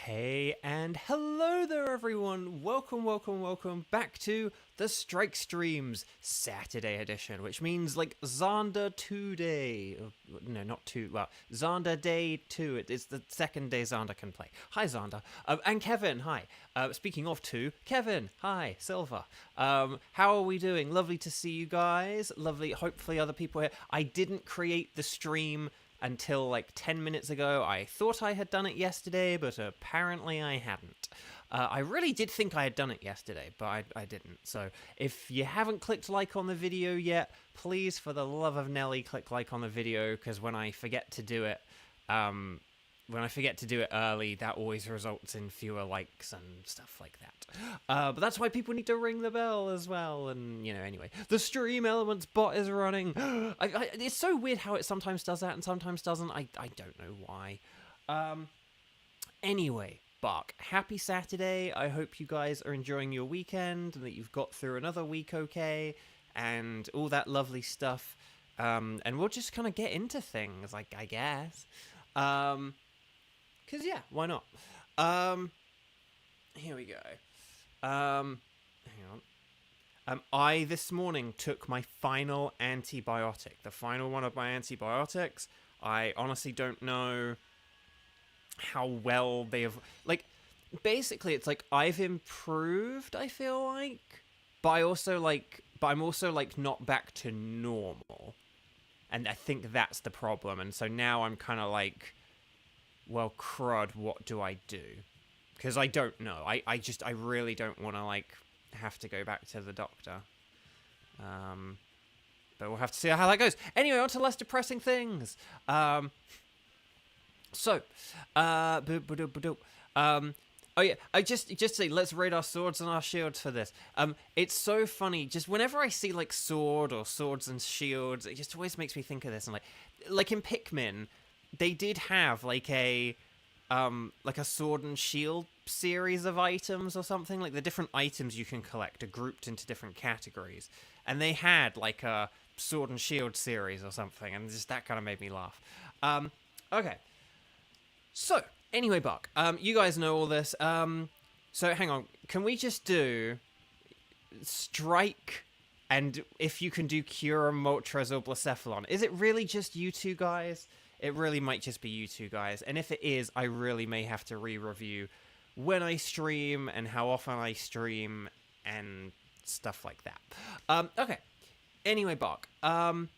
Hey and hello there everyone, welcome back to the Strike Streams Saturday edition, which means like Xander 2 day, no not 2, well, Xander day 2, it's the second day Xander can play. Hi Xander, and Kevin, hi. Speaking of 2, Kevin, hi, Silver. How are we doing? Lovely to see you guys, lovely, hopefully other people here. I didn't create the stream until like 10 minutes ago. I thought I had done it yesterday, but apparently I hadn't. I really did think I had done it yesterday, but I didn't. So if you haven't clicked like on the video yet, please, for the love of Nelly, click like on the video, because when I forget to do it, early, that always results in fewer likes and stuff like that. But that's why people need to ring the bell as well. And, you know, anyway, the Stream Elements bot is running. It's so weird how it sometimes does that and sometimes doesn't. I don't know why. Anyway, Bark, happy Saturday. I hope you guys are enjoying your weekend and that you've got through another week okay and all that lovely stuff. And we'll just kind of get into things, like, I guess. Because, yeah, why not? Here we go. Hang on. I, this morning, took my final antibiotic. The final one of my antibiotics. I honestly don't know how well they have... Like, basically, it's like, I've improved, I feel like. But I'm also, like, not back to normal. And I think that's the problem. And so now I'm kind of like... Well, crud, what do I do? Because I don't know. I really don't want to, like, have to go back to the doctor. But we'll have to see how that goes. Anyway, on to less depressing things. Oh, yeah, I just say, let's rate our swords and our shields for this. It's so funny, just whenever I see, like, sword or swords and shields, it just always makes me think of this. And, like in Pikmin... They did have like a sword and shield series of items or something. Like the different items you can collect are grouped into different categories, and they had like a sword and shield series or something, and just that kind of made me laugh. Okay. So anyway, Buck, you guys know all this. So hang on, can we just do Strike? And if you can do Kyurem, Moltres, or Blacephalon, is it really just you two guys? It really might just be you two guys. And if it is, I really may have to re-review when I stream and how often I stream and stuff like that. Okay. Anyway, Bark. But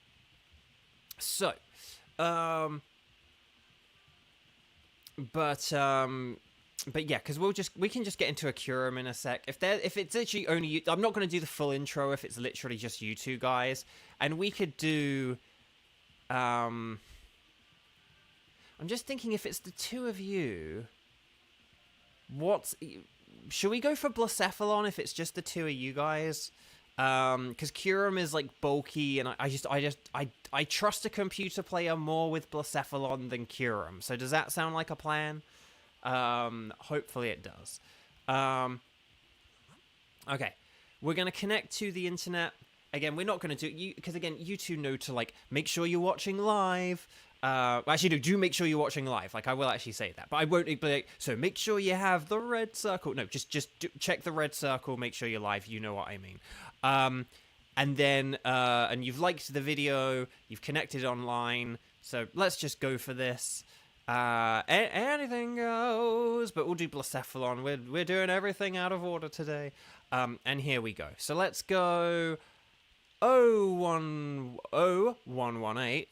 yeah, because we can just get into a Kyurem in a sec. If it's literally only you, I'm not going to do the full intro if it's literally just you two guys. And we could do... I'm just thinking if it's the two of you, should we go for Blacephalon if it's just the two of you guys? Because Kyurem is like bulky, and I trust a computer player more with Blacephalon than Kyurem. So does that sound like a plan? Hopefully it does. Okay, we're gonna connect to the internet. Again, we're not gonna do because again, you two know to like make sure you're watching live. Actually, do make sure you're watching live. Like, I will actually say that, but I won't be like, so make sure you have the red circle. No, just check the red circle. Make sure you're live. You know what I mean. And then, and you've liked the video. You've connected online. So let's just go for this. Anything goes, but we'll do Blacephalon. We're doing everything out of order today. And here we go. So let's go 01118.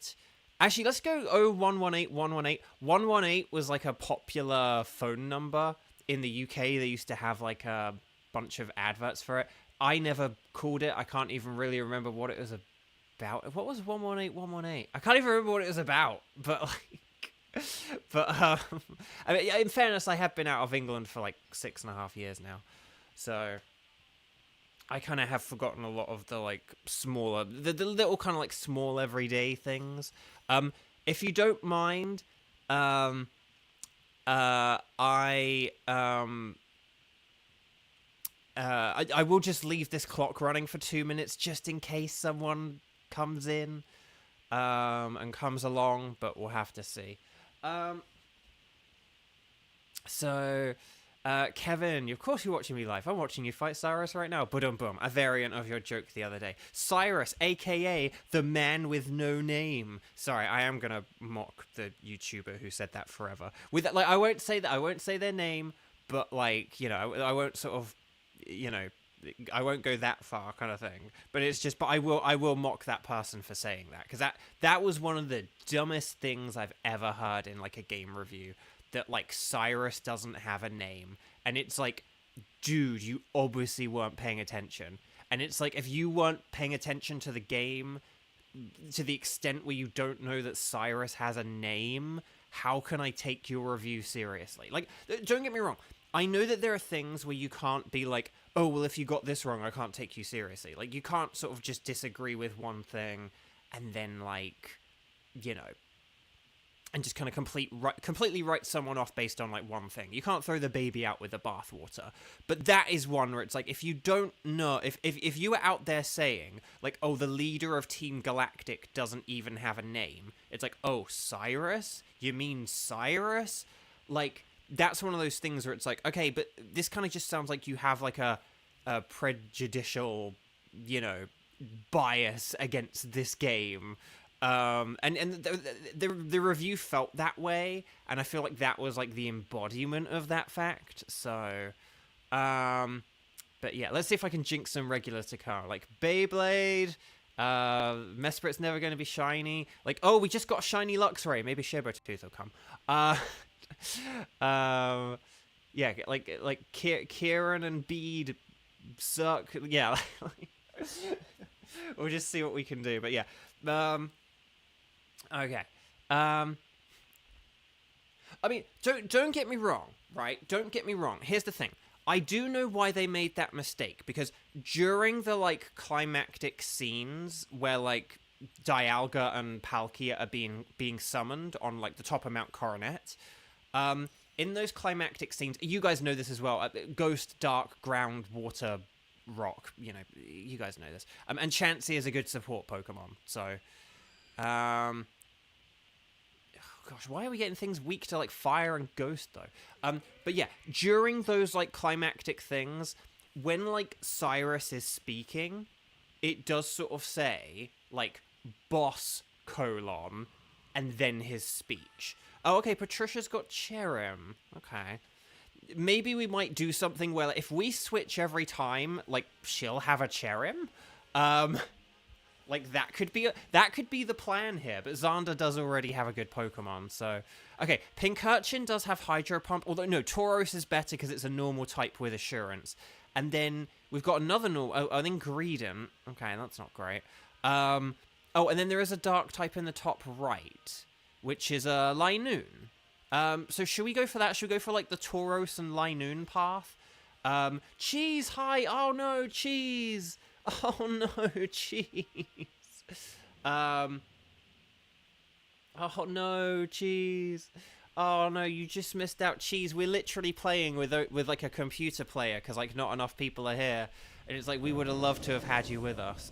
Actually, let's go 0118118. 118 was like a popular phone number in the UK. They used to have like a bunch of adverts for it. I never called it. I can't even really remember what it was about. What was 118? I can't even remember what it was about. But like, I mean, in fairness, I have been out of England for like 6.5 years now, so I kind of have forgotten a lot of the like smaller, the little kind of like small everyday things. If you don't mind, I will just leave this clock running for 2 minutes just in case someone comes in, and comes along, but we'll have to see. So, Kevin, of course you're watching me live. I'm watching you fight Cyrus right now. Boom, boom. A variant of your joke the other day. Cyrus, aka the man with no name. Sorry, I am gonna mock the YouTuber who said that forever. With like, I won't say that. I won't say their name, but like, you know, I won't sort of, you know, I won't go that far, kind of thing. But it's just, but I will mock that person for saying that, because that was one of the dumbest things I've ever heard in like a game review. That like Cyrus doesn't have a name, and it's like, dude, you obviously weren't paying attention. And it's like, if you weren't paying attention to the game to the extent where you don't know that Cyrus has a name, how can I take your review seriously? Like, don't get me wrong, I know that there are things where you can't be like, oh, well, if you got this wrong, I can't take you seriously. Like, you can't sort of just disagree with one thing and then, like, you know, and just kind of completely write someone off based on, like, one thing. You can't throw the baby out with the bathwater. But that is one where it's like, if you don't know, if you were out there saying, like, oh, the leader of Team Galactic doesn't even have a name, it's like, oh, Cyrus? You mean Cyrus? Like, that's one of those things where it's like, okay, but this kind of just sounds like you have, like, a prejudicial, you know, bias against this game. And the review felt that way, and I feel like that was like the embodiment of that fact. So, but yeah, let's see if I can jinx some regulars to come. Like Beyblade, Mesprit's never going to be shiny. Like, oh, we just got a shiny Luxray. Maybe Sabertooth will come. Yeah, like Kieran and Bede suck. Yeah, we'll just see what we can do. But yeah, okay. I mean, don't get me wrong, right? Don't get me wrong. Here's the thing. I do know why they made that mistake, because during the, like, climactic scenes where, like, Dialga and Palkia are being summoned on, like, the top of Mount Coronet, in those climactic scenes, you guys know this as well, Ghost, Dark, Ground, Water, Rock, you know, you guys know this. And Chansey is a good support Pokemon, so, gosh, why are we getting things weak to, like, Fire and Ghost, though? But yeah, during those, like, climactic things, when, like, Cyrus is speaking, it does sort of say, like, boss, colon, and then his speech. Oh, okay, Patricia's got Cherim. Okay. Maybe we might do something where, like, if we switch every time, like, she'll have a Cherim. Like, that could be the plan here, but Xander does already have a good Pokemon, so... Okay, Pincurchin does have Hydro Pump, although, no, Tauros is better because it's a normal type with Assurance. And then we've got another normal... Oh, and then Greedent. Okay, that's not great. Oh, and then there is a Dark type in the top right, which is a Linoon. So should we go for that? Should we go for, like, the Tauros and Linoon path? Cheese, hi! Oh, no, Cheese! Oh no, Cheese. Oh no, Cheese. Oh no, you just missed out, Cheese. We're literally playing with like a computer player because, like, not enough people are here, and it's like we would have loved to have had you with us.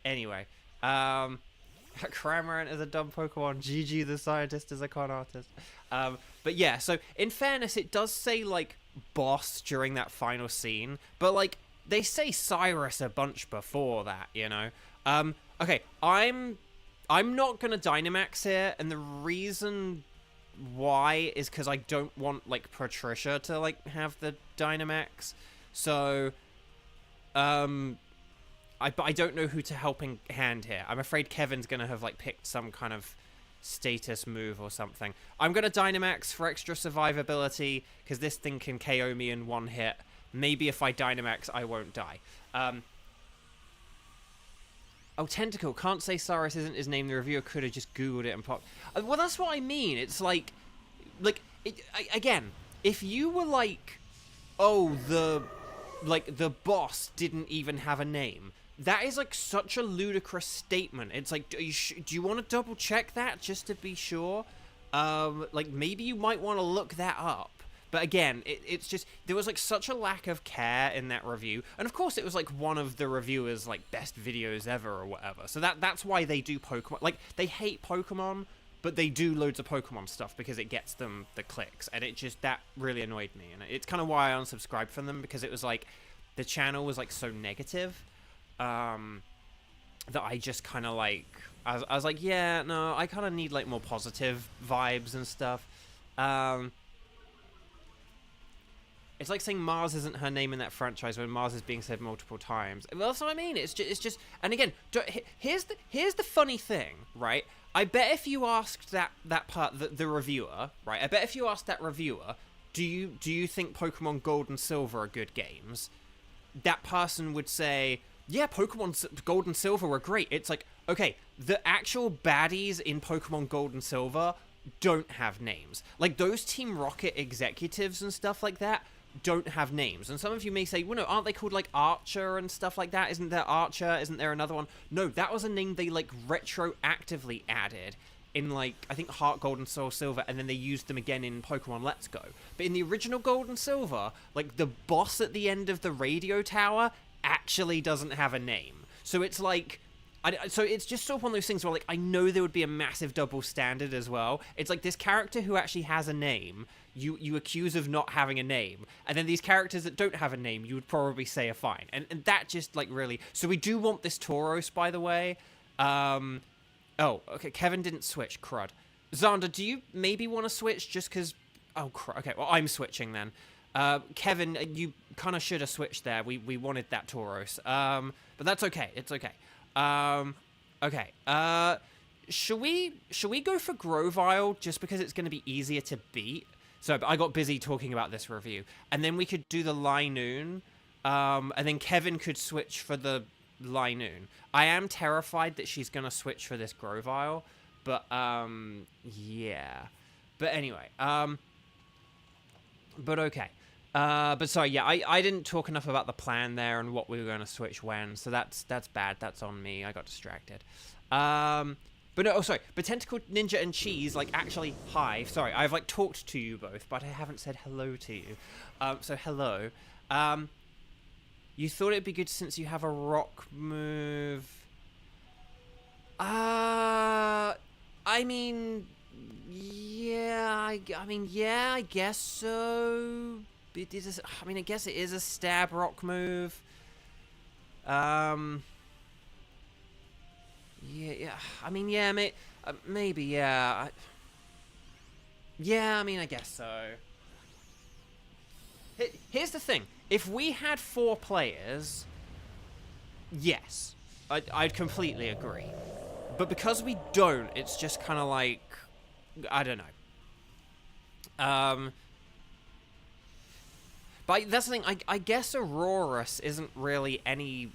Anyway, Cramorant is a dumb Pokemon. GG the scientist is a con artist. But yeah, so in fairness, it does say, like, boss during that final scene, but, like, they say Cyrus a bunch before that, you know? Okay, I'm not gonna Dynamax here, and the reason why is because I don't want, like, Patricia to, like, have the Dynamax. So, I don't know who to helping hand here. I'm afraid Kevin's gonna have, like, picked some kind of status move or something. I'm gonna Dynamax for extra survivability, because this thing can KO me in one hit. Maybe if I Dynamax, I won't die. Oh, Tentacle. Can't say Cyrus isn't his name. The reviewer could have just Googled it and popped... Well, that's what I mean. It's like... again, if you were like... Oh, the boss didn't even have a name. That is, like, such a ludicrous statement. It's like, do you want to double check that just to be sure? Like, maybe you might want to look that up. But again, it's just, there was, like, such a lack of care in that review. And of course it was, like, one of the reviewers' like, best videos ever or whatever. So that's why they do Pokemon. Like, they hate Pokemon, but they do loads of Pokemon stuff because it gets them the clicks, and that really annoyed me, and it's kind of why I unsubscribed from them, because it was like the channel was like so negative that I just kind of like I was like, yeah, no, I kind of need like more positive vibes and stuff. It's like saying Mars isn't her name in that franchise when Mars is being said multiple times. Well, that's what I mean. It's just, and again, here's the funny thing, right? I bet if you asked the reviewer, right? I bet if you asked that reviewer, do you think Pokemon Gold and Silver are good games? That person would say, yeah, Pokemon Gold and Silver were great. It's like, okay, the actual baddies in Pokemon Gold and Silver don't have names. Like, those Team Rocket executives and stuff like that don't have names. And some of you may say, well, no, aren't they called, like, Archer and stuff like that? Isn't there Archer? Isn't there another one? No, that was a name they, like, retroactively added in, like, I think Heart Gold and Soul Silver, and then they used them again in Pokemon Let's Go. But in the original Gold and Silver, like, the boss at the end of the radio tower actually doesn't have a name. So it's like, so it's just sort of one of those things where, like, I know there would be a massive double standard as well. It's like this character who actually has a name, you accuse of not having a name, and then these characters that don't have a name, you would probably say are fine. And that just, like, really... So we do want this Tauros, by the way. Oh, okay, Kevin didn't switch, crud. Xander, do you maybe want to switch just because... Oh, crud. Okay, well, I'm switching then. Kevin, you kind of should have switched there. We wanted that Tauros. But that's okay. It's okay. Okay. Should we go for Grovyle just because it's going to be easier to beat? So I got busy talking about this review, and then we could do the Linoon, and then Kevin could switch for the Linoon. I am terrified that she's going to switch for this Grovyle, but yeah. But anyway, but okay. But sorry, yeah, I didn't talk enough about the plan there and what we were going to switch when, so that's bad. That's on me. I got distracted. But no, oh, sorry. But Tentacle Ninja and Cheese, like, actually, hi. Sorry, I've, like, talked to you both, but I haven't said hello to you. So hello. You thought it'd be good since you have a rock move. I mean, yeah, yeah, I guess so. It is I mean, I guess it is a stab rock move. Yeah. I mean, yeah, maybe, yeah. Yeah, I mean, I guess so. Here's the thing: if we had 4 players, yes, I'd completely agree. But because we don't, it's just kind of like, I don't know. But that's the thing, I guess Aurorus isn't really any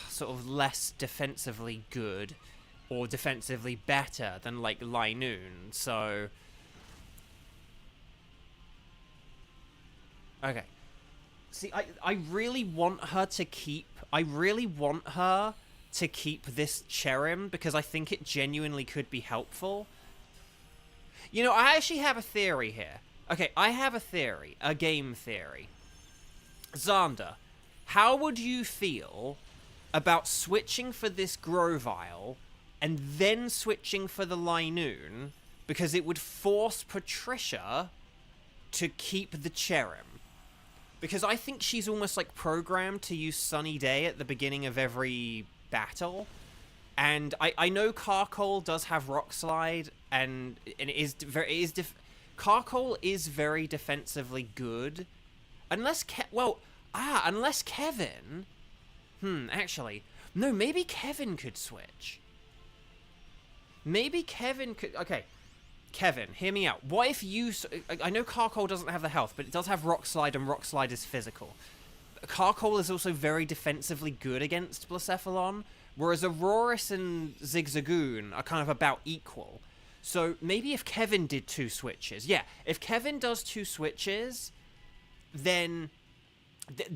sort of less defensively good or defensively better than, like, Linoon, so... Okay. See, I really want her to keep... this Cherim, because I think it genuinely could be helpful. You know, I actually have a theory here. Okay, I have a theory. A game theory. Xander, how would you feel about switching for this Grovyle and then switching for the Linoon, because it would force Patricia to keep the Cherim? Because I think she's almost, like, programmed to use Sunny Day at the beginning of every battle. And I know Carkol does have Rock Slide, and Carkol is very defensively good. Unless Kevin... actually... No, maybe Kevin could switch. Maybe Kevin could... Okay, Kevin, hear me out. What if you... I know Carkol doesn't have the health, but it does have Rock Slide, and Rock Slide is physical. Carkol is also very defensively good against Blacephalon, whereas Aurorus and Zigzagoon are kind of about equal. So maybe if Kevin did 2 switches... Yeah, if Kevin does 2 switches, then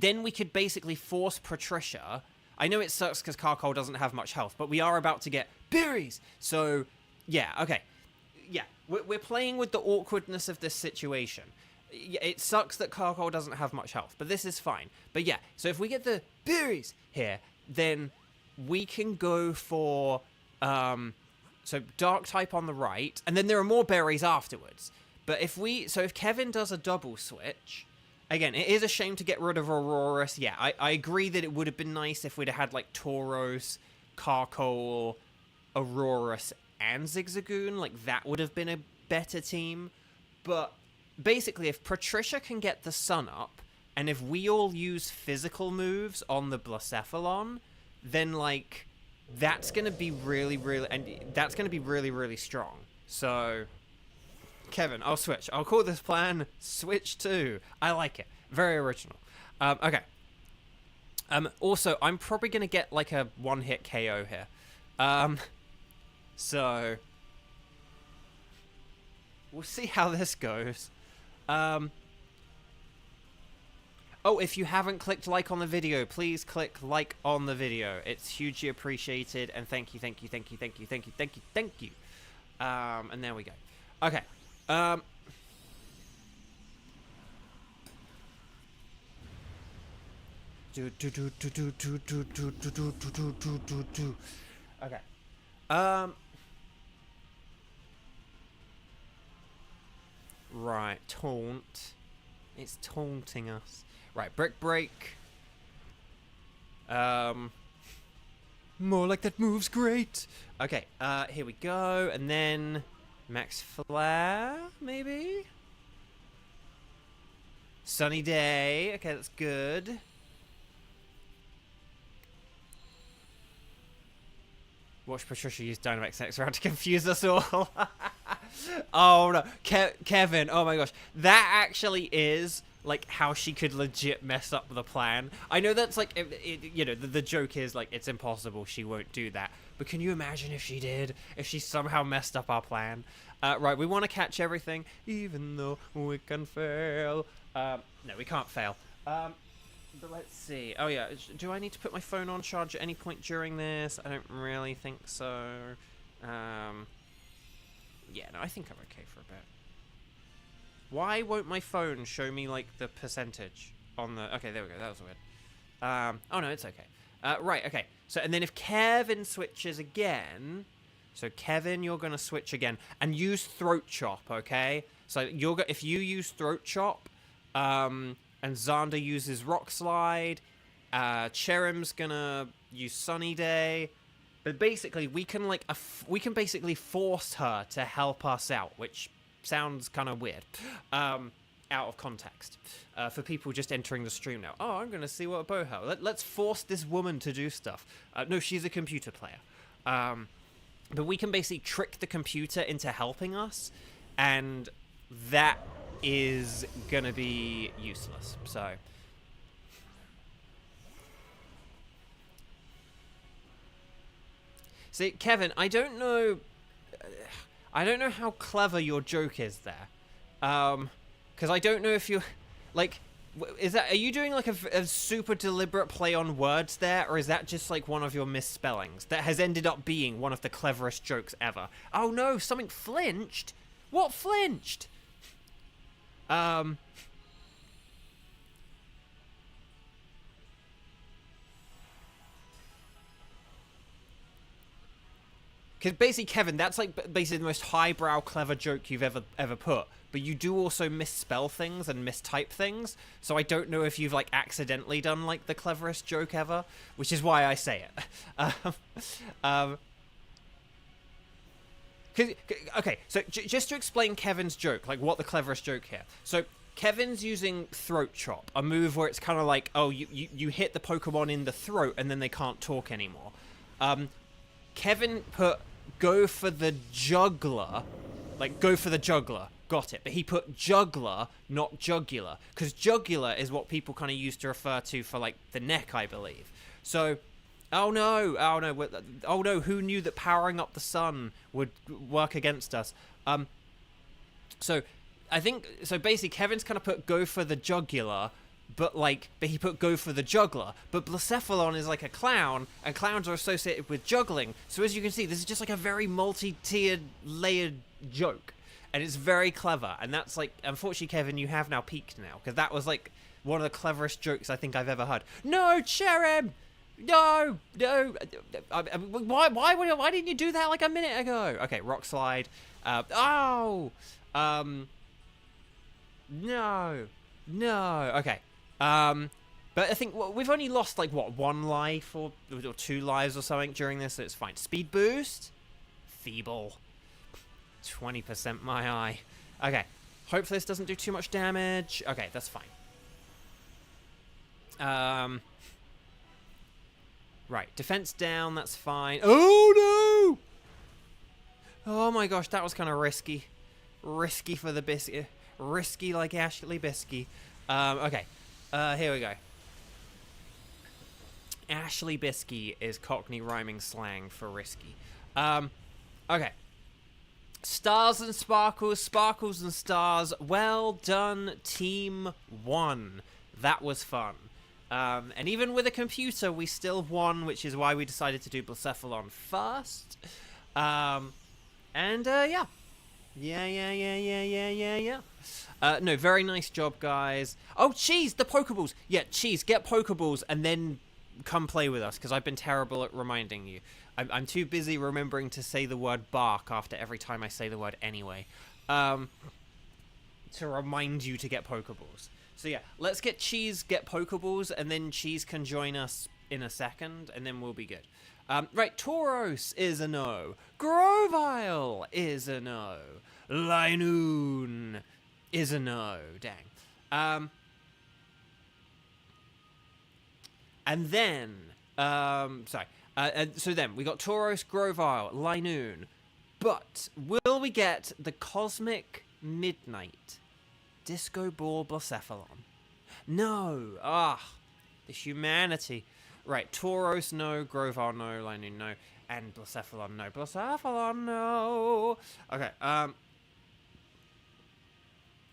we could basically force Patricia... I know it sucks because Carkol doesn't have much health, but we are about to get berries. So, yeah, okay. Yeah, we're playing with the awkwardness of this situation. It sucks that Carkol doesn't have much health, but this is fine. But yeah, so if we get the berries here, then we can go for So dark type on the right, and then there are more berries afterwards. But if Kevin does a double switch, again, it is a shame to get rid of Aurorus. Yeah, I agree that it would have been nice if we'd have had like Tauros, Carkol, Aurorus, and Zigzagoon. Like, that would have been a better team. But basically, if Patricia can get the sun up, and if we all use physical moves on the Blacephalon, then like that's gonna be really, really strong. So, Kevin, I'll switch. I'll call this plan Switch 2. I like it. Very original. Okay. Also, I'm probably gonna get like a one-hit KO here. So we'll see how this goes. Oh, if you haven't clicked like on the video, please click like on the video. It's hugely appreciated, and thank you. And there we go. Okay. Okay. Right, taunt. It's taunting us. Right, Brick Break. More like that move's great. Okay, here we go. And then Max Flare, maybe? Sunny Day. Okay, that's good. Watch Patricia use Dynamax X round to confuse us all. Oh no, Kevin, oh my gosh. That actually is like how she could legit mess up the plan. I know that's like, you know, the joke is like, it's impossible, she won't do that. But can you imagine if she did? If she somehow messed up our plan? Right, we want to catch everything, even though we can fail. No, we can't fail. But let's see. Oh yeah, do I need to put my phone on charge at any point during this? I don't really think so. Yeah, no, I think I'm okay for a bit. Why won't my phone show me, like, the percentage on the... Okay, there we go. That was weird. Oh, no, it's okay. Right, okay. So, and then if Kevin switches again... So, Kevin, you're going to switch again. And use Throat Chop, okay? So, if you use Throat Chop, and Xander uses Rock Slide, Cherim's going to use Sunny Day... But basically, we can like we can basically force her to help us out, which sounds kind of weird, out of context, for people just entering the stream now. Oh, I'm gonna see what Boho. Let's force this woman to do stuff. No, she's a computer player, but we can basically trick the computer into helping us, and that is gonna be useless. So. See, Kevin, I don't know how clever your joke is there, because I don't know if you, like, are you doing like a super deliberate play on words there, or is that just like one of your misspellings that has ended up being one of the cleverest jokes ever? Oh no, something flinched? What flinched? Because basically, Kevin, that's like basically the most highbrow, clever joke you've ever put. But you do also misspell things and mistype things. So I don't know if you've like accidentally done like the cleverest joke ever, which is why I say it. Okay, so just to explain Kevin's joke, like what the cleverest joke here. So Kevin's using Throat Chop, a move where it's kind of like, oh, you hit the Pokemon in the throat and then they can't talk anymore. Kevin put go for the juggler, like go for the juggler, got it. But he put juggler, not jugular, because jugular is what people kind of used to refer to for like the neck, I believe. So, oh no, who knew that powering up the sun would work against us? So I think, so basically Kevin's kind of put go for the jugular, but he put go for the juggler. But Blacephalon is like a clown, and clowns are associated with juggling. So as you can see, this is just like a very multi-tiered, layered joke. And it's very clever. And that's like, unfortunately, Kevin, you have now peaked now. Because that was like one of the cleverest jokes I think I've ever heard. No, Cherim! No, no. Why didn't you do that like a minute ago? Okay, rock slide. Oh. No. No. Okay. But I think we've only lost like what, one life or two lives or something during this, so it's fine. Speed boost. Feeble. 20% my eye. Okay. Hopefully this doesn't do too much damage. Okay, that's fine. Right, defense down, that's fine. Oh no! Oh my gosh, that was kind of risky. Risky for the biscuit. Risky like Ashley Bisky. Okay, here we go. Ashley Bisky is Cockney rhyming slang for risky. Okay. Stars and sparkles, sparkles and stars. Well done, Team 1. That was fun. And even with a computer, we still won, which is why we decided to do Blacephalon first. Yeah. Yeah. No, very nice job, guys. Oh, Cheese, the Pokeballs. Yeah, Cheese, get Pokeballs and then come play with us, because I've been terrible at reminding you. I'm too busy remembering to say the word bark after every time I say the word anyway. To remind you to get Pokeballs. So yeah, let's get Cheese, get Pokeballs, and then Cheese can join us in a second, and then we'll be good. Right, Tauros is a no. Grovyle is a no. Linoon is a no. Dang. And then, so then we got Tauros, Grovyle, Linoon. But will we get the Cosmic Midnight Disco Ball Blacephalon? No. The humanity. Right, Tauros, no. Grovyle, no. Linoon, no. And Blacephalon, no. Blacephalon, no. Okay,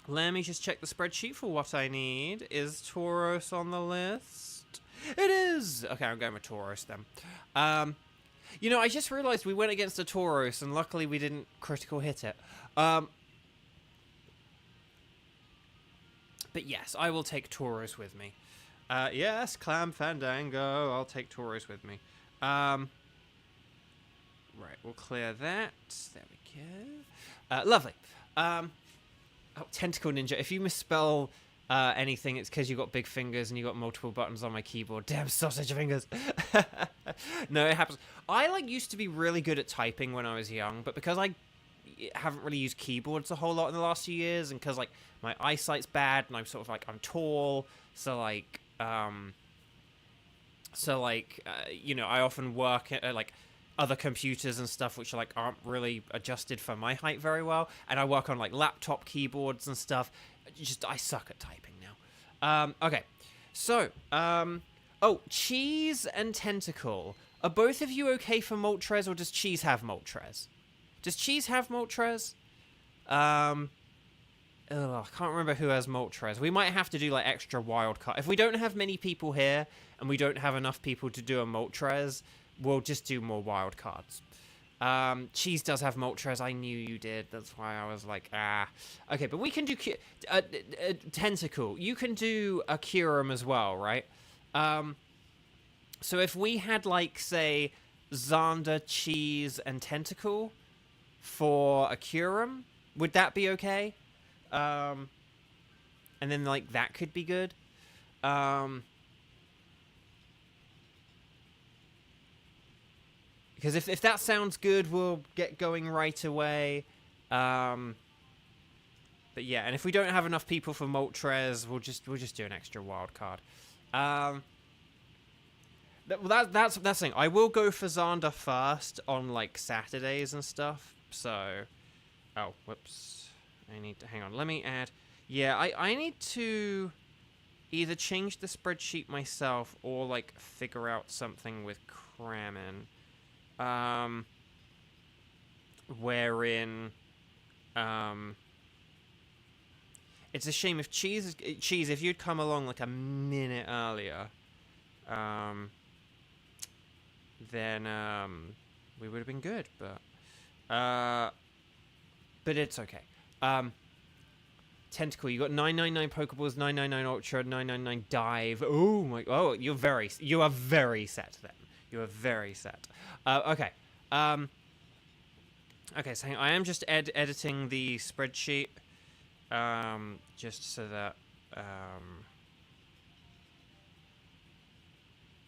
let me just check the spreadsheet for what I need. Is Tauros on the list? It is! Okay, I'm going with Tauros then. You know, I just realized we went against a Tauros, and luckily we didn't critical hit it. But yes, I will take Tauros with me. Yes, Clam Fandango, I'll take Tauros with me. Right, we'll clear that. There we go. Lovely. Oh, Tentacle Ninja, if you misspell anything, it's because you got big fingers and you got multiple buttons on my keyboard. Damn sausage fingers. No, it happens. I used to be really good at typing when I was young, but because I haven't really used keyboards a whole lot in the last few years, and because my eyesight's bad and I'm sort of I'm tall, so you know, I often work at other computers and stuff which aren't really adjusted for my height very well, and I work on laptop keyboards and stuff. I suck at typing now. Okay, so oh, Cheese and Tentacle, are both of you okay for Moltres, or does Cheese have Moltres? Does Cheese have Moltres? I can't remember who has Moltres. We might have to do extra wild card. If we don't have many people here and we don't have enough people to do a Moltres, we'll just do more wild cards. Cheese does have Moltres. I knew you did. That's why I was okay, but we can do Tentacle. You can do a Kyurem as well, right? So if we had say Xander, Cheese, and Tentacle for a Kyurem, would that be okay? And then that could be good. Because if that sounds good, we'll get going right away. But yeah, and if we don't have enough people for Moltres, we'll just do an extra wild card. That's the thing. I will go for Xander first on Saturdays and stuff. So, oh, whoops. I need to hang on. Let me add. Yeah, I need to either change the spreadsheet myself or figure out something with Kramen. Wherein, it's a shame if Cheese, if you'd come along a minute earlier, then, we would have been good, but it's okay. Tentacle, you got 999 Pokeballs, 999 Ultra, 999 Dive. Oh my, oh, you are very set then. You are very set. Okay. Okay, so I am just editing the spreadsheet, just so that,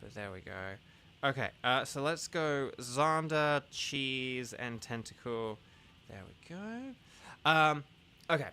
but there we go. Okay, so let's go Xander, Cheese, and Tentacle. There we go. Okay.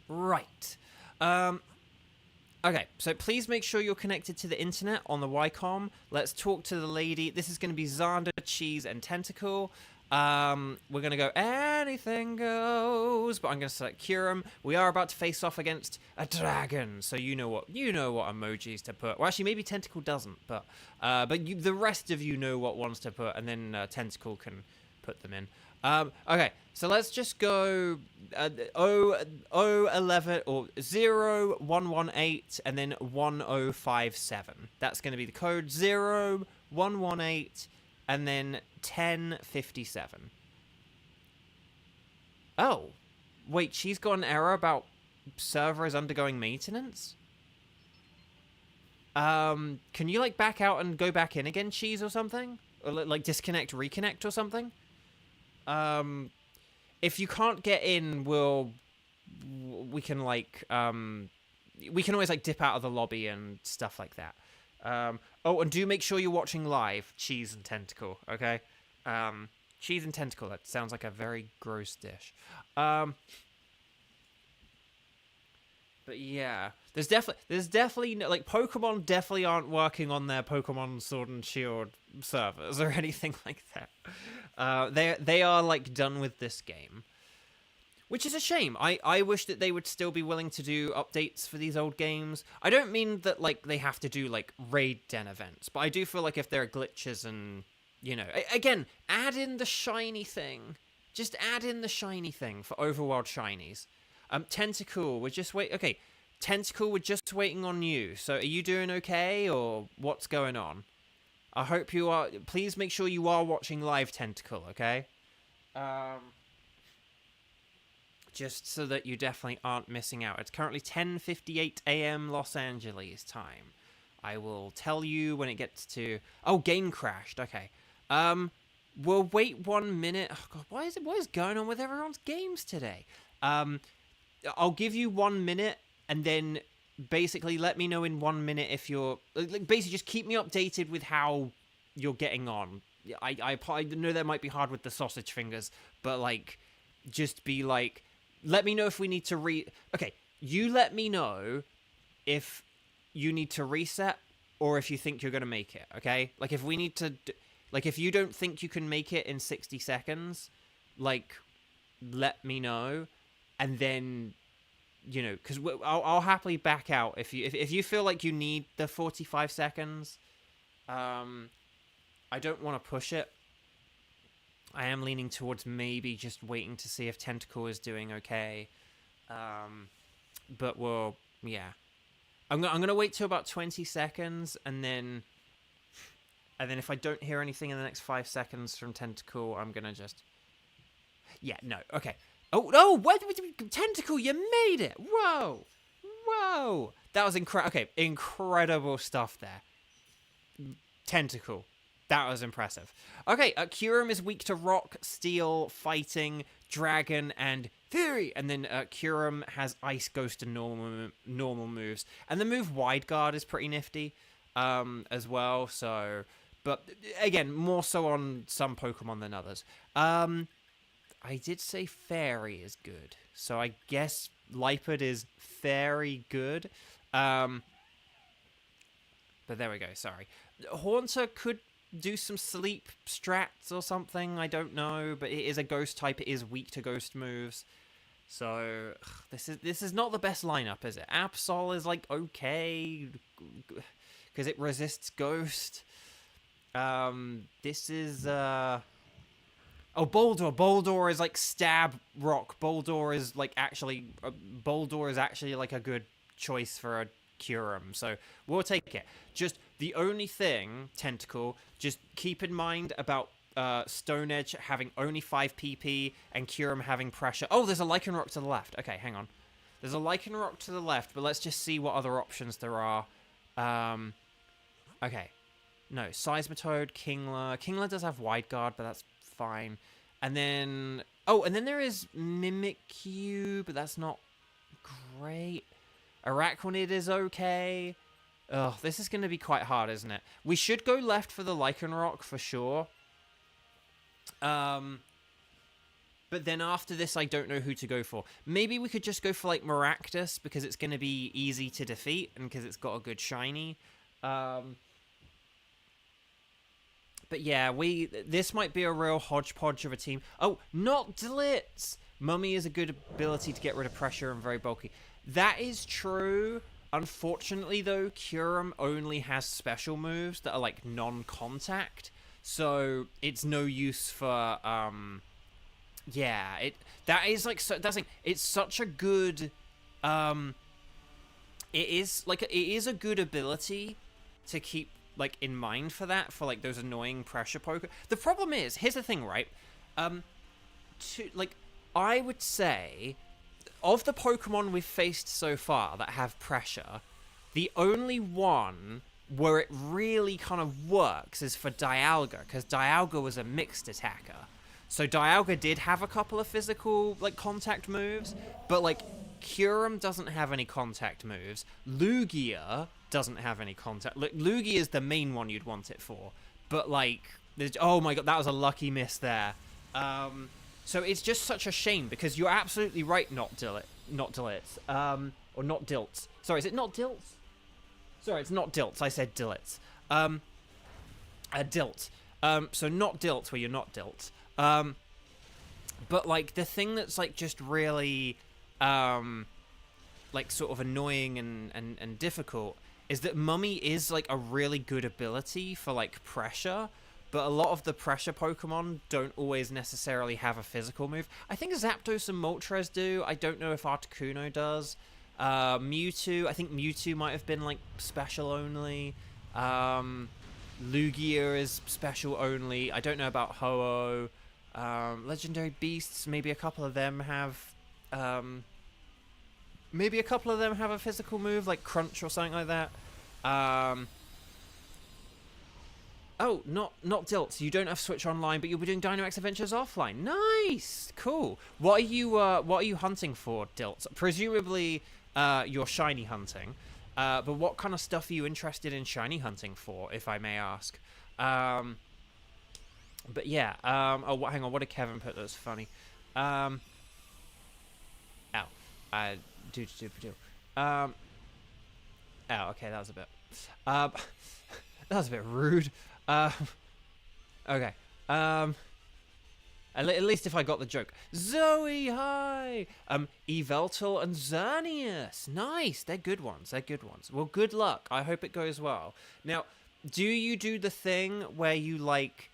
Right. Okay, so please make sure you're connected to the internet on the Ycom. Let's talk to the lady. This is going to be Xander, Cheese, and Tentacle. We're going to go anything goes, but I'm going to select Kyurem. We are about to face off against a dragon, so you know what emojis to put. Well, actually, maybe Tentacle doesn't, but the rest of you know what ones to put, and then Tentacle can put them in. Okay, so let's just go 011 or 0118 and then 1057. That's going to be the code 0118 and then 1057. Oh, wait, she's got an error about server is undergoing maintenance? Can you like back out and go back in again, Cheese, or something? Or like disconnect, reconnect or something? If you can't get in, we can like, we can always like dip out of the lobby and stuff like that. Oh, and do make sure you're watching live, Cheese and Tentacle, okay? Cheese and Tentacle, that sounds like a very gross dish. But yeah, there's definitely like Pokemon definitely aren't working on their Pokemon Sword and Shield servers or anything like that. They are like done with this game, which is a shame. I wish that they would still be willing to do updates for these old games. I don't mean that like they have to do like raid den events, but I do feel like if there are glitches and you know, again, add in the shiny thing. Just add in the shiny thing for Overworld shinies. Tentacle, we're just wait. Okay, Tentacle, we're just waiting on you. So, are you doing okay, or what's going on? I hope you are. Please make sure you are watching live, Tentacle. Okay. Just so that you definitely aren't missing out. It's currently 10:58 a.m. Los Angeles time. I will tell you when it gets to. Oh, game crashed. Okay. We'll wait 1 minute. Oh God, what is going on with everyone's games today? I'll give you 1 minute, and then basically let me know in 1 minute if you're... Basically, just keep me updated with how you're getting on. I know that might be hard with the sausage fingers, but, like, just be like... Let me know if we need to Okay, you let me know if you need to reset or if you think you're going to make it, okay? Like, if we need to... Like, if you don't think you can make it in 60 seconds, like, let me know. And then, you know, because I'll happily back out if you feel like you need the 45 seconds. I don't want to push it. I am leaning towards maybe just waiting to see if Tentacle is doing okay. But we'll, yeah. I'm gonna wait till about 20 seconds, and then if I don't hear anything in the next 5 seconds from Tentacle, I'm gonna just... Yeah, no, okay. Oh, no, what? Tentacle, you made it! Whoa! Whoa! That was incredible stuff there. Tentacle. That was impressive. Okay, Kyurem is weak to rock, steel, fighting, dragon, and fury. And then Kyurem has ice, ghost, and normal moves. And the move wide guard is pretty nifty as well. So, but again, more so on some Pokemon than others. I did say fairy is good, so I guess Lipard is very good. But there we go, sorry. Haunter could do some sleep strats or something, I don't know, but it is a ghost type, it is weak to ghost moves. So, this is not the best lineup, is it? Absol is, like, okay, because it resists ghost. This is, Oh, Boldore. Boldore is like stab rock. Boldore is actually like a good choice for a Kyurem. So we'll take it. Just the only thing, Tentacle, just keep in mind about Stone Edge having only 5 PP and Kyurem having pressure. Oh, there's a Lycanroc to the left. Okay, hang on. There's a Lycanroc to the left, but let's just see what other options there are. Okay. No, Seismitoad, Kingler. Kingler does have Wide Guard, but that's fine. And then... Oh, and then there is Mimikyu, but that's not great. Araquanid is okay. Ugh, this is going to be quite hard, isn't it? We should go left for the Lycanroc for sure. But then after this, I don't know who to go for. Maybe we could just go for, like, Maractus, because it's going to be easy to defeat, and because it's got a good shiny. But yeah, this might be a real hodgepodge of a team. Oh, not Delitz! Mummy is a good ability to get rid of pressure and very bulky. That is true. Unfortunately, though, Kyurem only has special moves that are, like, non-contact. So, it's no use for, yeah, that is, like, so, that's like, it's such a good, it is a good ability to keep, like, in mind for that, for, like, those annoying pressure poker. The problem is, here's the thing, right? I would say, of the Pokemon we've faced so far that have pressure, the only one where it really kind of works is for Dialga, because Dialga was a mixed attacker. So Dialga did have a couple of physical, like, contact moves, but, like, Kyurem doesn't have any contact moves. Lugia doesn't have any contact. Lugia is the main one you'd want it for. But, like, oh my god, that was a lucky miss there. So it's just such a shame, because you're absolutely right, not Diltz. Or not Diltz. Sorry, is it not Diltz? Sorry, it's not Diltz. I said Dilitz. Dilt. So not Diltz where you're not Diltz. But, like, the thing that's, like, just really, like, sort of annoying and difficult is that Mummy is, like, a really good ability for, like, pressure, but a lot of the pressure Pokemon don't always necessarily have a physical move. I think Zapdos and Moltres do. I don't know if Articuno does. Mewtwo, I think Mewtwo might have been, like, special only. Lugia is special only. I don't know about Ho-Oh. Legendary Beasts, maybe a couple of them have... maybe a couple of them have a physical move, like Crunch or something like that. Oh, not Diltz. You don't have Switch Online, but you'll be doing Dynamax Adventures offline. Nice, cool. What are you hunting for, Diltz? Presumably, you're shiny hunting. But what kind of stuff are you interested in shiny hunting for, if I may ask? But yeah. Oh, hang on. What did Kevin put that was funny? Ow. Do. Oh, okay. That was a bit. That was a bit rude. Okay. At least if I got the joke. Zoe, hi! Yveltal and Xerneas. Nice. They're good ones. Well, good luck. I hope it goes well. Now, do you do the thing where you, like,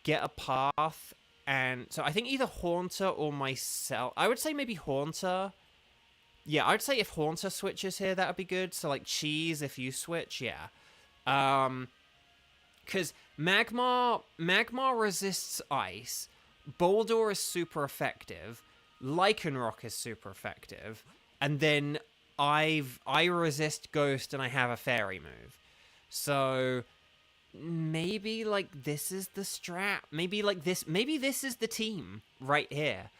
get a path and... So I think either Haunter or myself... I would say maybe Haunter. Yeah, I'd say if Haunter switches here, that would be good. So, like, Cheese if you switch, yeah. Because Magmar resists ice... Boldore is super effective, Lycanroc is super effective, and then I resist Ghost and I have a Fairy move. So maybe, like, this is the strat. Maybe this is the team right here.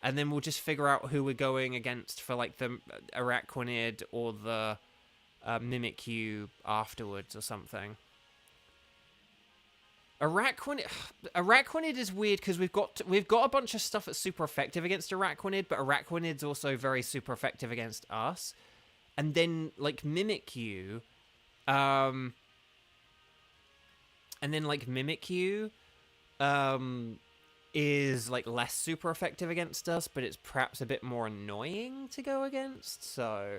And then we'll just figure out who we're going against for, like, the Araquanid or the Mimikyu afterwards or something. Araquanid is weird because we've got a bunch of stuff that's super effective against Araquanid, but Araquanid's also very super effective against us. And then, like, Mimikyu, is, like, less super effective against us, but it's perhaps a bit more annoying to go against. So,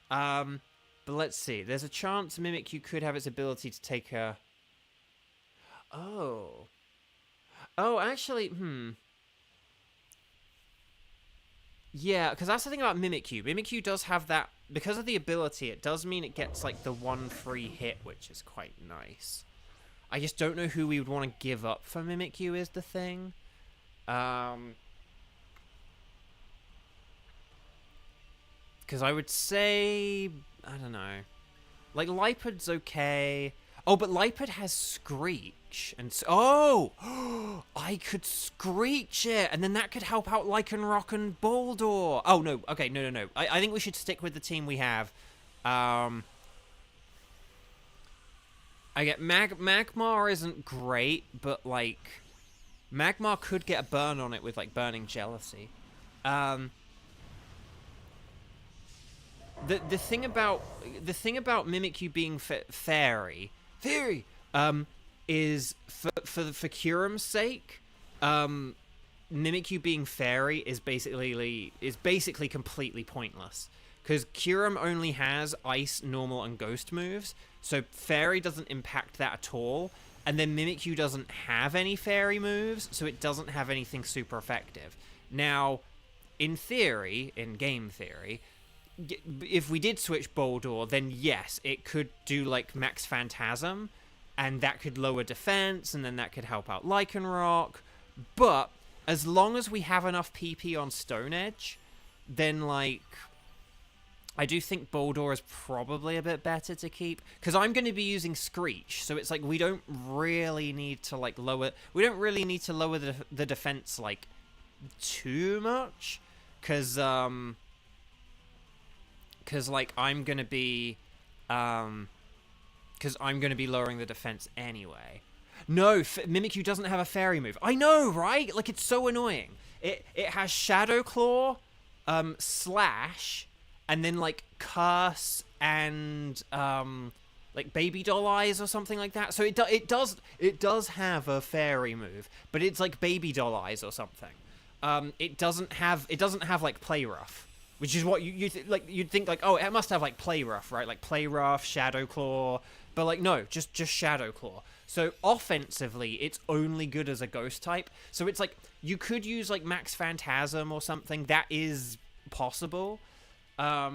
but let's see. There's a chance Mimikyu could have its ability to take a... Oh, actually, yeah, because that's the thing about Mimikyu. Mimikyu does have that, because of the ability, it does mean it gets, like, the one free hit, which is quite nice. I just don't know who we would want to give up for Mimikyu is the thing. Because I would say, I don't know. Like, Lipud's okay. Oh, but Lipud has Screech. And oh! I could Screech it! And then that could help out Lycanroc and Boldore. Oh, no. Okay, no. I think we should stick with the team we have. I get Magmar isn't great, but, like, Magmar could get a burn on it with, like, Burning Jealousy. The thing about Mimikyu being fairy, is for Kyurem's sake, Mimikyu being fairy is basically completely pointless, because Kyurem only has ice, normal, and ghost moves, so fairy doesn't impact that at all. And then Mimikyu doesn't have any fairy moves, so it doesn't have anything super effective. Now, in theory, in game theory, if we did switch Boldore, then yes, it could do, like, Max Phantasm, and that could lower defense, and then that could help out Lycanroc. But as long as we have enough PP on Stone Edge, then, like, I do think Boldore is probably a bit better to keep, because I'm going to be using Screech, so it's like we don't really need to, like, lower the defense, like, too much, because like I'm going to be lowering the defense anyway. No, Mimikyu doesn't have a fairy move. I know, right? Like, it's so annoying. It has Shadow Claw, Slash, and then, like, Curse and, like, Baby Doll Eyes or something like that. So it does have a fairy move, but it's like Baby Doll Eyes or something. It doesn't have like Play Rough, which is what you'd think, like, oh, it must have, like, Play Rough, right? Like Play Rough, Shadow Claw, but, like, no, just Shadow Claw. So offensively, it's only good as a ghost type. So it's like you could use, like, Max Phantasm or something. That is possible. I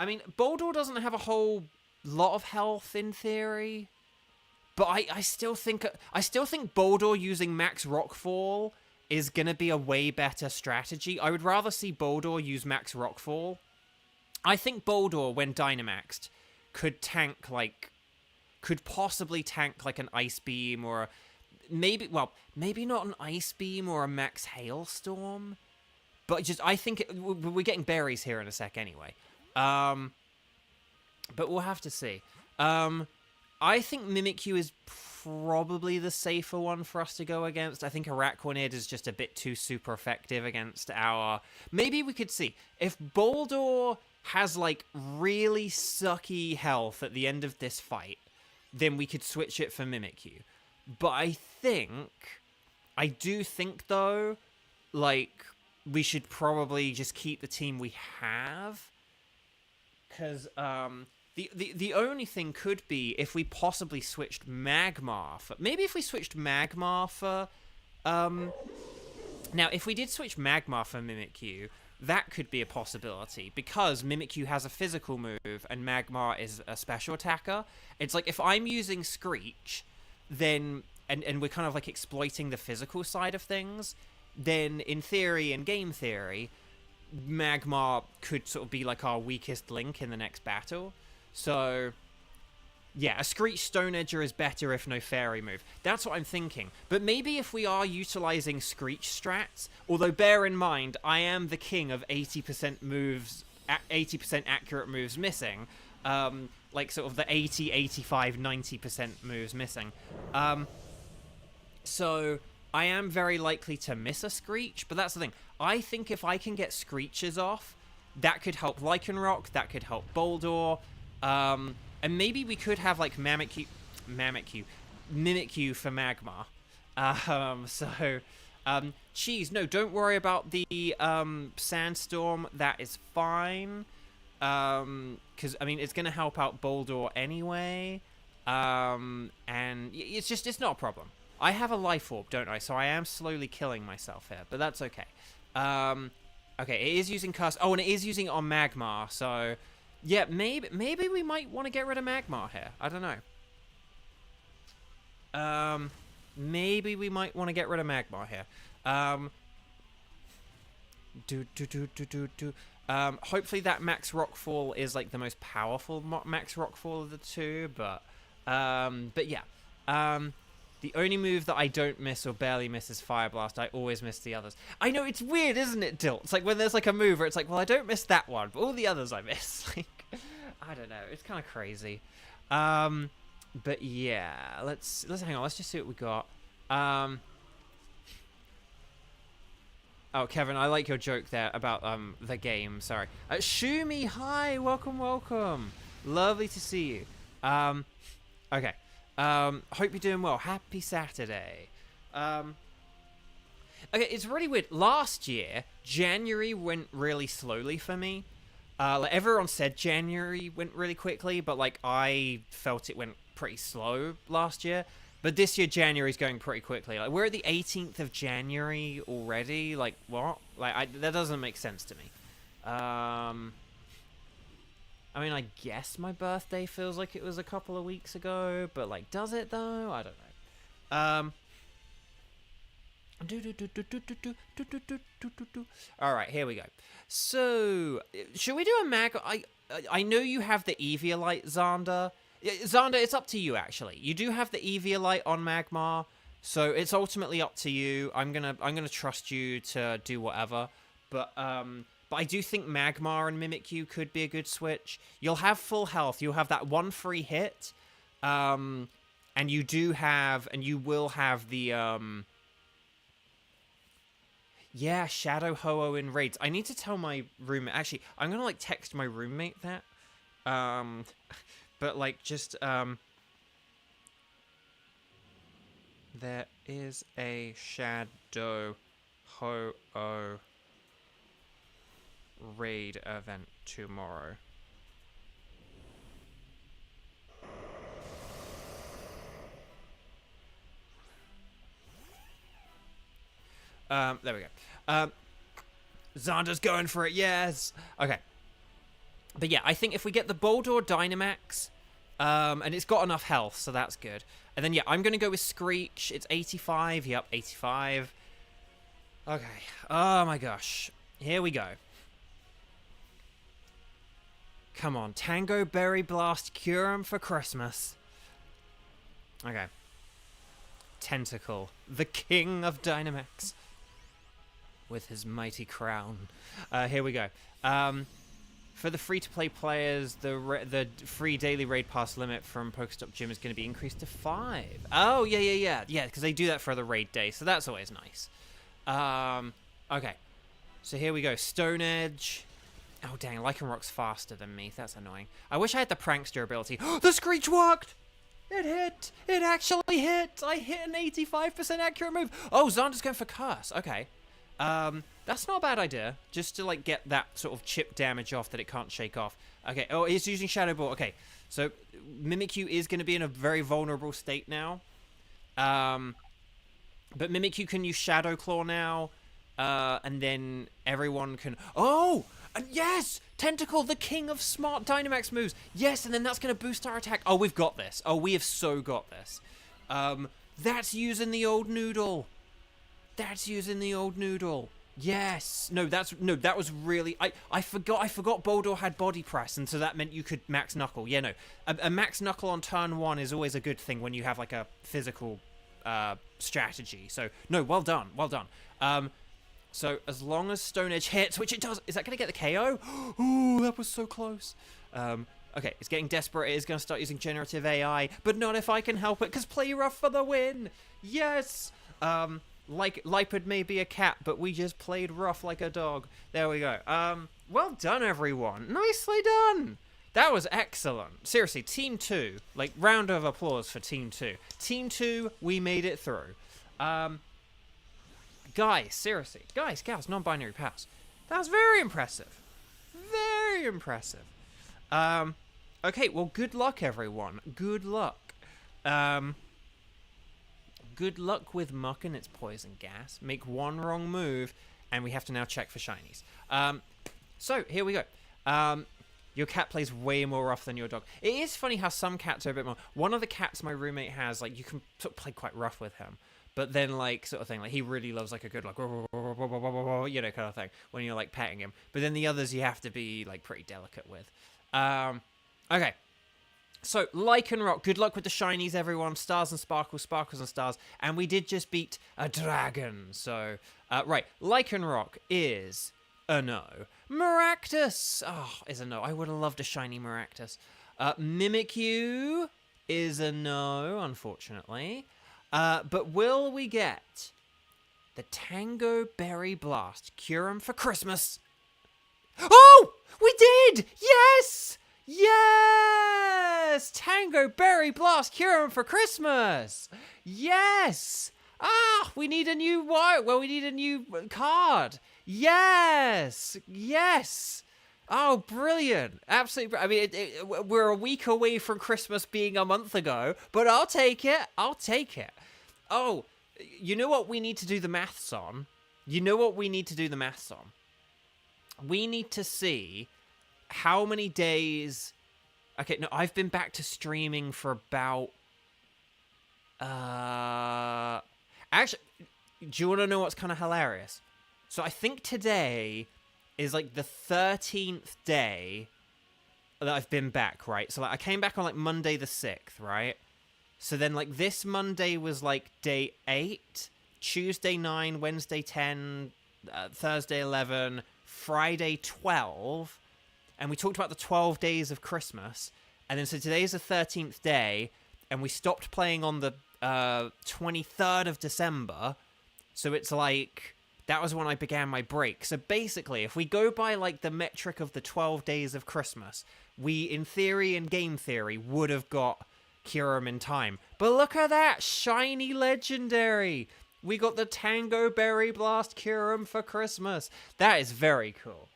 mean, Boldore doesn't have a whole lot of health in theory, but I still think Boldore using Max Rockfall is gonna be a way better strategy. I would rather see Boldore use Max Rockfall. I think Boldore, when Dynamaxed, could possibly tank, like, an Ice Beam, or maybe not an Ice Beam or a Max Hailstorm. But I think we're getting berries here in a sec anyway. But we'll have to see. I think Mimikyu is probably the safer one for us to go against. I think Araquanid is just a bit too super effective against our... Maybe we could see. If Boldore has, like, really sucky health at the end of this fight, then we could switch it for Mimikyu. But I do think, though, like, we should probably just keep the team we have. Because, the only thing could be if we possibly switched Magmar for... Maybe if we switched Magmar for... Now, if we did switch Magmar for Mimikyu, that could be a possibility, because Mimikyu has a physical move and Magmar is a special attacker. It's like, if I'm using Screech, then... And we're kind of, like, exploiting the physical side of things, then, in theory, in game theory, Magmar could sort of be, like, our weakest link in the next battle. So, yeah, a Screech Stone Edger is better if no fairy move. That's what I'm thinking. But maybe if we are utilizing Screech strats, although bear in mind, I am the king of 80% moves, 80% accurate moves missing. Like, sort of the 80, 85, 90% moves missing. So, I am very likely to miss a Screech, but that's the thing. I think if I can get Screeches off, that could help Lycanroc, that could help Boldore, and maybe we could have, like, Mimikyu for Magmar. Cheese, no, don't worry about the Sandstorm, that is fine, because, I mean, it's going to help out Boldore anyway, and it's not a problem. I have a Life Orb, don't I? So I am slowly killing myself here, but that's okay. Okay, it is using Curse. Oh, and it is using it on Magmar, so... Yeah, maybe we might want to get rid of Magmar here. I don't know. Maybe we might want to get rid of Magmar here. Hopefully that Max Rockfall is like the most powerful Max Rockfall of the two, but yeah. The only move that I don't miss or barely miss is Fire Blast. I always miss the others. I know, it's weird, isn't it, Dilt? It's like when there's like a move where it's like, well, I don't miss that one, but all the others I miss. Like, I don't know. It's kind of crazy. But yeah, let's hang on. Let's just see what we got. Oh, Kevin, I like your joke there about the game. Sorry. Shumi, hi, welcome. Lovely to see you. Okay. Hope you're doing well. Happy Saturday. Okay, it's really weird. Last year, January went really slowly for me. Like everyone said January went really quickly, but like I felt it went pretty slow last year. But this year, January's going pretty quickly. Like we're at the 18th of January already. Like what? Like that doesn't make sense to me. I mean, I guess my birthday feels like it was a couple of weeks ago, but like, does it though? I don't know. All right, here we go. So, should we do a mag? I know you have the Eviolite, Xander. Xander, it's up to you actually. You do have the Eviolite on Magmar, so it's ultimately up to you. I'm gonna trust you to do whatever, but I do think Magmar and Mimikyu could be a good switch. You'll have full health. You'll have that one free hit. And you will have the, yeah, Shadow Ho-Oh in raids. I need to tell my roommate. Actually, I'm going to, like, text my roommate that. But, like, just, there is a Shadow Ho-Oh raid event tomorrow. There we go. Xander's going for it, yes! Okay. But yeah, I think if we get the Boldore Dynamax, and it's got enough health, so that's good. And then yeah, I'm gonna go with Screech. It's 85, yep, 85. Okay, oh my gosh. Here we go. Come on, Tango Berry Blast, cure 'em for Christmas. Okay. Tentacle, the king of Dynamax, with his mighty crown. Here we go. For the free-to-play players, the free daily raid pass limit from Pokestop Gym is going to be increased to 5. Oh, yeah, because they do that for the raid day, so that's always nice. Okay. So here we go. Stone Edge. Oh, dang, Lycanroc's faster than me. That's annoying. I wish I had the Prankster ability. The Screech worked! It hit! It actually hit! I hit an 85% accurate move! Oh, Xander's going for Curse. Okay. That's not a bad idea. Just to, like, get that sort of chip damage off that it can't shake off. Okay. Oh, it's using Shadow Ball. Okay. So, Mimikyu is going to be in a very vulnerable state now. But Mimikyu can use Shadow Claw now. And then everyone can... Oh! And yes! Tentacle, the king of smart Dynamax moves. Yes, and then that's going to boost our attack. Oh, we've got this. Oh, we have so got this. That's using the old noodle. That's using the old noodle. Yes. No, that was really... I forgot Boldore had body press, and so that meant you could max knuckle. Yeah, no. A max knuckle on turn 1 is always a good thing when you have, like, a physical strategy. So, no, well done. Well done. So, as long as Stone Edge hits, which it does, is that going to get the KO? Ooh, that was so close. Okay, it's getting desperate. It is going to start using generative AI, but not if I can help it, because play rough for the win. Yes. Like Lipid may be a cat, but we just played rough like a dog. There we go. Well done, everyone. Nicely done. That was excellent. Seriously, Team 2. Like, round of applause for Team 2. Team 2, we made it through. Guys, seriously. Guys, gals, non-binary pals. That was very impressive. Very impressive. Okay, well, good luck, everyone. Good luck. Good luck with Muck and its poison gas. Make one wrong move, and we have to now check for shinies. So, here we go. Your cat plays way more rough than your dog. It is funny how some cats are a bit more. One of the cats my roommate has, like, you can sort of play quite rough with him. But then, like, sort of thing, like, he really loves, like, a good, like, you know, kind of thing when you're, like, petting him. But then the others you have to be, like, pretty delicate with. Okay. So, Lycanroc, good luck with the shinies, everyone. Stars and sparkles, sparkles and stars. And we did just beat a dragon. So, right. Lycanroc is a no. Maractus, is a no. I would have loved a shiny Maractus. Mimikyu is a no, unfortunately. But will we get the Tango Berry Blast Kyurem for Christmas? Oh! We did! Yes! Yes! Tango Berry Blast Kyurem for Christmas! Yes! We need a new we need a new card. Yes! Yes! Oh, brilliant. Absolutely. I mean, we're a week away from Christmas being a month ago, but I'll take it. I'll take it. Oh, you know what we need to do the maths on? We need to see how many days... Okay, no, I've been back to streaming for about... Actually, do you want to know what's kind of hilarious? So I think today is like the 13th day that I've been back, right? So like I came back on like Monday the 6th, right? So then like this Monday was like day 8, Tuesday 9, Wednesday 10, Thursday 11, Friday 12, and we talked about the 12 days of Christmas, and then so today's the 13th day, and we stopped playing on the 23rd of December, so it's like... That was when I began my break. So basically, if we go by, like, the metric of the 12 days of Christmas, we, in theory and game theory, would have got Kyurem in time. But look at that! Shiny Legendary! We got the Tango Berry Blast Kyurem for Christmas. That is very cool.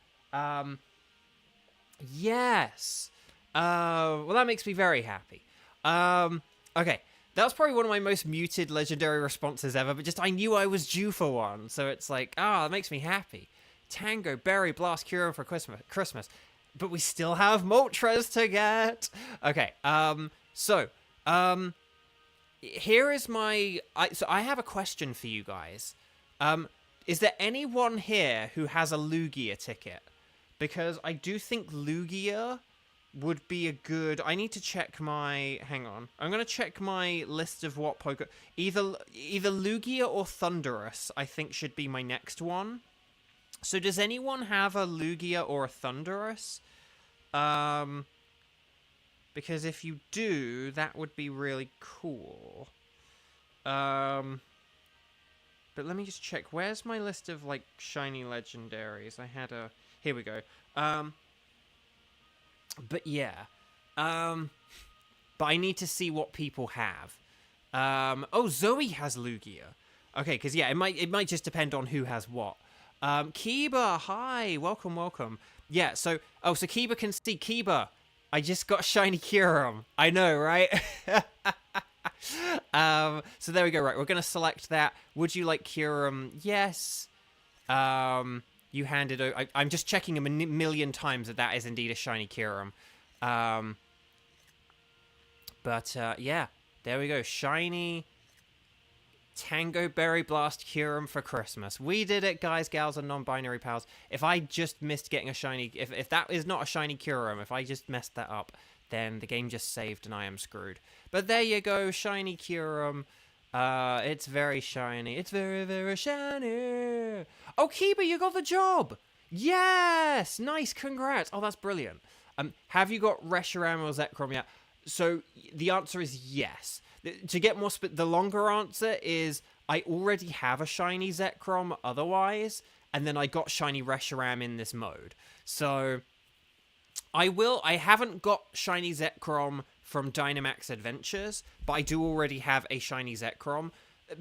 Yes. Well, that makes me very happy. Okay. That was probably one of my most muted legendary responses ever, but just I knew I was due for one, so it's like, that makes me happy. Tango Berry Blast Kyurem for Christmas. But we still have Moltres to get. Okay, here is my... So I have a question for you guys. Is there anyone here who has a Lugia ticket? Because I do think Lugia... would be a good... I need to check my... Hang on. I'm going to check my list of what Poke... Either Lugia or Thundurus, I think, should be my next one. So does anyone have a Lugia or a Thundurus? Because if you do, that would be really cool. But let me just check. Where's my list of, like, shiny legendaries? I had a... Here we go. But yeah, but I need to see what people have. Oh, Zoe has Lugia. Okay, because yeah, it might just depend on who has what. Kiba, hi, welcome. Yeah, so Kiba can see. Kiba, I just got shiny Kyurem. I know, right? So there we go. Right, we're gonna select that. Would you like Kyurem? Yes. You handed over... I'm just checking a million times that is indeed a shiny Kyurem. Yeah. There we go. Shiny Tango Berry Blast Kyurem for Christmas. We did it, guys, gals, and non-binary pals. If I just missed getting a shiny... If that is not a shiny Kyurem, if I just messed that up, then the game just saved and I am screwed. But there you go. Shiny Kyurem. It's very shiny. It's very, very shiny. Oh, Kiba, you got the job. Yes. Nice. Congrats. Oh, that's brilliant. Have you got Reshiram or Zekrom yet? So the answer is yes. To get more the longer answer is I already have a shiny Zekrom otherwise, and then I got shiny Reshiram in this mode. So I haven't got shiny Zekrom from Dynamax Adventures, but I do already have a shiny Zekrom.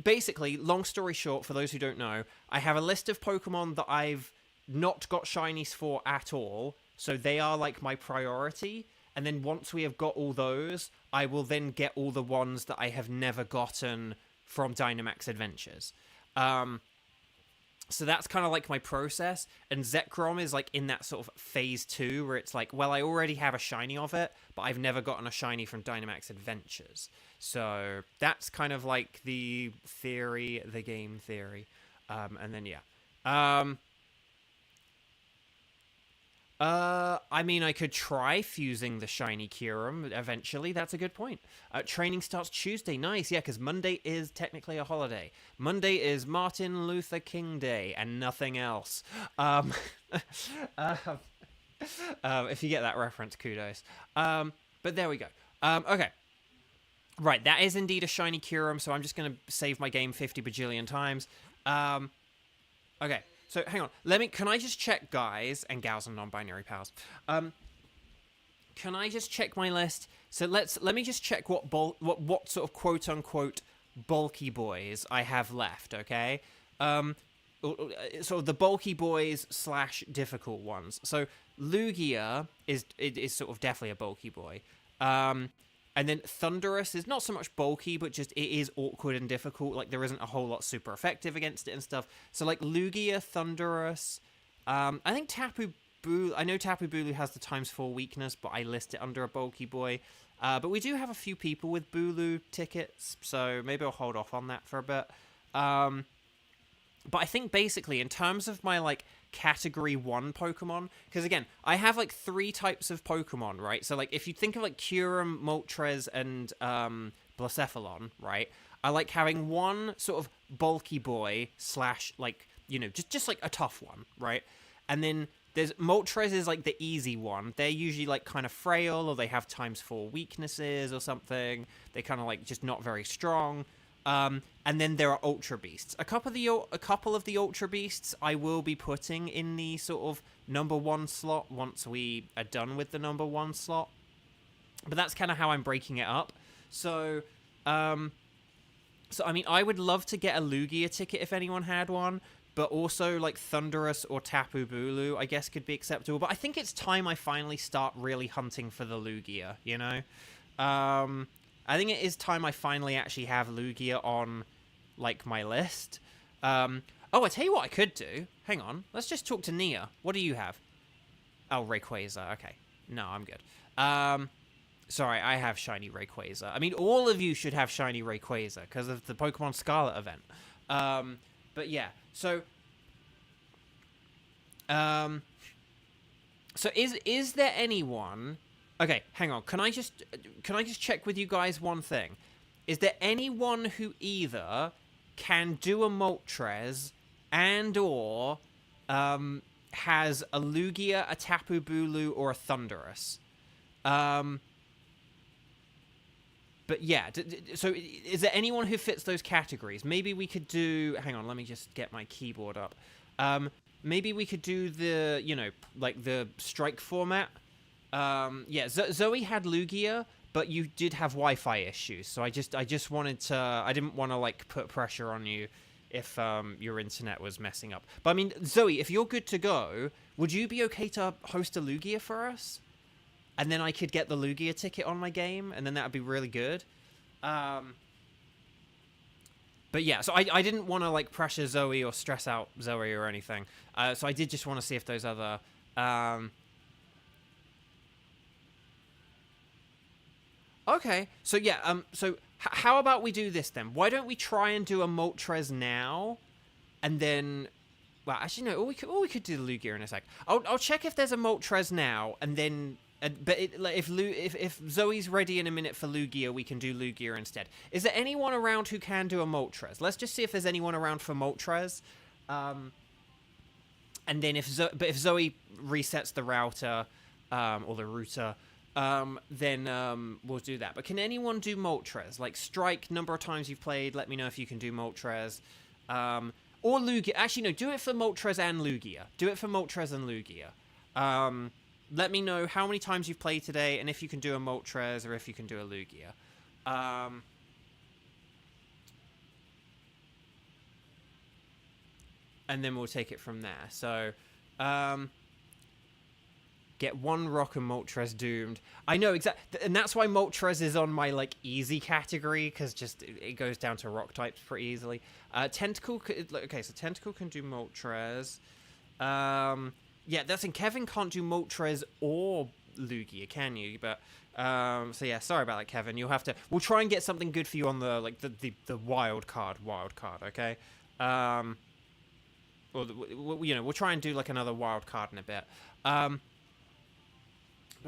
Basically, long story short, for those who don't know, I have a list of Pokemon that I've not got shinies for at all, so they are like my priority, and then once we have got all those, I will then get all the ones that I have never gotten from Dynamax Adventures. So that's kind of like my process, and Zekrom is like in that sort of phase 2 where it's like, well, I already have a shiny of it, but I've never gotten a shiny from Dynamax Adventures. So that's kind of like the theory, the game theory. And then yeah. I mean, I could try fusing the shiny Kyurem eventually. That's a good point. Training starts Tuesday. Nice, yeah, because Monday is technically a holiday. Monday is Martin Luther King Day and nothing else. Uh, if you get that reference, kudos. But there we go. Okay. Right, that is indeed a shiny Kyurem, so I'm just going to save my game 50 bajillion times. Okay. So hang on. Can I just check, guys and gals and non-binary pals? Can I just check my list? So let me just check what sort of quote unquote bulky boys I have left. Okay. Sort of the bulky boys / difficult ones. So Lugia is sort of definitely a bulky boy. And then Thunderous is not so much bulky, but just it is awkward and difficult. Like, there isn't a whole lot super effective against it and stuff. So, like, Lugia, Thunderous. I think Tapu Bulu... I know Tapu Bulu has the ×4 weakness, but I list it under a bulky boy. But we do have a few people with Bulu tickets, so maybe I'll hold off on that for a bit. But I think basically, in terms of my, like, category 1 Pokemon, because again, I have, like, 3 types of Pokemon, right? So, like, if you think of, like, Kyurem, Moltres, and Blacephalon, right? I like having one sort of bulky boy / like, you know, just like a tough one, right? And then there's Moltres is like the easy one. They're usually like kind of frail, or they have ×4 weaknesses or something. They're kind of like just not very strong. And then there are Ultra Beasts. A couple of the Ultra Beasts I will be putting in the sort of number 1 slot once we are done with the number 1 slot. But that's kind of how I'm breaking it up. So I mean, I would love to get a Lugia ticket if anyone had one, but also like Thunderous or Tapu Bulu, I guess, could be acceptable. But I think it's time I finally start really hunting for the Lugia, you know? I think it is time I finally actually have Lugia on, like, my list. Oh, I tell you what I could do. Hang on. Let's just talk to Nia. What do you have? Oh, Rayquaza. Okay. No, I'm good. Sorry, I have Shiny Rayquaza. I mean, all of you should have Shiny Rayquaza because of the Pokemon Scarlet event. But yeah, so... So is there anyone... Okay, hang on. Can I just check with you guys one thing? Is there anyone who either can do a Moltres and or has a Lugia, a Tapu Bulu, or a Thunderous? But yeah, so is there anyone who fits those categories? Maybe we could do... Hang on, let me just get my keyboard up. Maybe we could do the, you know, like the strike format. Yeah, Zoe had Lugia, but you did have Wi-Fi issues, so I just wanted to... I didn't want to, like, put pressure on you if your internet was messing up. But, I mean, Zoe, if you're good to go, would you be okay to host a Lugia for us? And then I could get the Lugia ticket on my game, and then that would be really good. But yeah, so I didn't want to, like, pressure Zoe or stress out Zoe or anything. So I did just want to see if those other... Okay, so yeah, how about we do this then? Why don't we try and do a Moltres now, and then... Well, actually, no, we could do the Lugia in a sec. I'll check if there's a Moltres now, and then... But if Zoe's ready in a minute for Lugia, we can do Lugia instead. Is there anyone around who can do a Moltres? Let's just see if there's anyone around for Moltres. And then if Zoe resets the router, or the router, then we'll do that. But can anyone do Moltres? Like, strike number of times you've played. Let me know if you can do Moltres. Or Lugia. Actually, no, do it for Moltres and Lugia. Do it for Moltres and Lugia. Let me know how many times you've played today, and if you can do a Moltres or if you can do a Lugia. And then we'll take it from there. So, get 1 rock and Moltres doomed. I know exactly, and that's why Moltres is on my like easy category, because just it goes down to rock types pretty easily. Tentacle, okay, so Tentacle can do Moltres. Yeah, that's in. Kevin can't do Moltres or Lugia, can you? But so yeah, sorry about that, Kevin. You'll have to. We'll try and get something good for you on the like the wild card, okay? Or you know, we'll try and do like another wild card in a bit. But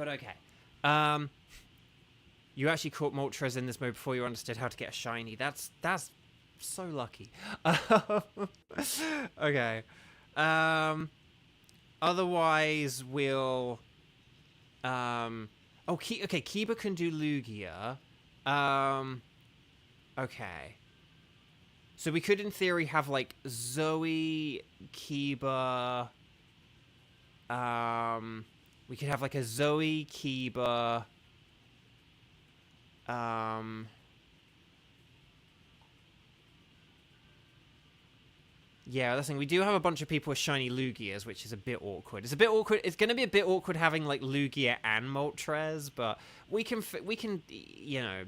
okay. You actually caught Moltres in this mode before you understood how to get a shiny. That's so lucky. Okay. Otherwise, we'll. Oh, okay. Kiba can do Lugia. Okay. So we could, in theory, have like Zoe, Kiba. We could have like a Zoe, Kiba. Yeah, that's the thing. We do have a bunch of people with shiny Lugias, which is a bit awkward. It's a bit awkward. It's going to be a bit awkward having like Lugia and Moltres, but we can you know,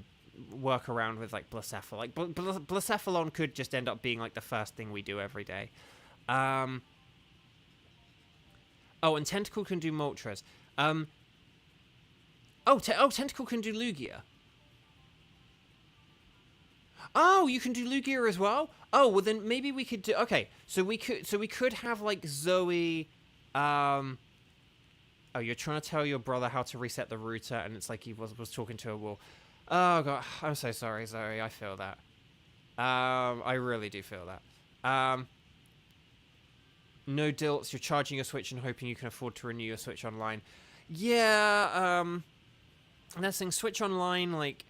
work around with like Blacephalon. Like Blacephalon could just end up being like the first thing we do every day. Oh, and Tentacle can do Moltres. Tentacle can do Lugia. Oh, you can do Lugia as well? Oh, well then maybe we could do... Okay, so we could have like Zoe... Oh, you're trying to tell your brother how to reset the router, and it's like he was talking to a wall. Oh god, I'm so sorry, Zoe. I feel that. I really do feel that. No dilts. You're charging your Switch and hoping you can afford to renew your Switch Online. Yeah. That's the thing. Switch Online, like,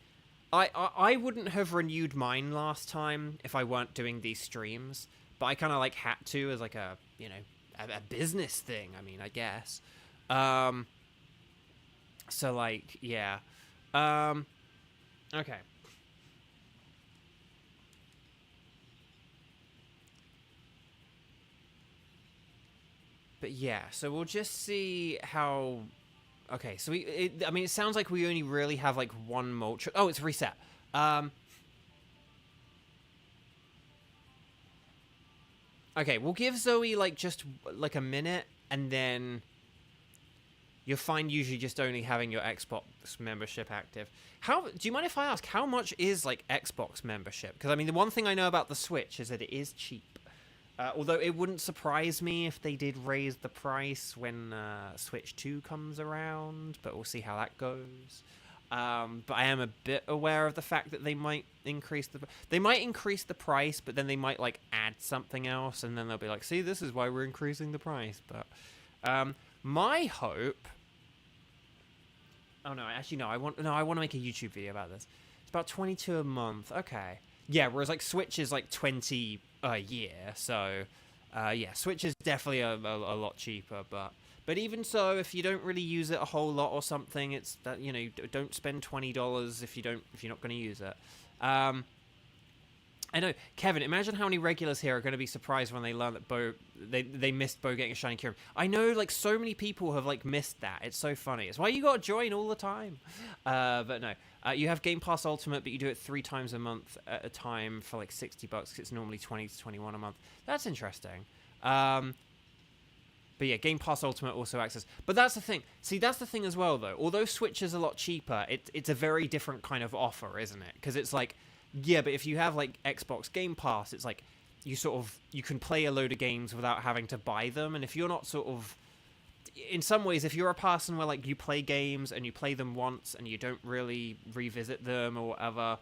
I wouldn't have renewed mine last time if I weren't doing these streams, but I kind of like had to as like a, you know, a business thing. I mean, I guess. So like, yeah. Okay. But yeah, so we'll just see how... Okay, so I mean, it sounds like we only really have like one Moltres. Oh, it's reset. Okay, we'll give Zoe like just like a minute, and then you're fine usually just only having your Xbox membership active. How, do you mind if I ask, how much is like Xbox membership? Because I mean, the one thing I know about the Switch is that it is cheap. Although it wouldn't surprise me if they did raise the price when Switch 2 comes around, but we'll see how that goes. But I am a bit aware of the fact that they might increase the price, but then they might like add something else, and then they'll be like, "See, this is why we're increasing the price." But my hope. Oh no, actually no. I want to make a YouTube video about this. It's about $22 a month. Okay. Yeah, whereas like Switch is like $20 a year, so yeah, Switch is definitely a lot cheaper, but even so, if you don't really use it a whole lot or something, it's that, you know, don't spend $20 if you're not going to use it. I know, Kevin, imagine how many regulars here are going to be surprised when they learn that Bo they missed Bo getting a shiny Kyurem. I know, like, so many people have like missed that. It's so funny. It's why you got to join all the time. But no. You have Game Pass Ultimate, but you do it 3 times a month at a time for like $60. It's normally 20 to 21 a month. That's interesting. But yeah, Game Pass Ultimate also access. But that's the thing. See, that's the thing as well, though. Although Switch is a lot cheaper, it's a very different kind of offer, isn't it? Because it's like, yeah, but if you have like Xbox Game Pass, it's like you can play a load of games without having to buy them. And if you're not sort of... In some ways, if you're a person where like you play games and you play them once and you don't really revisit them or whatever,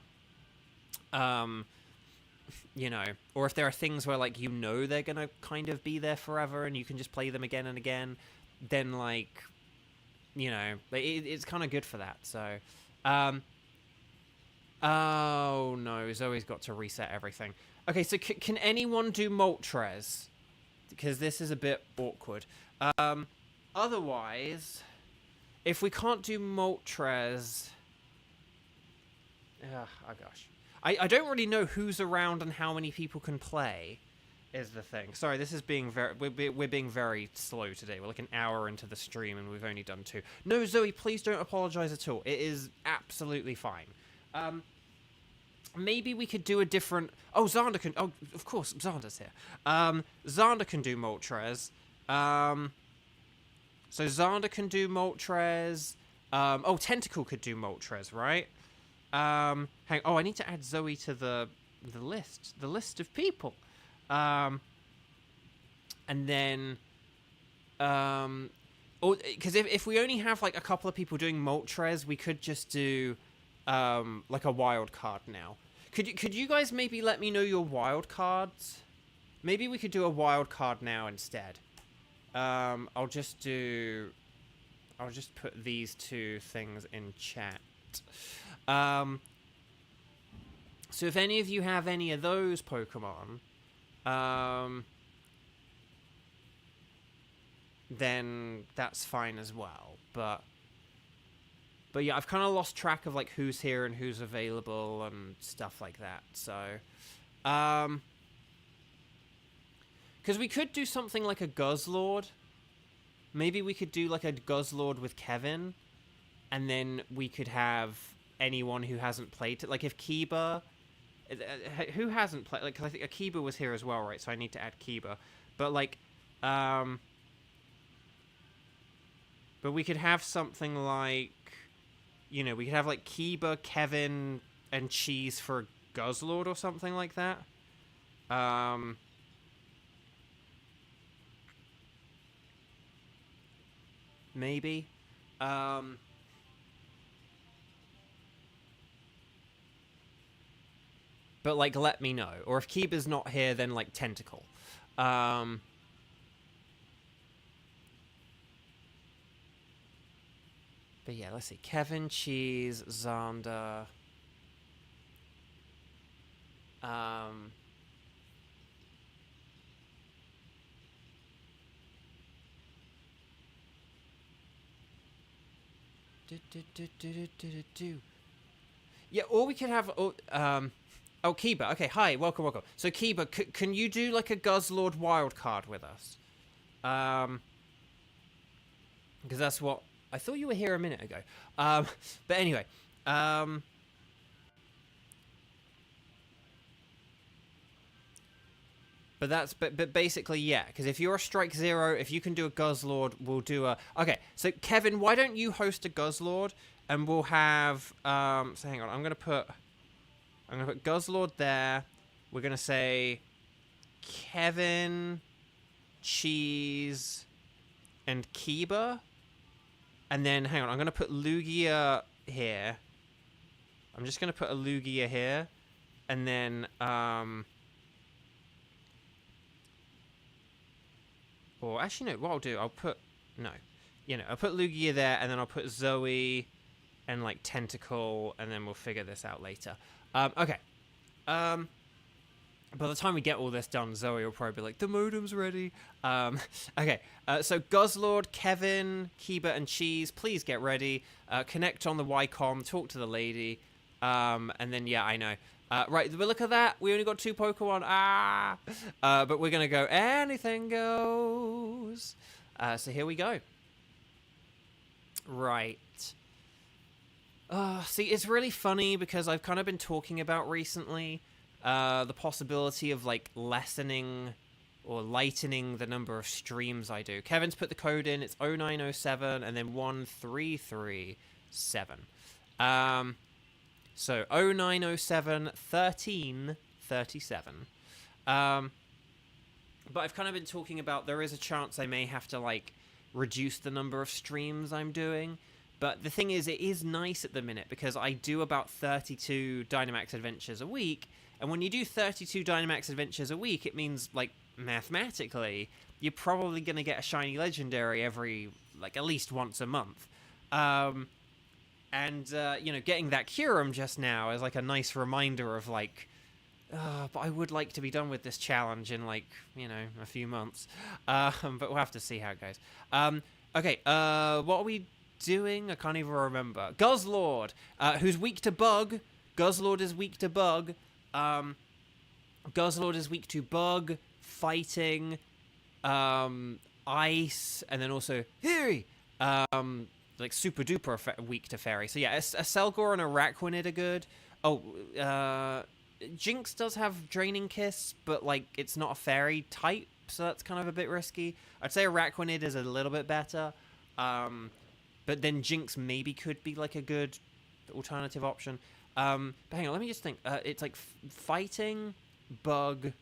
you know, or if there are things where like you know they're gonna kind of be there forever and you can just play them again and again, then like, you know, it's kind of good for that. So, oh no, Zoe's got to reset everything. Okay, so can anyone do Moltres? Because this is a bit awkward. Otherwise, if we can't do Moltres... oh gosh. I don't really know who's around and how many people can play. is the thing. Sorry, this is being very... We're being very slow today. We're like an hour into the stream and we've only done 2. No, Zoe, please don't apologize at all. It is absolutely fine. Maybe we could do a different... Oh, Xander can... Oh, of course, Xander's here. Xander can do Moltres. So Xander can do Moltres. Oh, Tentacle could do Moltres, right? Oh, I need to add Zoe to the list of people. And then, because if we only have like a couple of people doing Moltres, we could just do, like a wild card now. Could you guys maybe let me know your wild cards? Maybe we could do a wild card now instead. I'll just put these 2 things in chat. So if any of you have any of those Pokemon, then that's fine as well. But yeah, I've kind of lost track of like who's here and who's available and stuff like that. So, because we could do something like a Guzzlord. Maybe we could do like a Guzzlord with Kevin, and then we could have anyone who hasn't played it. Like if Kiba, who hasn't played? Like, 'cause I think Akiba was here as well, right? So I need to add Kiba. But like, but we could have something like, you know, we could have like Kiba, Kevin, and Cheese for Guzzlord or something like that. Maybe. But, like, let me know. Or if Kiba's not here, then, like, Tentacle. But yeah, let's see. Kevin, Cheese, Xander. Yeah, or we could have... Oh, Kiba. Okay, hi. Welcome, welcome. So, Kiba, can you do, like, a Guzzlord wildcard with us? Because that's what... I thought you were here a minute ago. But anyway. But basically, yeah. Because if you're a Strike Zero, if you can do a Guzzlord, we'll do a... Okay, so Kevin, why don't you host a Guzzlord? And we'll have... so hang on, I'm going to put Guzzlord there. We're going to say Kevin, Cheese, and Kiba. And then, hang on, I'm going to put Lugia here. I'm just going to put a Lugia here. And then, or actually, no, what I'll do, I'll put Lugia there, and then I'll put Zoe and, like, Tentacle, and then we'll figure this out later. Okay. By the time we get all this done, Zoe will probably be like, the modem's ready. Okay, so Guzzlord, Kevin, Kiba, and Cheese, please get ready. Connect on the Ycom, talk to the lady. And then, yeah, I know. Right, but look at that. We only got 2 Pokemon. But we're going to go anything goes. So here we go. Right. See, it's really funny because I've kind of been talking about recently the possibility of, like, lessening or lightening the number of streams I do. Kevin's put the code in. It's 0907 and then 1337. So 0907 1337. But I've kind of been talking about there is a chance I may have to, like, reduce the number of streams I'm doing. But the thing is, it is nice at the minute because I do about 32 Dynamax Adventures a week. And when you do 32 Dynamax Adventures a week, it means, like, mathematically, you're probably going to get a shiny legendary every, like, at least once a month. You know, getting that Kyurem just now is, like, a nice reminder of, like, but I would like to be done with this challenge in, like, you know, a few months. But we'll have to see how it goes. Okay, what are we doing? I can't even remember. Guzzlord, who's weak to bug. Guzzlord is weak to bug. Guzzlord is weak to bug, fighting, ice, and then also Fury. Like super duper weak to fairy. So yeah, a Selgor and a Raquinid are good. Oh, Jinx does have Draining Kiss, but like it's not a fairy type, so that's kind of a bit risky. I'd say a Raquinid is a little bit better. But then Jinx maybe could be like a good alternative option. But hang on, let me just think. It's like fighting, bug.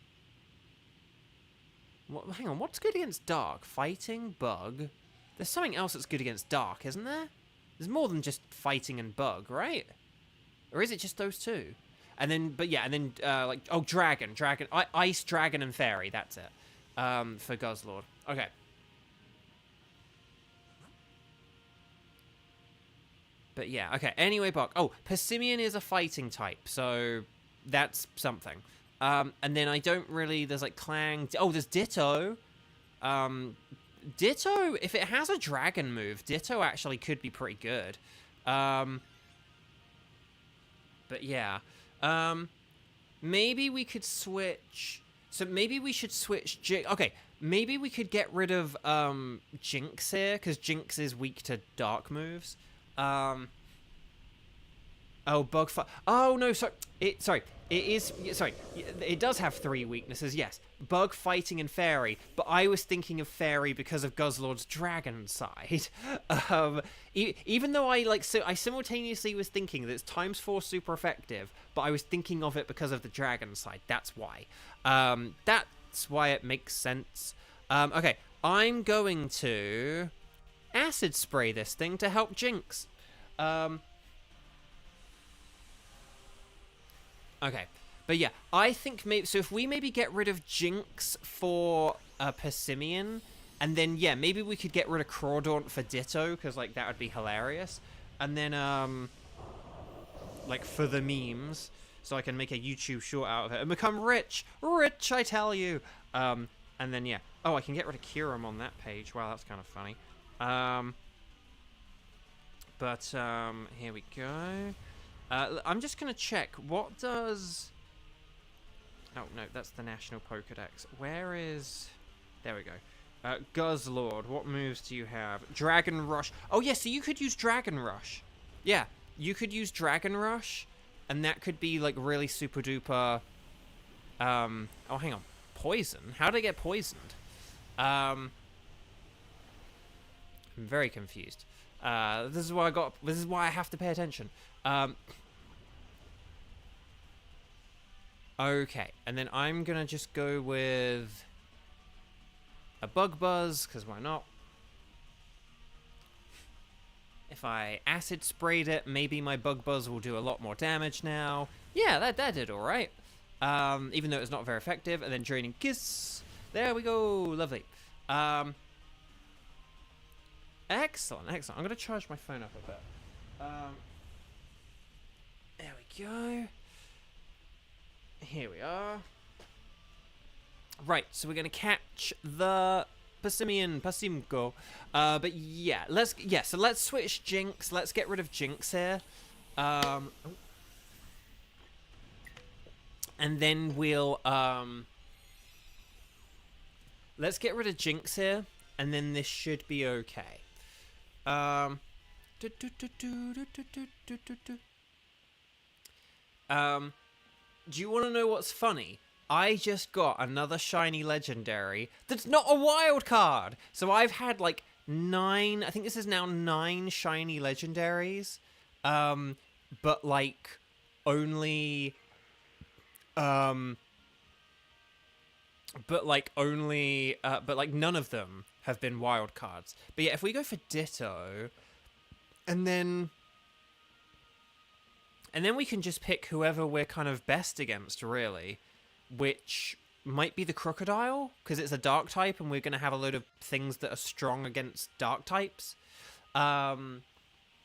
Hang on, what's good against dark? Fighting, bug. There's something else that's good against dark, isn't there? There's more than just fighting and bug, right? Or is it just those two? And then, but yeah, and then like dragon, ice, dragon, and fairy. That's it. For Guzzlord. Okay. But yeah, okay. Anyway, Buck. Oh, Persimmon is a fighting type, so that's something. And then I don't really. There's like Clang. Oh, there's Ditto. Ditto, if it has a dragon move, Ditto actually could be pretty good. But yeah. Maybe we could switch. So maybe we should switch Jinx. Okay, maybe we could get rid of Jinx here, because Jinx is weak to dark moves. Oh, bug fight. Oh no, sorry. It does have 3 weaknesses. Yes, bug, fighting, and fairy. But I was thinking of fairy because of Guzzlord's dragon side. Even though I simultaneously was thinking that it's ×4 super effective, but I was thinking of it because of the dragon side. That's why. That's why it makes sense. Okay, I'm going to acid spray this thing to help Jinx. Okay, but yeah, I think maybe, so if we maybe get rid of Jinx for Persimmon, and then, yeah, maybe we could get rid of Crawdaunt for Ditto, because, like, that would be hilarious. And then, like, for the memes, so I can make a YouTube short out of it and become rich. Rich, I tell you. And then, yeah. Oh, I can get rid of Kyurem on that page. Wow, that's kind of funny. Here we go. I'm just going to check. What does... Oh, no, that's the National Pokedex. Where is... There we go. Guzzlord, what moves do you have? Dragon Rush. Oh, yeah, so you could use Dragon Rush. Yeah, you could use Dragon Rush, and that could be, like, really super duper... Oh, hang on. Poison? How did I get poisoned? I'm very confused. This is why I have to pay attention. Okay, and then I'm gonna just go with a Bug Buzz, because why not? If I acid sprayed it, maybe my Bug Buzz will do a lot more damage now. Yeah, that did alright. Even though it's not very effective. And then Draining Kiss. There we go. Lovely. Excellent. I'm going to charge my phone up a bit. There we go. Here we are. Right, so we're going to catch the Passimko. But yeah, so let's switch Jinx. Let's get rid of Jinx here. And then we'll, let's get rid of Jinx here, and then this should be okay. Do you want to know what's funny? I just got another shiny legendary that's not a wild card. So I've had like 9, I think this is now 9 shiny legendaries. But like only none of them have been wild cards. But yeah, if we go for Ditto, and then we can just pick whoever we're kind of best against, really, which might be the Crocodile, because it's a dark type, and we're going to have a load of things that are strong against dark types. So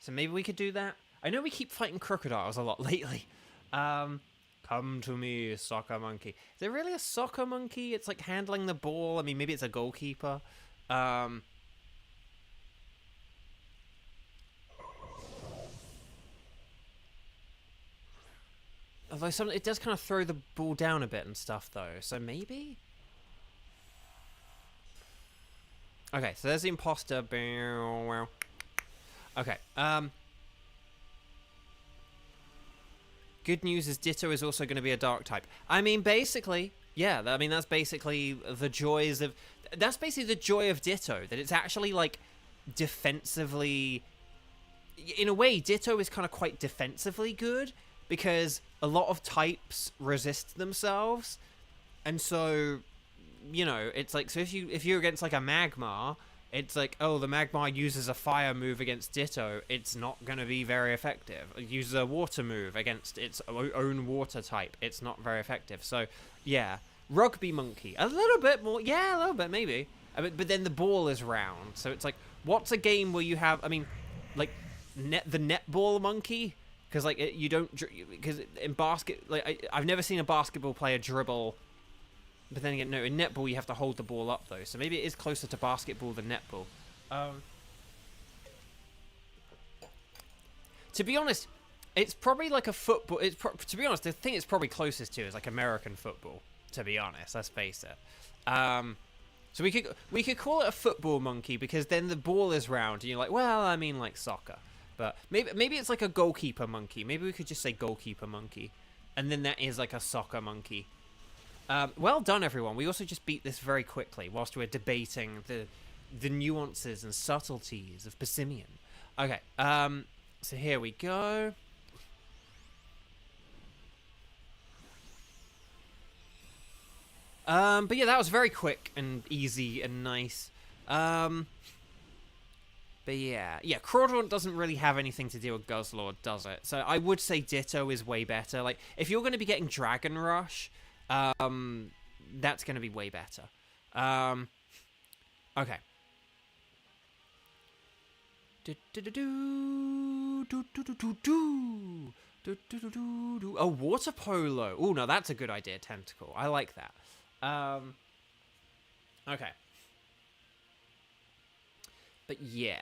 maybe we could do that. I know we keep fighting crocodiles a lot lately. Come to me, soccer monkey. Is it really a soccer monkey? It's like handling the ball. I mean, maybe it's a goalkeeper. Although it does kind of throw the ball down a bit and stuff, though. So maybe? Okay, so there's the imposter. Okay. Good news is Ditto is also going to be a dark type. I mean, basically, yeah. I mean, that's basically the joys of. That's basically the joy of Ditto. That it's actually like defensively. In a way, Ditto is kind of quite defensively good because a lot of types resist themselves, and so, you know, it's like, so if you're against like a Magmar, it's like, oh, the Magmar uses a fire move against Ditto, it's not going to be very effective. It uses a water move against its own water type, it's not very effective. So, yeah. Rugby Monkey. A little bit more. Yeah, a little bit, maybe. But then the ball is round. So it's like, what's a game where you have, I mean, like, the netball monkey? Because, like, you don't, because in I've never seen a basketball player dribble. But then again, no, in netball you have to hold the ball up, though. So maybe it is closer to basketball than netball. To be honest, it's probably like a football. To be honest, the thing it's probably closest to is like American football. To be honest, let's face it. So we could call it a football monkey because then the ball is round, and you're like, well, I mean like soccer. But maybe it's like a goalkeeper monkey. Maybe we could just say goalkeeper monkey, and then that is like a soccer monkey. Well done, everyone. We also just beat this very quickly whilst we're debating the nuances and subtleties of Persimmon. Okay, so here we go. But yeah, that was very quick and easy and nice. But yeah, Crawdaunt doesn't really have anything to do with Guzzlord, does it? So I would say Ditto is way better. Like, if you're going to be getting Dragon Rush, that's going to be way better. Okay. Oh, water polo. Oh, no, that's a good idea, Tentacle. I like that. Okay. But yeah,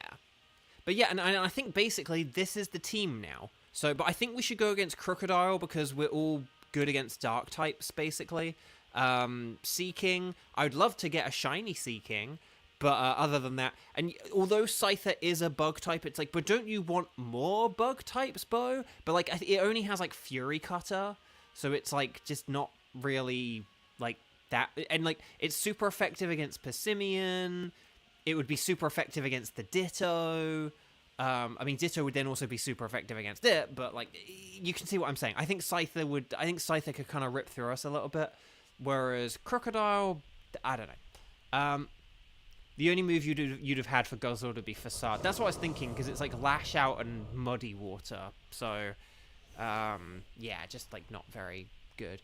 and I think basically this is the team now. So, but I think we should go against Crocodile because we're all good against dark types, basically. Seeking, I would love to get a shiny Seeking, but other than that, and although Scyther is a bug type, it's like, but don't you want more bug types, Bo? But like, it only has like Fury Cutter, so it's like just not really like that. And like, it's super effective against Persimmon. It would be super effective against the Ditto. I mean, Ditto would then also be super effective against it, but like, you can see what I'm saying. I think Scyther could kind of rip through us a little bit, whereas Crocodile, I don't know. The only move you'd have had for Guzzlord would be Facade. That's what I was thinking, because it's like Lash Out and Muddy Water. So, yeah, just like not very good.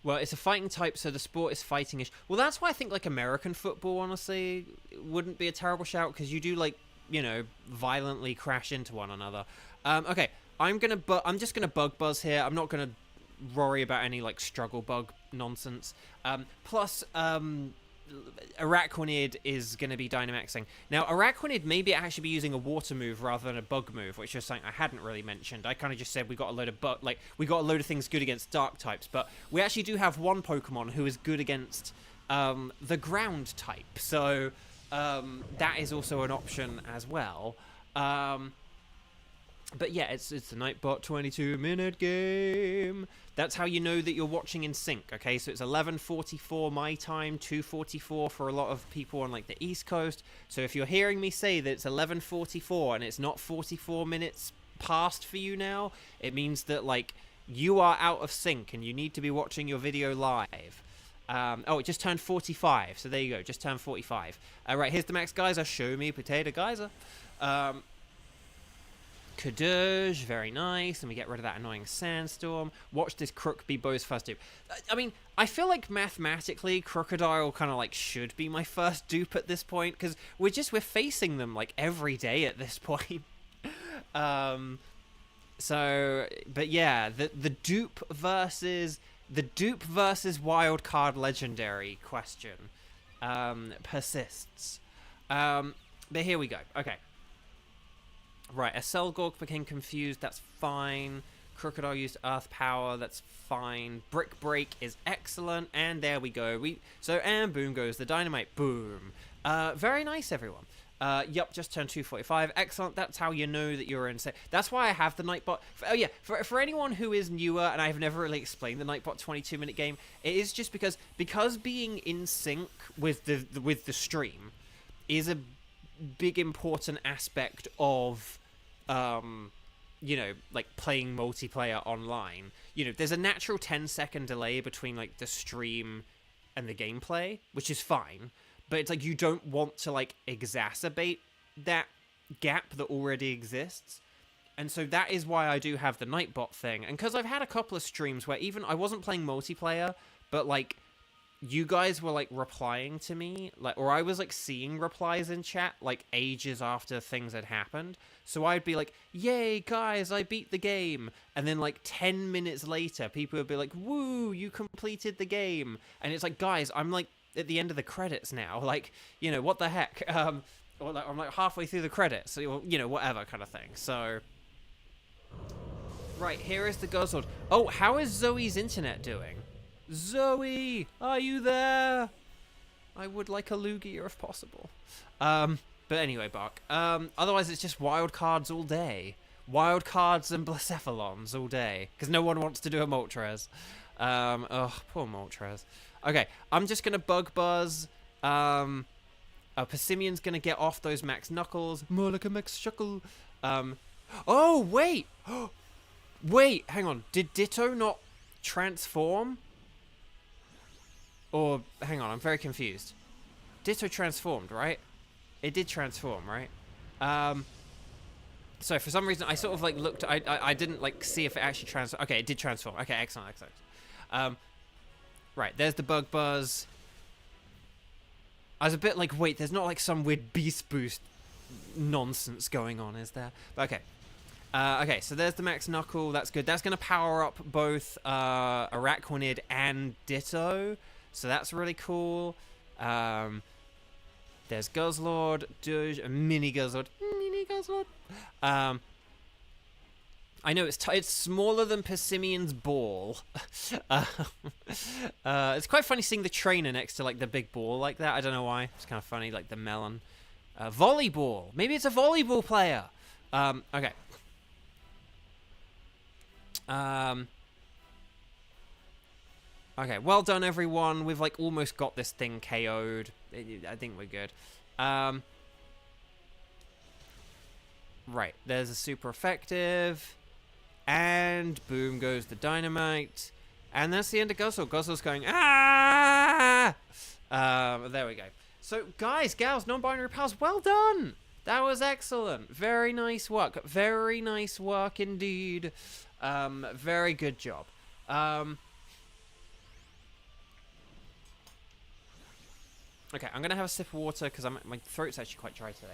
Well, it's a fighting type, so the sport is fighting-ish. Well, that's why I think, like, American football, honestly, wouldn't be a terrible shout, because you do, like, you know, violently crash into one another. Okay, I'm just gonna bug buzz here. I'm not gonna worry about any, like, struggle bug nonsense. Plus, Araquanid is going to be Dynamaxing. Now, Araquanid may be actually be using a water move rather than a bug move, which is something I hadn't really mentioned. I kind of just said we got a load of things good against dark types, but we actually do have one Pokemon who is good against the ground type, so that is also an option as well. But yeah, it's the Nightbot 22-minute game. That's how you know that you're watching in sync, okay? So it's 11:44 my time, 2:44 for a lot of people on, like, the East Coast. So if you're hearing me say that it's 11:44 and it's not 44 minutes past for you now, it means that, like, you are out of sync and you need to be watching your video live. Oh, it just turned 45, so there you go, just turned 45. Right, here's the Max Geyser. Show me Potato Geyser. Kadoosh, very nice, and we get rid of that annoying Sandstorm. Watch this Crook be Bo's first dupe. I mean, I feel like mathematically Crocodile kind of like should be my first dupe at this point, because we're facing them like every day at this point. So, but yeah, the dupe versus wildcard legendary question persists. But here we go. Okay. Right, a Selgork became confused, that's fine. Crocodile used Earth Power. That's fine. Brick Break is excellent. And there we go. And boom goes the dynamite. Boom. Very nice, everyone. Yup, just turned 245. Excellent. That's how you know that you're insane. That's why I have the Nightbot. Oh yeah, for anyone who is newer, and I've never really explained the Nightbot 22-minute game, it is just because being in sync with the stream is a big important aspect of you know, like playing multiplayer online. You know, there's a natural 10-second delay between like the stream and the gameplay, which is fine. But it's like you don't want to like exacerbate that gap that already exists. And so that is why I do have the Nightbot thing. And because I've had a couple of streams where even I wasn't playing multiplayer, but like you guys were like replying to me, like, or I was like seeing replies in chat like ages after things had happened. So I'd be like, yay guys, I beat the game. And then like 10 minutes later, people would be like, woo, you completed the game. And it's like, guys, I'm like at the end of the credits now, like, you know, what the heck, or like, I'm like halfway through the credits, so, you know, whatever kind of thing. So right, here is the Guzzlord. Oh, how is Zoe's internet doing? Zoe, are you there? I would like a Lugia if possible. But anyway, Bark, otherwise it's just wild cards all day, wild cards and Blacephalons all day, because no one wants to do a Moltres. Oh, poor Moltres. Okay, I'm just gonna Bug Buzz. Persimmion's gonna get off those Max Knuckles. More like a Max Shuckle. Oh, wait! Wait, hang on. Did Ditto not transform? Or, hang on, I'm very confused. Ditto transformed, right? It did transform, right? So for some reason, I sort of like looked, I didn't like see if it actually transformed. Okay, it did transform. Okay, excellent, excellent. Right, there's the Bug Buzz. I was a bit like, wait, there's not like some weird Beast Boost nonsense going on, is there? But okay. Okay, so there's the Max Knuckle. That's good. That's going to power up both Araquanid and Ditto. So that's really cool. There's Guzzlord, Mini Guzzlord. Mini Guzzlord. I know it's smaller than Persimmion's ball. It's quite funny seeing the trainer next to like the big ball like that. I don't know why. It's kind of funny, like the melon. Volleyball. Maybe it's a volleyball player. Okay. Okay, well done everyone. We've like almost got this thing KO'd. I think we're good. Right, there's a super effective. And boom goes the dynamite. And that's the end of Guzzle. Guzzle's going, ah! There we go. So, guys, gals, non-binary pals, well done! That was excellent. Very nice work. Very nice work indeed. Very good job. Okay, I'm going to have a sip of water because my throat's actually quite dry today.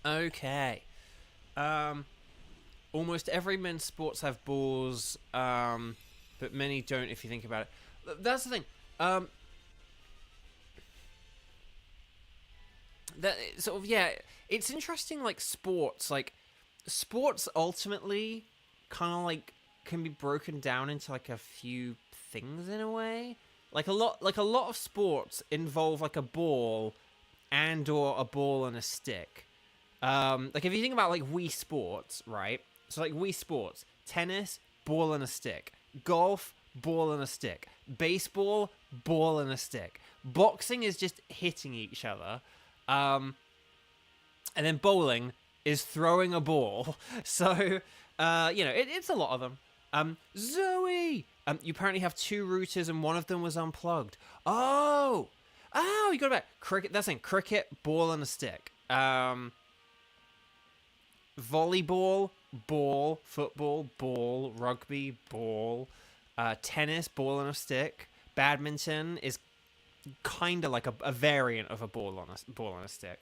Okay. Almost every men's sports have balls, but many don't if you think about it. That's the thing. That sort of, yeah, it's interesting, like sports ultimately kind of like can be broken down into like a few things in a way. Like a lot of sports involve like a ball and or a ball and a stick. Like if you think about like Wii Sports, right? So like Wii Sports, tennis, ball and a stick. Golf, ball and a stick. Baseball, ball and a stick. Boxing is just hitting each other. And then bowling is throwing a ball. So, you know, it's a lot of them. Zoe! You apparently have 2 routers and one of them was unplugged. Oh, you got it back. Cricket, that's in cricket, ball and a stick. Volleyball, ball, football, ball, rugby, ball, tennis, ball and a stick. Badminton is kind of like a variant of a ball on a stick.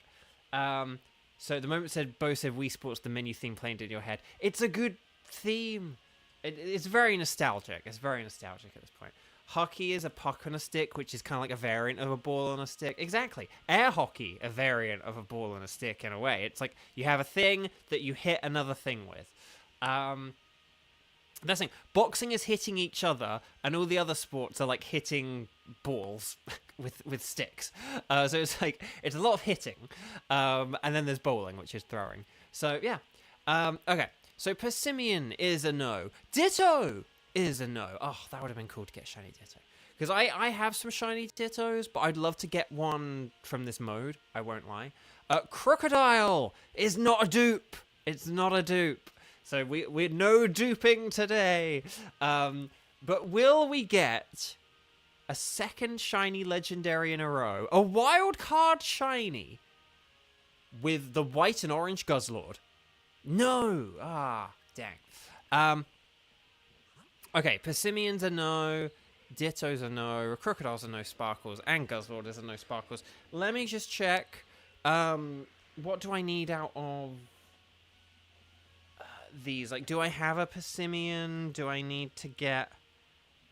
So the moment both said Wii Sports, the menu theme played in your head. It's a good theme. It's very nostalgic. It's very nostalgic at this point. Hockey is a puck on a stick, which is kind of like a variant of a ball on a stick. Exactly. Air hockey, a variant of a ball on a stick in a way. It's like you have a thing that you hit another thing with. That's the thing. Boxing is hitting each other, and all the other sports are like hitting balls with sticks. So it's like it's a lot of hitting, and then there's bowling, which is throwing. So yeah. Okay. So Persimmon is a no. Ditto is a no. Oh, that would have been cool to get shiny Ditto. Because I have some shiny Dittos, but I'd love to get one from this mode. I won't lie. Crocodile is not a dupe. It's not a dupe. So we're no duping today. But will we get a second shiny legendary in a row? A wild card shiny with the white and orange Guzzlord? No. Ah, dang. Okay, Persimmon's a no. Ditto's a no. Crocodile's a no. Sparkles. And Guzzlord is a no. Sparkles. Let me just check. What do I need out of these? Like, do I have a Persimmon? Do I need to get...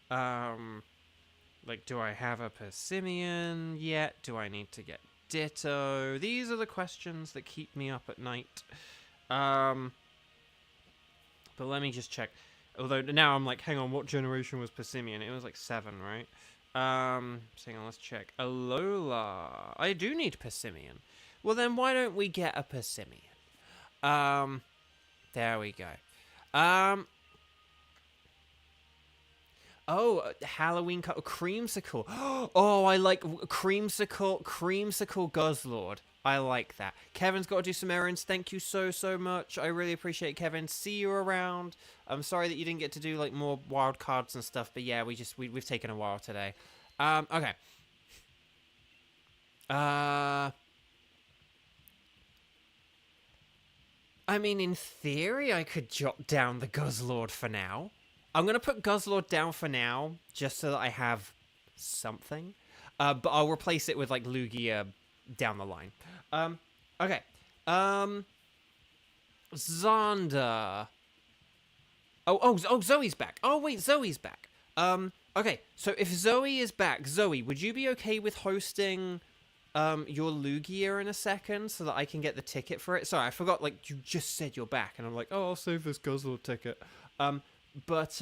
like, do I have a Persimmon yet? Do I need to get Ditto? These are the questions that keep me up at night. But let me just check. Although now I'm like, hang on, what generation was Persimmon? It was like 7, right? So hang on, let's check. Alola. I do need Persimmon. Well, then why don't we get a Persimmon? There we go. Oh, Halloween creamsicle. Oh, I like creamsicle Guzzlord. I like that. Kevin's got to do some errands. Thank you so much. I really appreciate it, Kevin. See you around. I'm sorry that you didn't get to do like more wild cards and stuff, but yeah, we've taken a while today. Okay. I mean, in theory, I could jot down the Guzzlord for now. I'm going to put Guzzlord down for now, just so that I have something. But I'll replace it with, like, Lugia down the line. Okay. Xander. Oh, Zoe's back. Oh, wait, Zoe's back. Okay, so if Zoe is back, Zoe, would you be okay with hosting... your Lugia in a second so that I can get the ticket for it? Sorry, I forgot, like, you just said you're back, and I'm like, oh, I'll save this Guzzlord ticket. But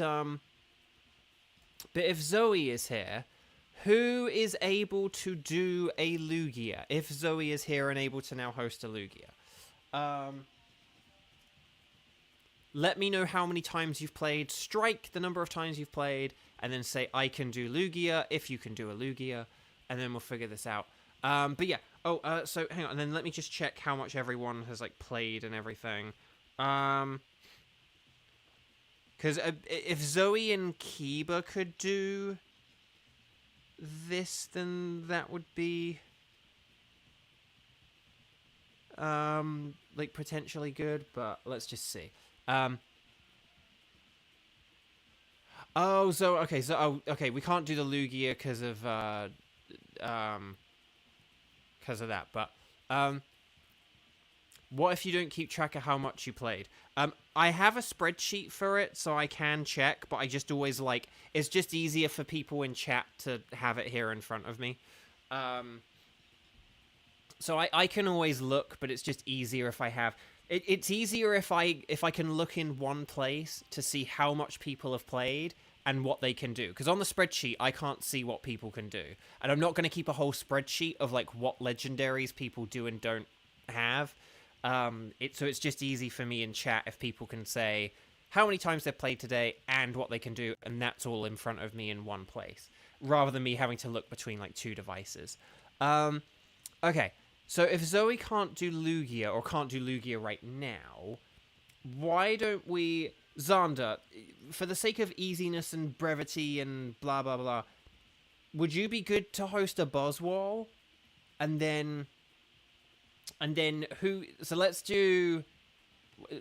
if Zoe is here, who is able to do a Lugia? If Zoe is here and able to now host a Lugia. Let me know how many times you've played, strike the number of times you've played, and then say, I can do Lugia, if you can do a Lugia, and then we'll figure this out. But yeah. Oh, so hang on. And then let me just check how much everyone has like played and everything. Because if Zoe and Kiba could do this, then that would be like potentially good. But let's just see. Oh, so okay. So okay. We can't do the Lugia because of that, but what if you don't keep track of how much you played? I have a spreadsheet for it, so I can check, but I just always like, it's just easier for people in chat to have it here in front of me. So I can always look, but it's just easier if I have... It's easier if I can look in one place to see how much people have played and what they can do. Because on the spreadsheet, I can't see what people can do. And I'm not going to keep a whole spreadsheet of, like, what legendaries people do and don't have. So it's just easy for me in chat if people can say how many times they've played today and what they can do, and that's all in front of me in one place. Rather than me having to look between, like, 2 devices. Okay, so if Zoe can't do Lugia, or can't do Lugia right now, why don't we... Xander, for the sake of easiness and brevity and blah, blah, blah, would you be good to host a Buzzwall? And then who... So let's do...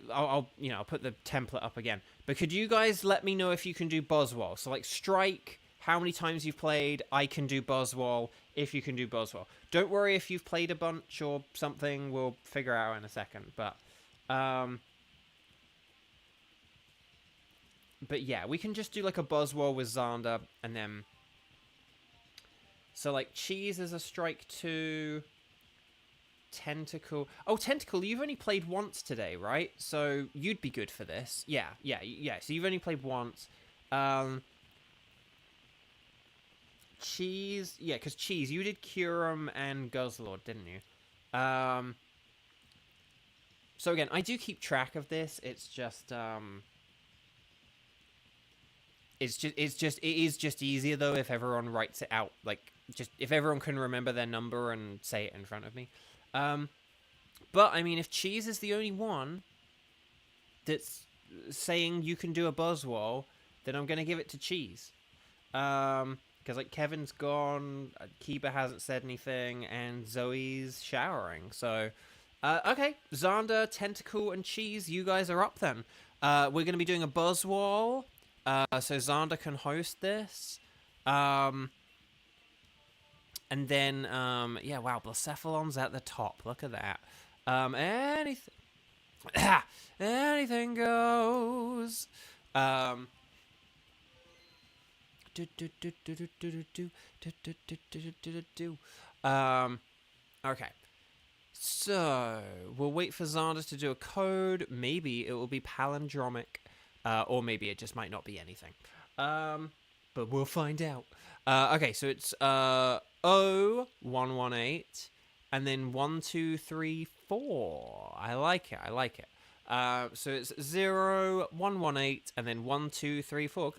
I'll put the template up again. But could you guys let me know if you can do Buzzwall? So, like, strike how many times you've played. I can do Buzzwall if you can do Buzzwall. Don't worry if you've played a bunch or something. We'll figure out in a second. But yeah, we can just do, like, a Buzzwall with Xander, and then So, like, Cheese is a strike 2. Tentacle. Oh, Tentacle, you've only played once today, right? So, you'd be good for this. Yeah. So, you've only played once. Cheese. Yeah, because Cheese, you did Curum and Guzzlord, didn't you? So, again, I do keep track of this. It's just, it is just easier, though, if everyone writes it out. Like, just if everyone can remember their number and say it in front of me. But, I mean, if Cheese is the only one that's saying you can do a Buzzwole, then I'm going to give it to Cheese. Because, like, Kevin's gone, Kiba hasn't said anything, and Zoe's showering. So, okay, Xander, Tentacle, and Cheese, you guys are up then. We're going to be doing a Buzzwole, so Xander can host this. And then, yeah, wow, Blacephalon's at the top. Look at that. Anything goes. Okay. So, we'll wait for Xander to do a code. Maybe it will be palindromic. Or maybe it just might not be anything. But we'll find out. Okay, so it's 0118 and then 1234. I like it. So it's 0118 and then 1234.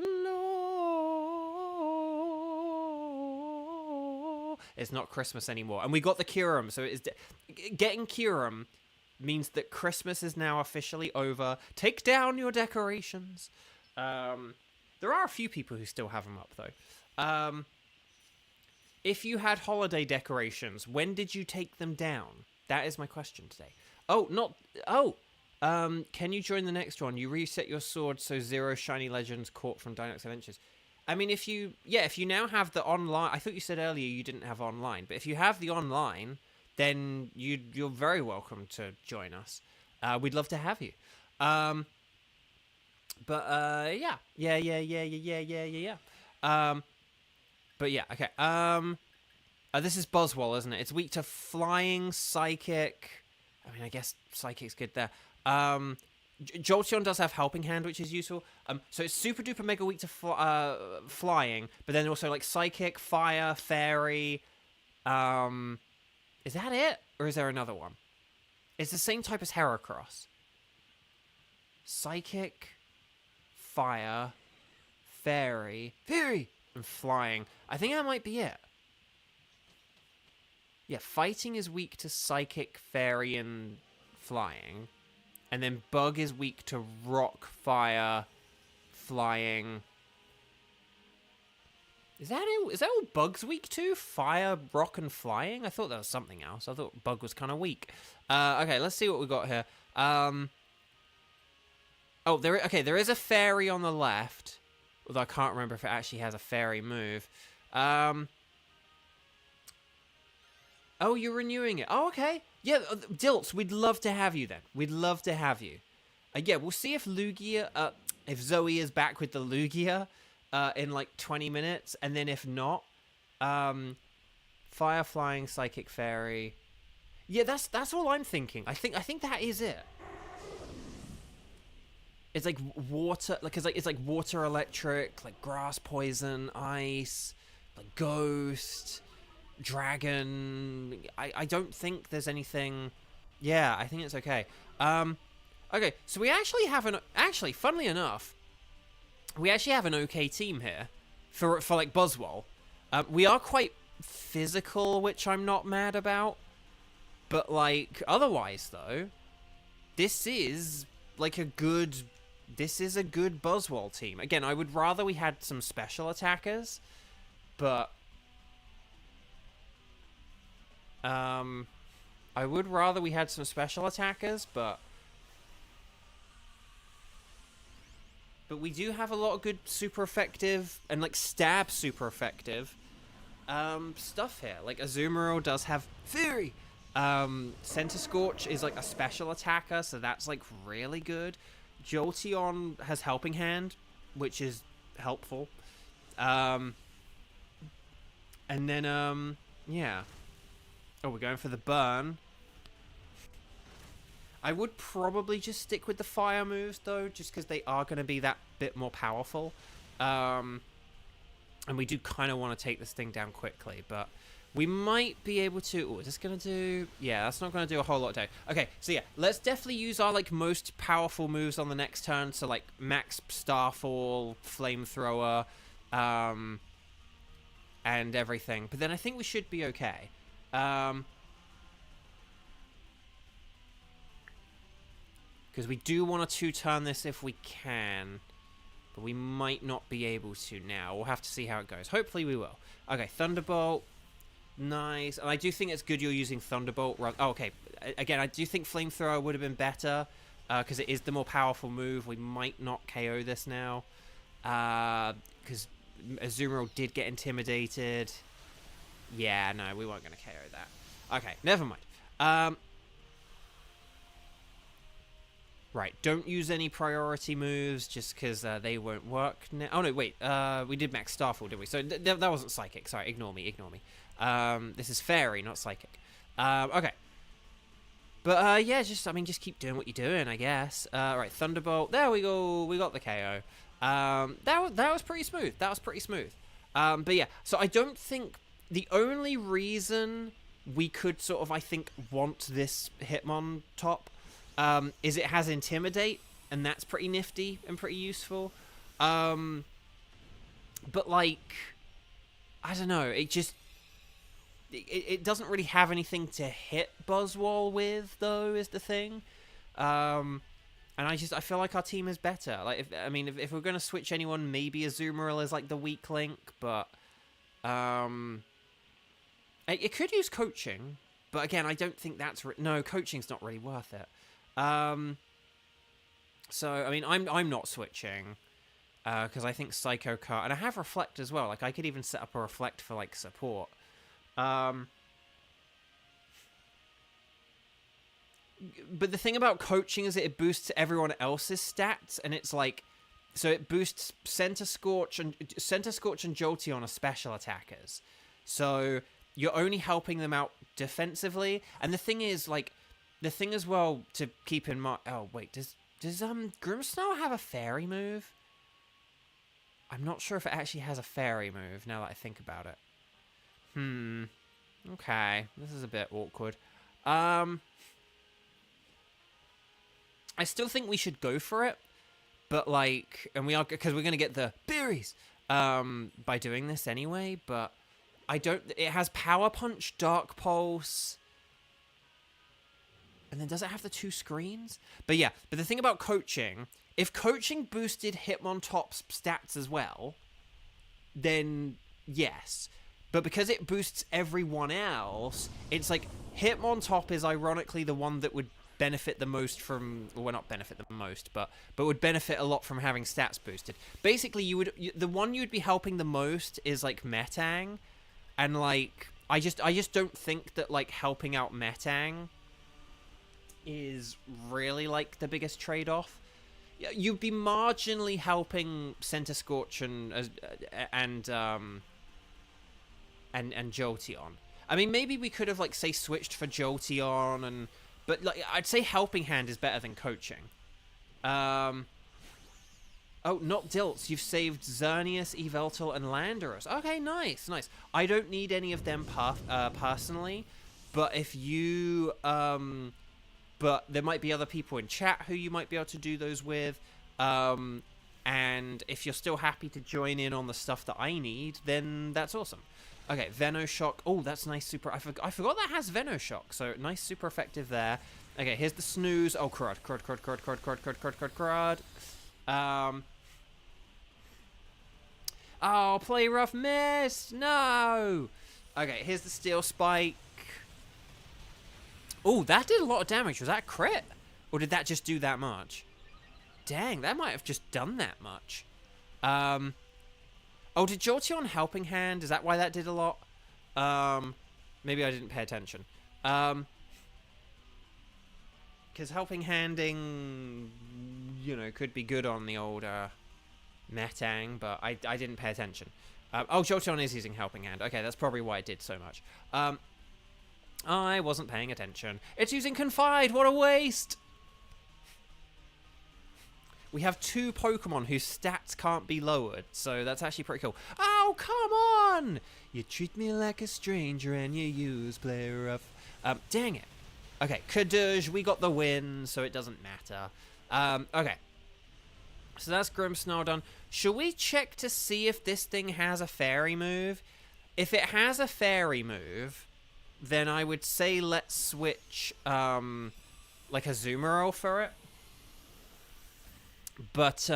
It's not Christmas anymore. And we got the Curum, so it is getting Curum means that Christmas is now officially over. Take down your decorations. There are a few people who still have them up, though. If you had holiday decorations, when did you take them down? That is my question today. Can you join the next one? You reset your sword, so 0 shiny legends caught from Dynamax Adventures. I mean, if you now have the online... I thought you said earlier you didn't have online, but if you have the online, then you're very welcome to join us. We'd love to have you. Yeah. But yeah, okay. This is Buzzwole, isn't it? It's weak to flying, psychic. I mean, I guess psychic's good there. Jolteon does have Helping Hand, which is useful. So it's super duper mega weak to flying, but then also like psychic, fire, fairy. Is that it, or is there another one? It's the same type as Heracross. Psychic, fire, fairy, and flying. I think that might be it. Yeah, fighting is weak to psychic, fairy, and flying. And then bug is weak to rock, fire, flying. Is that all bug's weak to? Fire, rock, and flying? I thought that was something else. I thought bug was kind of weak. Okay, let's see what we got here. There is a fairy on the left. Although I can't remember if it actually has a fairy move. Oh, you're renewing it. Oh, okay. Yeah, Dilts, we'd love to have you then. We'd love to have you. Yeah, we'll see if Lugia, if Zoe is back with the Lugia in like 20 minutes, and then if not, Fire, Flying, Psychic, Fairy. Yeah, that's all I'm thinking. I think that is it. It's like water, it's like water, electric, like grass, poison, ice, like ghost, dragon. I don't think there's anything. Yeah, I think it's okay. Okay, so we actually have funnily enough, we actually have an okay team here for like Buzzwole. We are quite physical, which I'm not mad about. But like otherwise though, this is like a good Buzzwole team. Again, I would rather we had some special attackers, but I would rather we had some special attackers, but we do have a lot of good super effective and like stab super effective stuff here. Like Azumarill does have Fury. Center Scorch is like a special attacker, so that's like really good. Jolteon has Helping Hand, which is helpful. And then, yeah. Oh, we're going for the burn. I would probably just stick with the fire moves, though, just because they are going to be that bit more powerful. And we do kind of want to take this thing down quickly, but we might be able to... Oh, is this going to do... Yeah, that's not going to do a whole lot today. Okay, so yeah, let's definitely use our, like, most powerful moves on the next turn. So, like, Max Starfall, Flamethrower, and everything. But then I think we should be okay. Because we do want to 2-turn this if we can. But we might not be able to now. We'll have to see how it goes. Hopefully we will. Okay, Thunderbolt. Nice. And I do think it's good you're using Thunderbolt. Oh, okay. Again, I do think Flamethrower would have been better. Because it is the more powerful move. We might not KO this now. Because Azumarill did get intimidated. Yeah, no, we weren't going to KO that. Okay, never mind. Right, don't use any priority moves just because they won't work now. Oh, no, wait. We did Max Starfall, didn't we? So that wasn't Psychic. Sorry, ignore me. This is Fairy, not Psychic. Okay. But, yeah, just keep doing what you're doing, I guess. Right, Thunderbolt. There we go. We got the KO. That was pretty smooth. But, yeah, so I don't think... The only reason we could sort of, I think, want this Hitmon top... is it has Intimidate, and that's pretty nifty and pretty useful. But, like, I don't know, it just... It doesn't really have anything to hit Buzzwole with, though, is the thing. And I feel like our team is better. Like, if we're going to switch anyone, maybe Azumarill is, like, the weak link, but... It could use Coaching, but again, I don't think that's... No, Coaching's not really worth it. So, I mean, I'm not switching, because I think Psycho Cut, and I have Reflect as well, like, I could even set up a Reflect for, like, support. But the thing about Coaching is that it boosts everyone else's stats, and it's like, so it boosts Center Scorch and Jolteon are special attackers. So, you're only helping them out defensively, and the thing is, like, the thing as well to keep in mind... Oh, wait, does Grimmsnarl have a fairy move? I'm not sure if it actually has a fairy move, now that I think about it. Okay, this is a bit awkward. I still think we should go for it, but, like... And we are... Because we're going to get the berries by doing this anyway, but... I don't... It has Power Punch, Dark Pulse... And then does it have the 2 screens? But yeah, but the thing about Coaching, if Coaching boosted Hitmontop's stats as well, then yes. But because it boosts everyone else, it's like Hitmontop is ironically the one that would benefit the most from... Well, not benefit the most, but would benefit a lot from having stats boosted. Basically, the one you'd be helping the most is like Metang, and like I just don't think that like helping out Metang is really like the biggest trade-off. You'd be marginally helping Center Scorch and Jolteon. I mean, maybe we could have like say switched for Jolteon, but like I'd say Helping Hand is better than Coaching. Oh, not Dilts. You've saved Xerneas, Yveltal, and Landorus. Okay, nice. I don't need any of them personally, but if you but there might be other people in chat who you might be able to do those with. And if you're still happy to join in on the stuff that I need, then that's awesome. Okay, Venoshock. Oh, that's nice. I forgot that has Venoshock. So nice, super effective there. Okay, here's the Snooze. Oh, crud. Oh, play rough, miss. No. Okay, here's the Steel Spike. Oh, that did a lot of damage. Was that a crit? Or did that just do that much? Dang, that might have just done that much. Oh, did Jolteon Helping Hand? Is that why that did a lot? Maybe I didn't pay attention. Because Helping Handing, you know, could be good on the old Metang, but I didn't pay attention. Oh, Jolteon is using Helping Hand. Okay, that's probably why it did so much. I wasn't paying attention. It's using Confide. What a waste! We have 2 Pokemon whose stats can't be lowered, so that's actually pretty cool. Oh, come on! You treat me like a stranger and you use play rough. Dang it. Okay, Kadoosh, we got the win, so it doesn't matter. Okay. So that's Grimmsnarl done. Should we check to see if this thing has a fairy move? If it has a fairy move, then I would say let's switch, like a Azumarill for it. But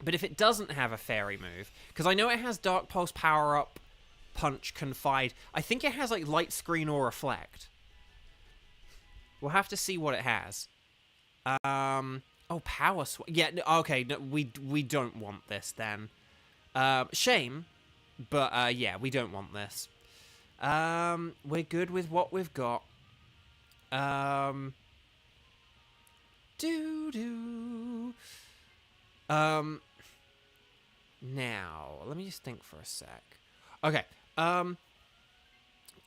if it doesn't have a fairy move, because I know it has Dark Pulse, Power Up, Punch, Confide. I think it has like Light Screen or Reflect. We'll have to see what it has. Oh, Power Swap. Yeah, okay, no, we don't want this then. Shame, but yeah, we don't want this. We're good with what we've got. Now, let me just think for a sec. Okay,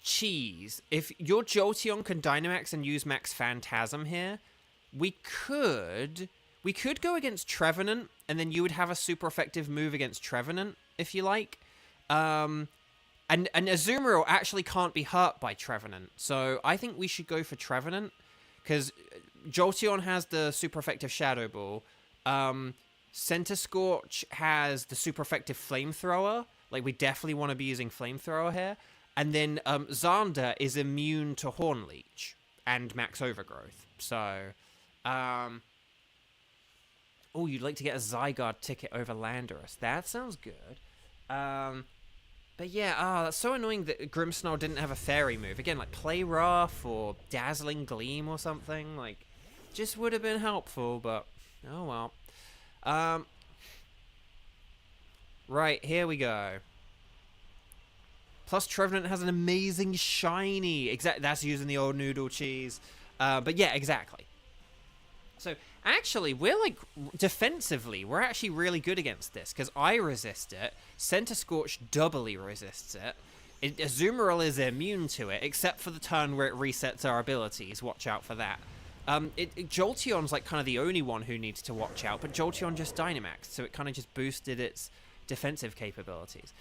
Cheese. If your Jolteon can Dynamax and use Max Phantasm here, we could go against Trevenant, and then you would have a super effective move against Trevenant, if you like. And Azumarill actually can't be hurt by Trevenant, so I think we should go for Trevenant, because Jolteon has the super effective Shadow Ball. Centiskorch has the super effective Flamethrower. Like, we definitely want to be using Flamethrower here. And then Xander is immune to Horn Leech and Max Overgrowth. So, oh, you'd like to get a Zygarde ticket over Landorus. That sounds good. But yeah, that's so annoying that Grimmsnarl didn't have a fairy move. Again, like Play Rough or Dazzling Gleam or something. Like, just would have been helpful, but oh well. Right, here we go. Plus, Trevenant has an amazing shiny. That's using the old noodle cheese. But yeah, exactly. So, actually, we're like, defensively, we're actually really good against this, because I resist it, Centiskorch doubly resists it, Azumarill is immune to it, except for the turn where it resets our abilities. Watch out for that. Jolteon's like kind of the only one who needs to watch out, but Jolteon just Dynamaxed, so it kind of just boosted its defensive capabilities.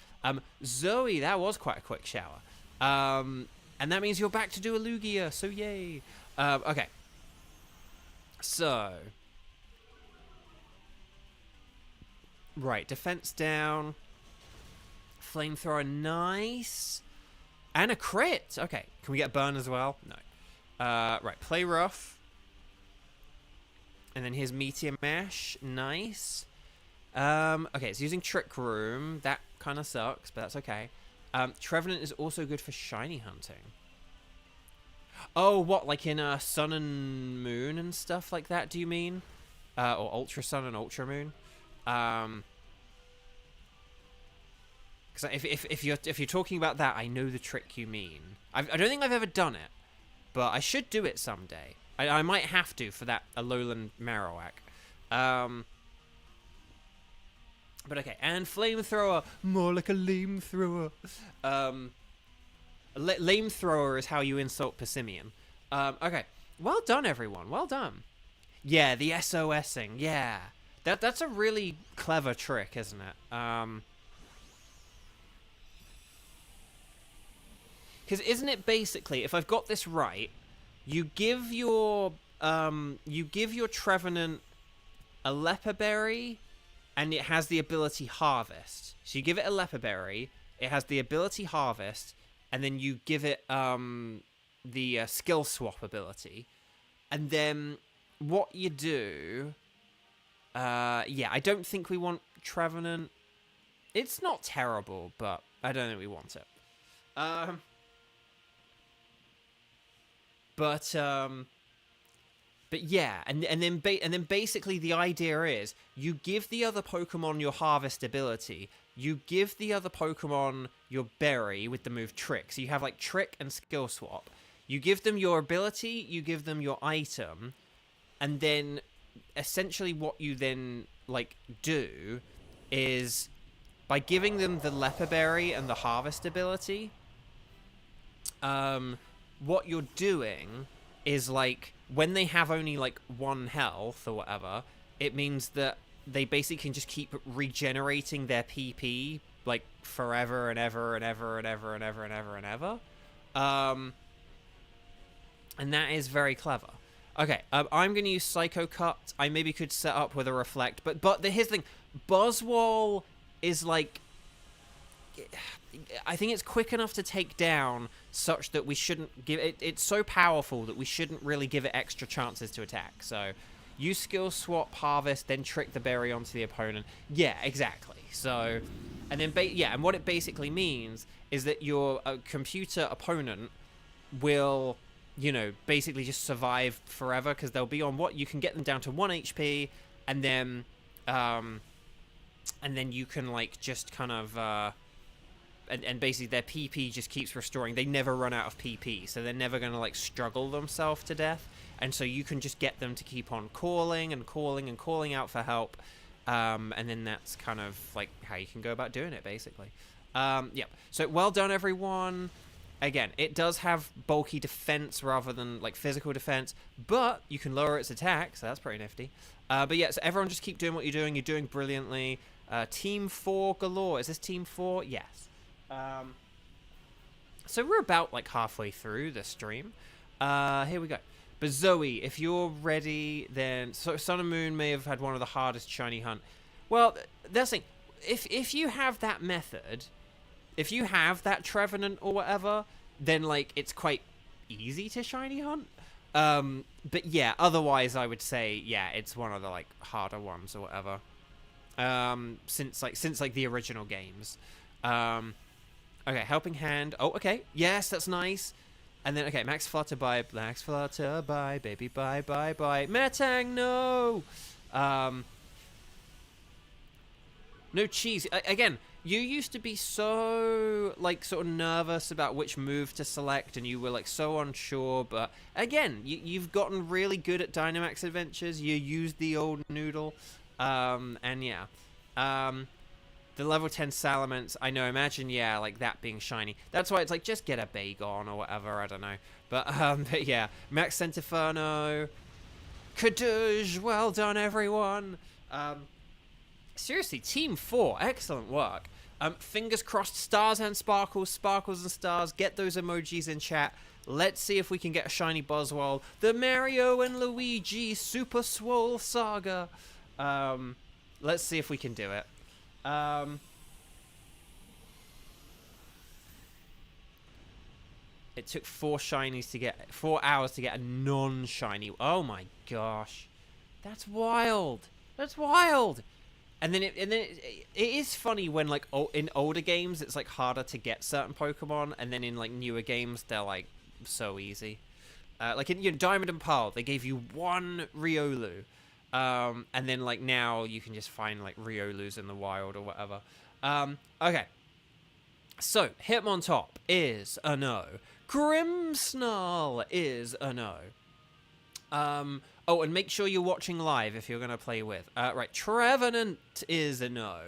Zoe, that was quite a quick shower. And that means you're back to do a Lugia, so yay. Okay. So. Right, defense down. Flamethrower, nice. And a crit. Okay, can we get burn as well? No. Right, play rough. And then here's Meteor Mash, nice. Okay, it's using Trick Room. That kind of sucks, but that's okay. Trevenant is also good for shiny hunting. Oh, what, like in Sun and Moon and stuff like that, do you mean? Or Ultra Sun and Ultra Moon? Because if you're talking about that, I know the trick you mean. I don't think I've ever done it, but I should do it someday. I might have to for that Alolan Marowak. But okay, and Flamethrower, more like a lame-thrower. Lame-thrower is how you insult Persimmon. Okay, well done, everyone. Well done. Yeah, the SOSing. Yeah, that's a really clever trick, isn't it? Because isn't it basically, if I've got this right, you give your Trevenant a Leper Berry, and it has the ability Harvest. So you give it a Leper Berry, it has the ability Harvest, and then you give it the Skill Swap ability. And then what you do... yeah, I don't think we want Trevenant. It's not terrible, but I don't think we want it. But yeah, and then basically the idea is you give the other Pokemon your Harvest ability, you give the other Pokemon your Berry with the move Trick. So you have like Trick and Skill Swap. You give them your ability, you give them your item, and then essentially what you then like do is by giving them the leper berry and the harvest ability, what you're doing is, like, when they have only, like, 1 health or whatever, it means that they basically can just keep regenerating their PP, like, forever and ever and ever and ever and ever and ever and ever. And that is very clever. Okay, I'm going to use Psycho Cut. I maybe could set up with a Reflect, but here's the thing. Buzzwole is, like... I think it's quick enough to take down such that we shouldn't give it... It's so powerful that we shouldn't really give it extra chances to attack. So, use Skill Swap, Harvest, then trick the berry onto the opponent. Yeah, exactly. So, and then... and what it basically means is that your computer opponent will... you know, basically just survive forever, because they'll be on you can get them down to 1 HP, and then you can, like, just kind of, and basically their PP just keeps restoring. They never run out of PP, so they're never going to, like, struggle themselves to death, and so you can just get them to keep on calling and calling and calling out for help, and then that's kind of, like, how you can go about doing it, basically. Yeah, so well done, everyone. Again, it does have bulky defense rather than, like, physical defense, but you can lower its attack, so that's pretty nifty. But yeah, so everyone just keep doing what you're doing. You're doing brilliantly. Team 4 galore. Is this Team 4? Yes. So we're about, like, halfway through the stream. Here we go. But Zoe, if you're ready, then... So Sun and Moon may have had one of the hardest shiny hunt. Well, that's the thing. If you have that method... If you have that Trevenant or whatever, then, like, it's quite easy to shiny hunt. But yeah, otherwise I would say, yeah, it's one of the, like, harder ones or whatever. Since the original games. Okay, Helping Hand. Oh, okay. Yes, that's nice. And then, okay, Max Flutter, bye, baby, bye. Metang, no! No cheese. Again... You used to be so, like, sort of nervous about which move to select, and you were, like, so unsure, but, again, you've gotten really good at Dynamax Adventures. You used the old noodle, and yeah. The level 10 Salamence, I know, imagine, yeah, like, that being shiny. That's why it's like, just get a Bagon or whatever, I don't know. But yeah, Max Centinferno, Kadoosh, well done, everyone. Seriously, Team 4, excellent work. Fingers crossed, stars and sparkles, sparkles and stars. Get those emojis in chat. Let's see if we can get a shiny Buzzwole. The Mario and Luigi Super Swole Saga. Let's see if we can do it. It took 4 hours to get a non-shiny. Oh my gosh, that's wild. That's wild. And then it is funny when, like, in older games it's, like, harder to get certain Pokemon, and then in, like, newer games they're, like, so easy. Like in Diamond and Pearl, they gave you 1 Riolu, and then, like, now you can just find, like, Riolus in the wild or whatever. Okay. So Hitmontop is a no. Grimmsnarl is a no. Oh, and make sure you're watching live if you're going to play with. Right, Trevenant is a no.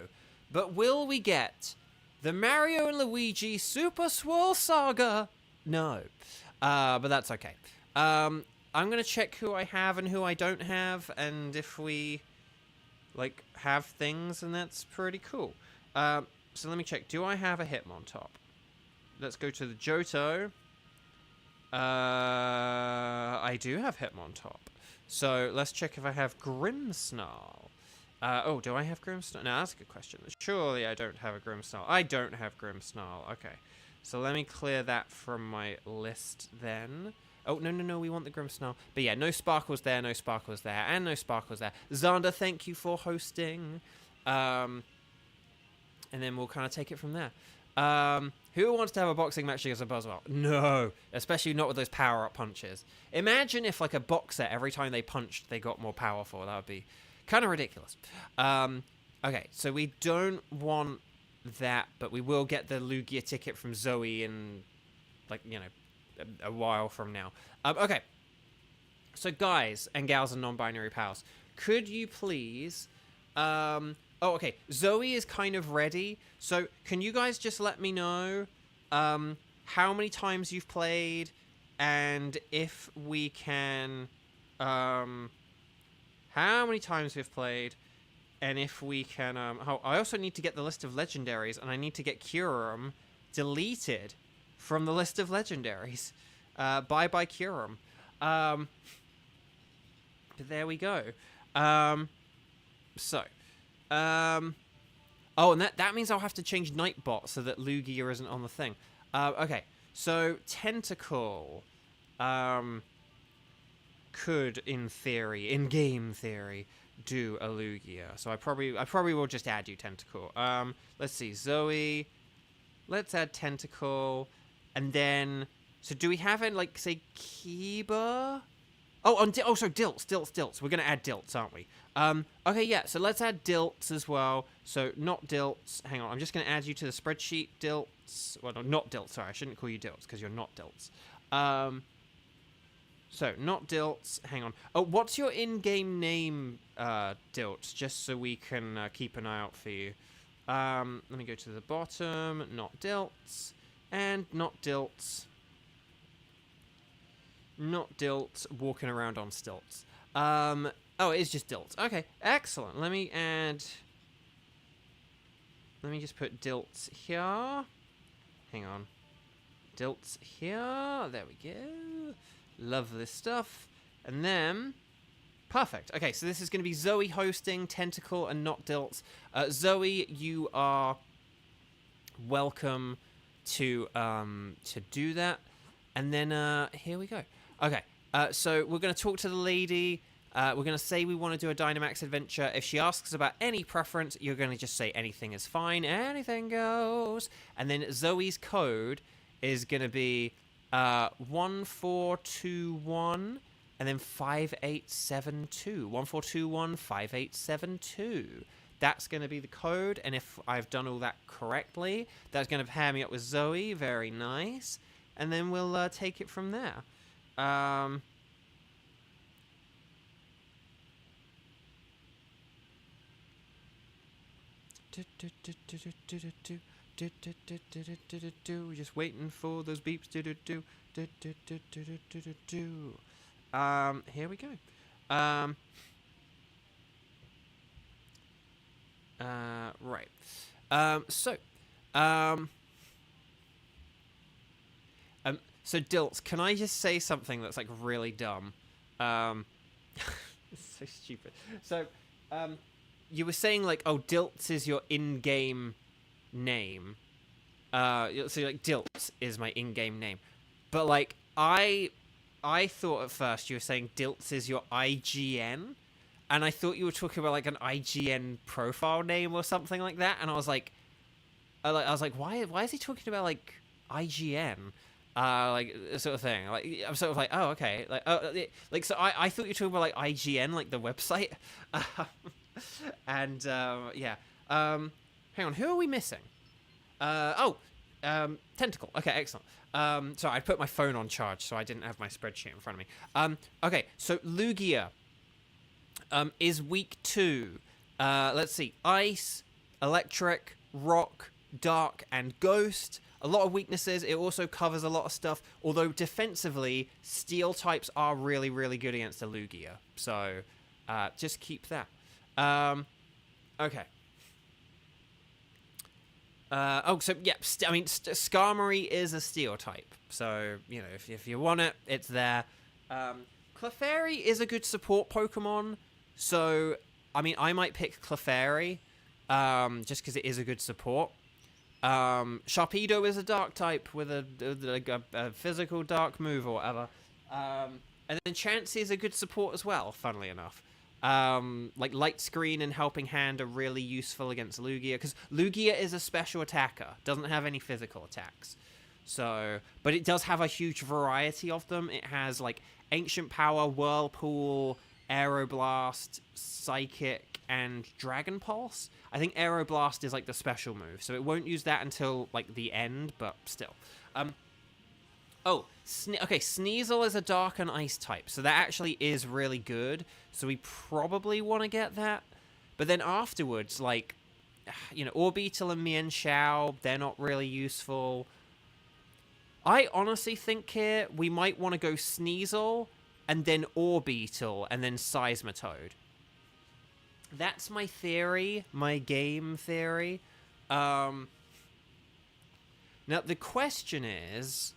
But will we get the Mario and Luigi Super Swole Saga? No. But that's okay. I'm going to check who I have and who I don't have, and if we, like, have things, and that's pretty cool. So let me check. Do I have a Hitmontop? Let's go to the Johto. I do have Hitmontop. So let's check if I have Grimmsnarl. Oh, do I have Grimmsnarl? No, that's a good question. Surely I don't have a Grimmsnarl. I don't have Grimmsnarl. Okay. So let me clear that from my list then. Oh, no, we want the Grimmsnarl. But yeah, no sparkles there, no sparkles there, and no sparkles there. Xander, thank you for hosting. And then we'll kind of take it from there. Who wants to have a boxing match against a Buzzwole? No, especially not with those power-up punches. Imagine if, like, a boxer, every time they punched, they got more powerful. That would be kind of ridiculous. Okay, so we don't want that, but we will get the Lugia ticket from Zoe in, like, you know, a while from now. Okay, so guys and gals and non-binary pals, could you please Oh, okay. Zoe is kind of ready. So can you guys just let me know how many times you've played, and if we can... how many times we've played, and if we can... oh, I also need to get the list of legendaries, and I need to get Kyurem deleted from the list of legendaries. Bye-bye Kyurem. But there we go. Oh, and that means I'll have to change Nightbot so that Lugia isn't on the thing. Okay, so Tentacle could, in theory, in game theory, do a Lugia. So I probably will just add you, Tentacle. Let's see, Zoe. Let's add Tentacle, and then. So do we have it like say Kiba? Oh, so Dilts. We're gonna add Dilts, aren't we? Okay, yeah. So let's add Dilts as well. So not Dilts. Hang on, I'm just gonna add you to the spreadsheet. Dilts. Well, no, not Dilts. Sorry, I shouldn't call you Dilts because you're not Dilts. So not Dilts. Hang on. Oh, what's your in-game name, Dilts? Just so we can keep an eye out for you. Let me go to the bottom. Not Dilts, and not Dilts. Not Dilts, walking around on stilts. Oh, it is just Dilts. Okay, excellent. Let me just put Dilts here. Hang on. Dilts here. There we go. Lovely stuff. And then... Perfect. Okay, so this is going to be Zoe hosting, Tentacle, and not Dilts. Zoe, you are welcome to do that. And then, here we go. Okay, so we're going to talk to the lady. We're going to say we want to do a Dynamax adventure. If she asks about any preference, you're going to just say anything is fine, anything goes. And then Zoe's code is going to be 1421 and then 5872. 1421 5872. That's going to be the code, and if I've done all that correctly, that's going to pair me up with Zoe. Very nice. And then we'll take it from there. Just waiting for those beeps. Here we go. Right. So Dilts, can I just say something that's like really dumb? It's so stupid. So, you were saying like, oh, Dilts is your in-game name. So like Dilts is my in-game name, but like I thought at first you were saying Dilts is your IGN, and I thought you were talking about like an IGN profile name or something like that, and I was like, why is he talking about like IGN? Like sort of thing. Like I'm sort of like, oh, okay. Like so I thought you were talking about like IGN, like the website. And yeah. Hang on, who are we missing? Tentacle. Okay, excellent. Sorry, I put my phone on charge, so I didn't have my spreadsheet in front of me. Okay, so Lugia is week 2. Let's see. Ice, Electric, Rock, Dark, and Ghost. A lot of weaknesses. It also covers a lot of stuff. Although defensively, Steel types are really, really good against a Lugia. So just keep that. Okay. So yeah, Skarmory is a Steel type. So, you know, if you want it, it's there. Clefairy is a good support Pokemon. So, I mean, I might pick Clefairy, just because it is a good support. Sharpedo is a dark type with a physical dark move or whatever. And then Chansey is a good support as well, funnily enough. Like Light Screen and Helping Hand are really useful against Lugia, because Lugia is a special attacker, doesn't have any physical attacks. So, but it does have a huge variety of them. It has like Ancient Power, Whirlpool, Aeroblast, Psychic, and Dragon Pulse. I think Aeroblast is like the special move, so it won't use that until like the end, but still. Sneasel is a Dark and Ice type, so that actually is really good. So we probably want to get that. But then afterwards, like, you know, Orbeetle and Mian Xiao, they're not really useful. I honestly think here we might want to go Sneasel, and then Orbeetle, and then Seismitoad. That's my theory, my game theory. Now, the question is...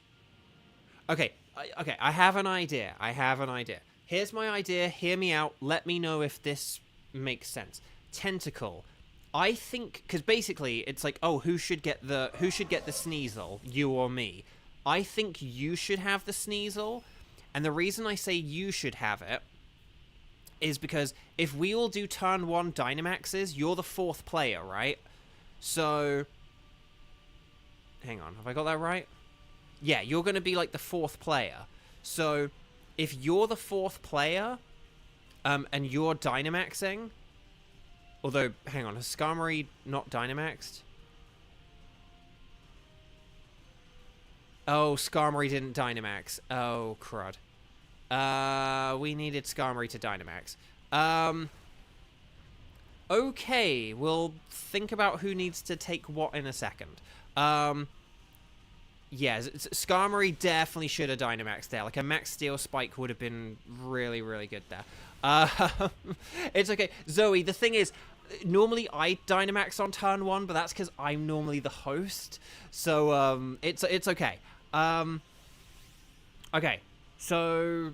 Okay, I have an idea. Here's my idea. Hear me out. Let me know if this makes sense. Tentacle. I think... Because basically, it's like, oh, who should get the Sneasel? You or me? I think you should have the Sneasel. And the reason I say you should have it is because if we all do turn 1 Dynamaxes, you're the 4th player, right? So... Hang on, have I got that right? Yeah, you're going to be like the 4th player. So, if you're the 4th player, and you're Dynamaxing... Although, hang on, has Skarmory not Dynamaxed? Oh, Skarmory didn't Dynamax. Oh, crud. We needed Skarmory to Dynamax. Okay, we'll think about who needs to take what in a second. Yeah, Skarmory definitely should have Dynamaxed there. Like, a Max Steel Spike would have been really, really good there. It's okay. Zoe, the thing is, normally I Dynamax on turn 1, but that's because I'm normally the host. So, it's okay. Okay, so...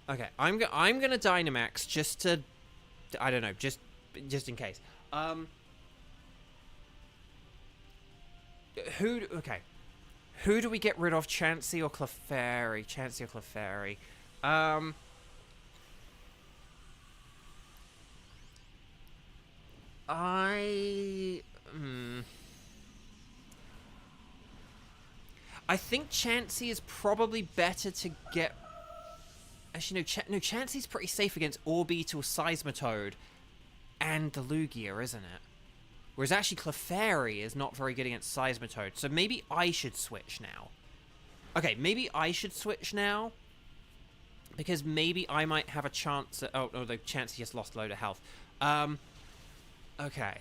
Okay, I'm gonna Dynamax just to... I don't know, just in case. Okay. Who do we get rid of? Chansey or Clefairy? Chansey or Clefairy? I think Chansey is probably better to get... Actually, no, Chansey's pretty safe against Orbeetle, Seismitoad, and the Lugia, isn't it? Whereas actually Clefairy is not very good against Seismitoad, so maybe I should switch now. Okay, maybe I should switch now, because maybe I might have a chance at... Oh, no, the Chansey just lost a load of health. Okay.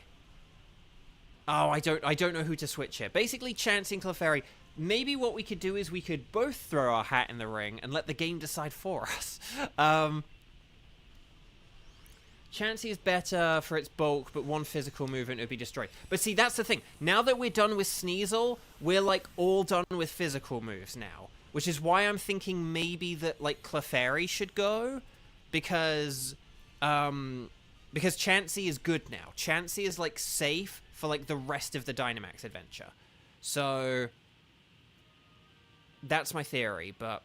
Oh, I don't know who to switch here. Basically, Chansey and Clefairy... Maybe what we could do is we could both throw our hat in the ring and let the game decide for us. Chansey is better for its bulk, but one physical movement would be destroyed. But see, that's the thing. Now that we're done with Sneasel, we're, like, all done with physical moves now. Which is why I'm thinking maybe that, like, Clefairy should go. Because Chansey is good now. Chansey is, like, safe for, like, the rest of the Dynamax adventure. So... That's my theory, but...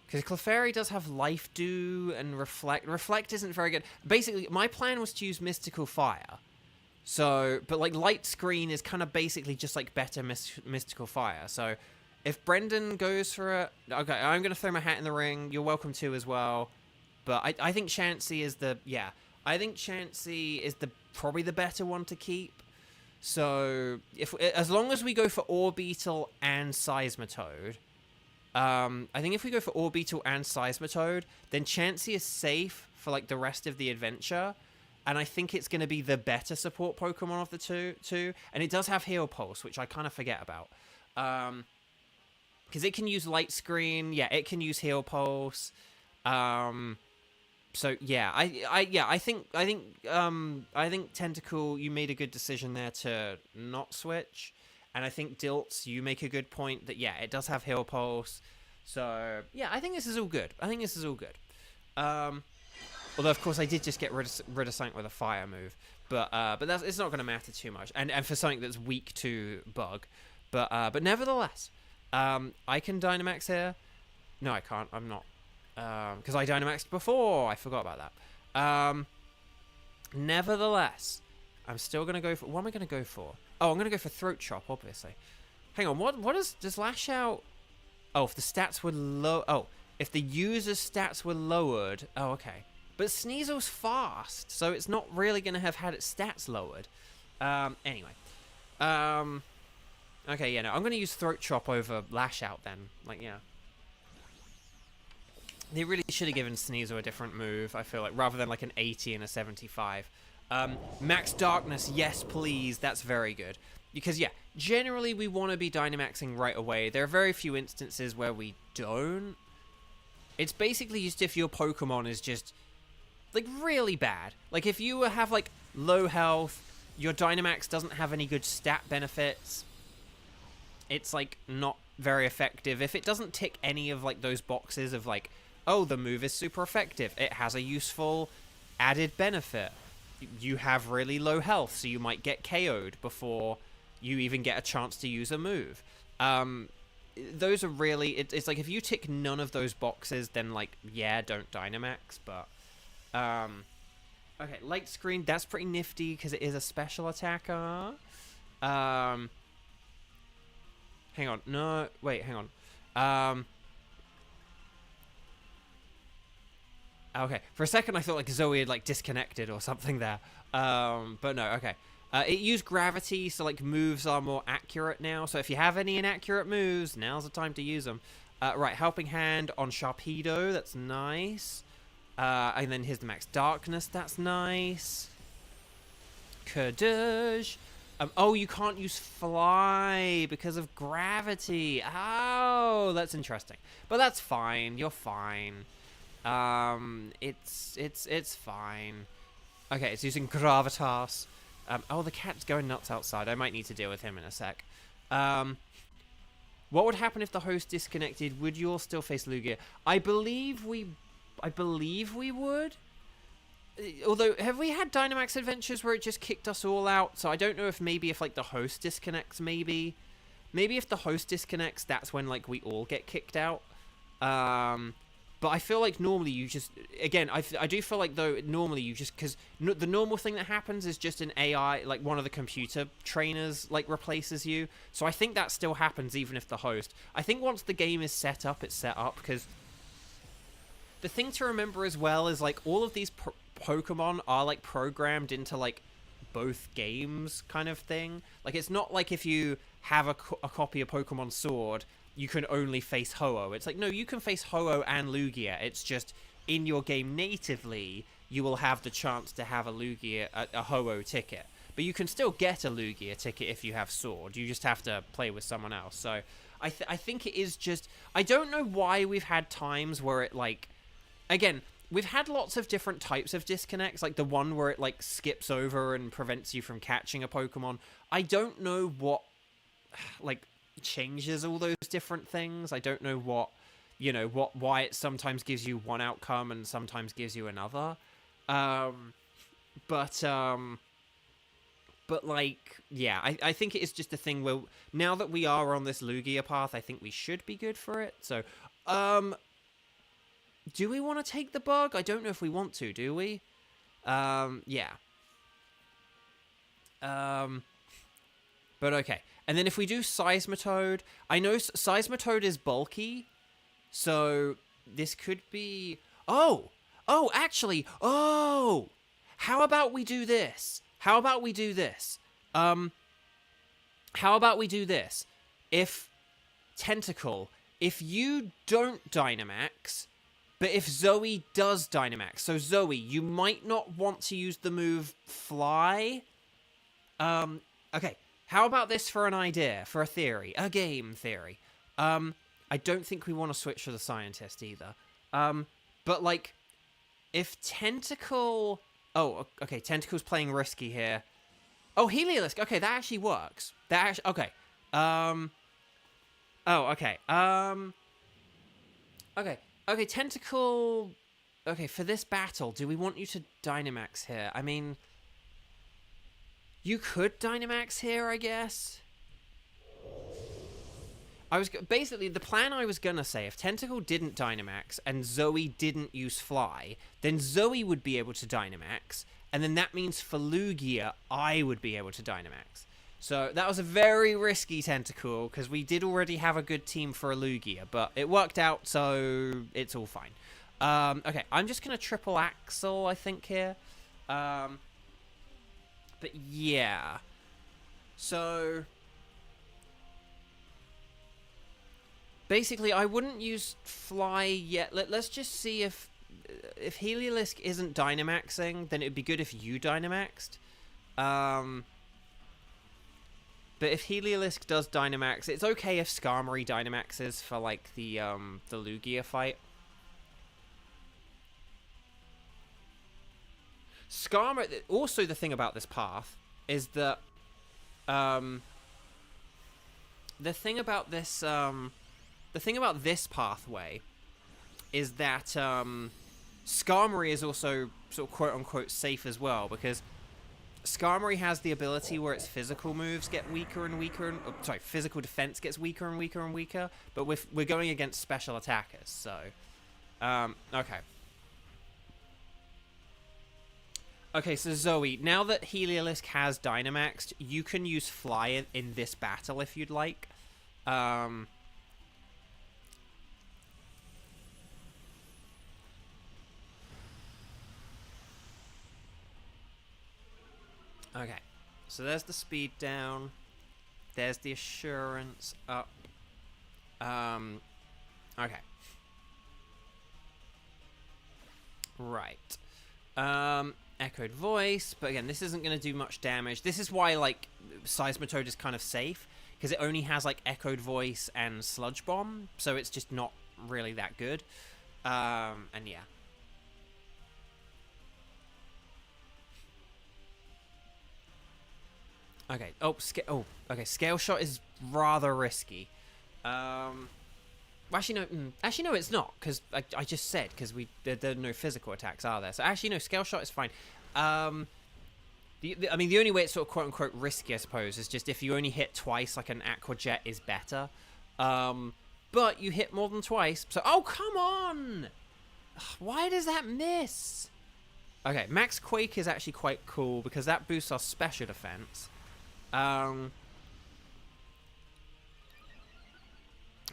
Because Clefairy does have Life Dew and Reflect. Reflect isn't very good. Basically, my plan was to use Mystical Fire. So, but like Light Screen is kind of basically just like better Mystical Fire. So, if Brendan goes for it... Okay, I'm going to throw my hat in the ring. You're welcome to as well. But I think Chansey is the... Yeah, I think Chansey is probably the better one to keep. So, as long as we go for Orbeetle and Seismitoad, I think if we go for Orbeetle and Seismitoad, then Chansey is safe for, like, the rest of the adventure, and I think it's going to be the better support Pokemon of the two, and it does have Heal Pulse, which I kind of forget about, because it can use Light Screen, yeah, it can use Heal Pulse, so yeah, I think Tentacle, you made a good decision there to not switch, and I think Dilts, you make a good point that yeah, it does have Heal Pulse, so yeah, I think this is all good. Although of course I did just get rid of something with a fire move, but it's not going to matter too much, and for something that's weak to Bug, but nevertheless, I can Dynamax here. No, I can't. I'm not. Because I Dynamaxed before. I forgot about that. Nevertheless, I'm still going to go for... What am I going to go for? Oh, I'm going to go for Throat Chop, obviously. Hang on, what does Lash Out... Oh, if the stats were low... Oh, if the user's stats were lowered... Oh, okay. But Sneasel's fast, so it's not really going to have had its stats lowered. Anyway. Okay, yeah, no, I'm going to use Throat Chop over Lash Out then. Like, yeah. They really should have given Sneasel a different move, I feel like, rather than like an 80 and a 75. Max Darkness, yes please, that's very good. Because yeah, generally we want to be Dynamaxing right away. There are very few instances where we don't. It's basically just if your Pokemon is just, like, really bad. Like, if you have, like, low health, your Dynamax doesn't have any good stat benefits, it's, like, not very effective. If it doesn't tick any of, like, those boxes of, like, oh, the move is super effective, it has a useful added benefit, you have really low health, so you might get KO'd before you even get a chance to use a move. Those are really... It's like, if you tick none of those boxes, then, like, yeah, don't Dynamax, but... okay, Light Screen, that's pretty nifty, because it is a special attacker. Hang on, no, wait, hang on. Okay, for a second I thought, like, Zoe had, like, disconnected or something there. But no, okay. It used gravity, so, like, moves are more accurate now. So if you have any inaccurate moves, now's the time to use them. Right, Helping Hand on Sharpedo, that's nice. And then here's the Max Darkness, that's nice. Kerdurge. Oh, you can't use Fly because of gravity. Oh, that's interesting. But that's fine, you're fine. It's fine. Okay, it's using Gravitas. Oh, the cat's going nuts outside. I might need to deal with him in a sec. What would happen if the host disconnected? Would you all still face Lugia? I believe we would. Although, have we had Dynamax Adventures where it just kicked us all out? So I don't know if maybe if, like, the host disconnects, maybe if the host disconnects, that's when, like, we all get kicked out. But I feel like normally you just... Again, I do feel like, though, normally you just... Because the normal thing that happens is just an AI, like, one of the computer trainers, like, replaces you. So I think that still happens even if the host... I think once the game is set up, it's set up, because... The thing to remember as well is, like, all of these Pokemon are, like, programmed into, like, both games kind of thing. Like, it's not like if you have a copy of Pokemon Sword... you can only face Ho-Oh. It's like, no, you can face Ho-Oh and Lugia. It's just, in your game natively, you will have the chance to have a Lugia, a Ho-Oh ticket. But you can still get a Lugia ticket if you have Sword. You just have to play with someone else. So, I think it is just... I don't know why we've had times where it, like... Again, we've had lots of different types of disconnects. Like, the one where it, like, skips over and prevents you from catching a Pokemon. I don't know what, like... changes all those different things. I don't know what, you know, why it sometimes gives you one outcome and sometimes gives you another. But like, yeah, I think it is just a thing where now that we are on this Lugia path, I think we should be good for it. So, do we want to take the bug? I don't know if we want to, do we? Yeah. But okay. And then if we do Seismitoad, I know Seismitoad is bulky, so this could be... Oh, actually, how about we do this? How about we do this? If Tentacle, if you don't Dynamax, but if Zoe does Dynamax, so Zoe, you might not want to use the move Fly. Okay. How about this for an idea, for a theory, a game theory? I don't think we want to switch to the Scientist either. But, like, if Tentacle... Oh, okay, Tentacle's playing risky here. Oh, Heliolisk, okay, that actually works. Okay. Okay, Tentacle... Okay, for this battle, do we want you to Dynamax here? I mean... You could Dynamax here, I guess. Basically, the plan I was gonna say, if Tentacle didn't Dynamax and Zoe didn't use Fly, then Zoe would be able to Dynamax, and then that means for Lugia, I would be able to Dynamax. So that was a very risky Tentacle, because we did already have a good team for a Lugia, but it worked out, so it's all fine. Okay, I'm just gonna triple Axel, I think, here. But yeah, so basically, I wouldn't use Fly yet. Let's just see if Heliolisk isn't Dynamaxing, then it'd be good if you Dynamaxed. But if Heliolisk does Dynamax, it's okay if Skarmory Dynamaxes for, like, the Lugia fight. Skarmory... Also, the thing about this path is that... the thing about this pathway is that, Skarmory is also sort of quote-unquote safe as well, because... Skarmory has the ability where its physical moves get weaker and weaker, and physical defense gets weaker and weaker and weaker. But we're going against special attackers, so okay. Okay, so Zoe, now that Heliolisk has Dynamaxed, you can use Fly in this battle if you'd like. Okay, so there's the speed down. There's the assurance up. Okay. Right. Echoed Voice, but again, this isn't going to do much damage. This is why, like, Seismitoad is kind of safe, because it only has, like, Echoed Voice and Sludge Bomb, so it's just not really that good. And yeah. Okay. Okay. Scale Shot is rather risky. Actually, no. Actually, no, it's not, because I just said, because there are no physical attacks, are there? So actually, no. Scale Shot is fine. I mean, the only way it's sort of quote unquote risky, I suppose, is just if you only hit twice, like an Aqua Jet is better. But you hit more than twice, so come on! Why does that miss? Okay, Max Quake is actually quite cool because that boosts our special defense.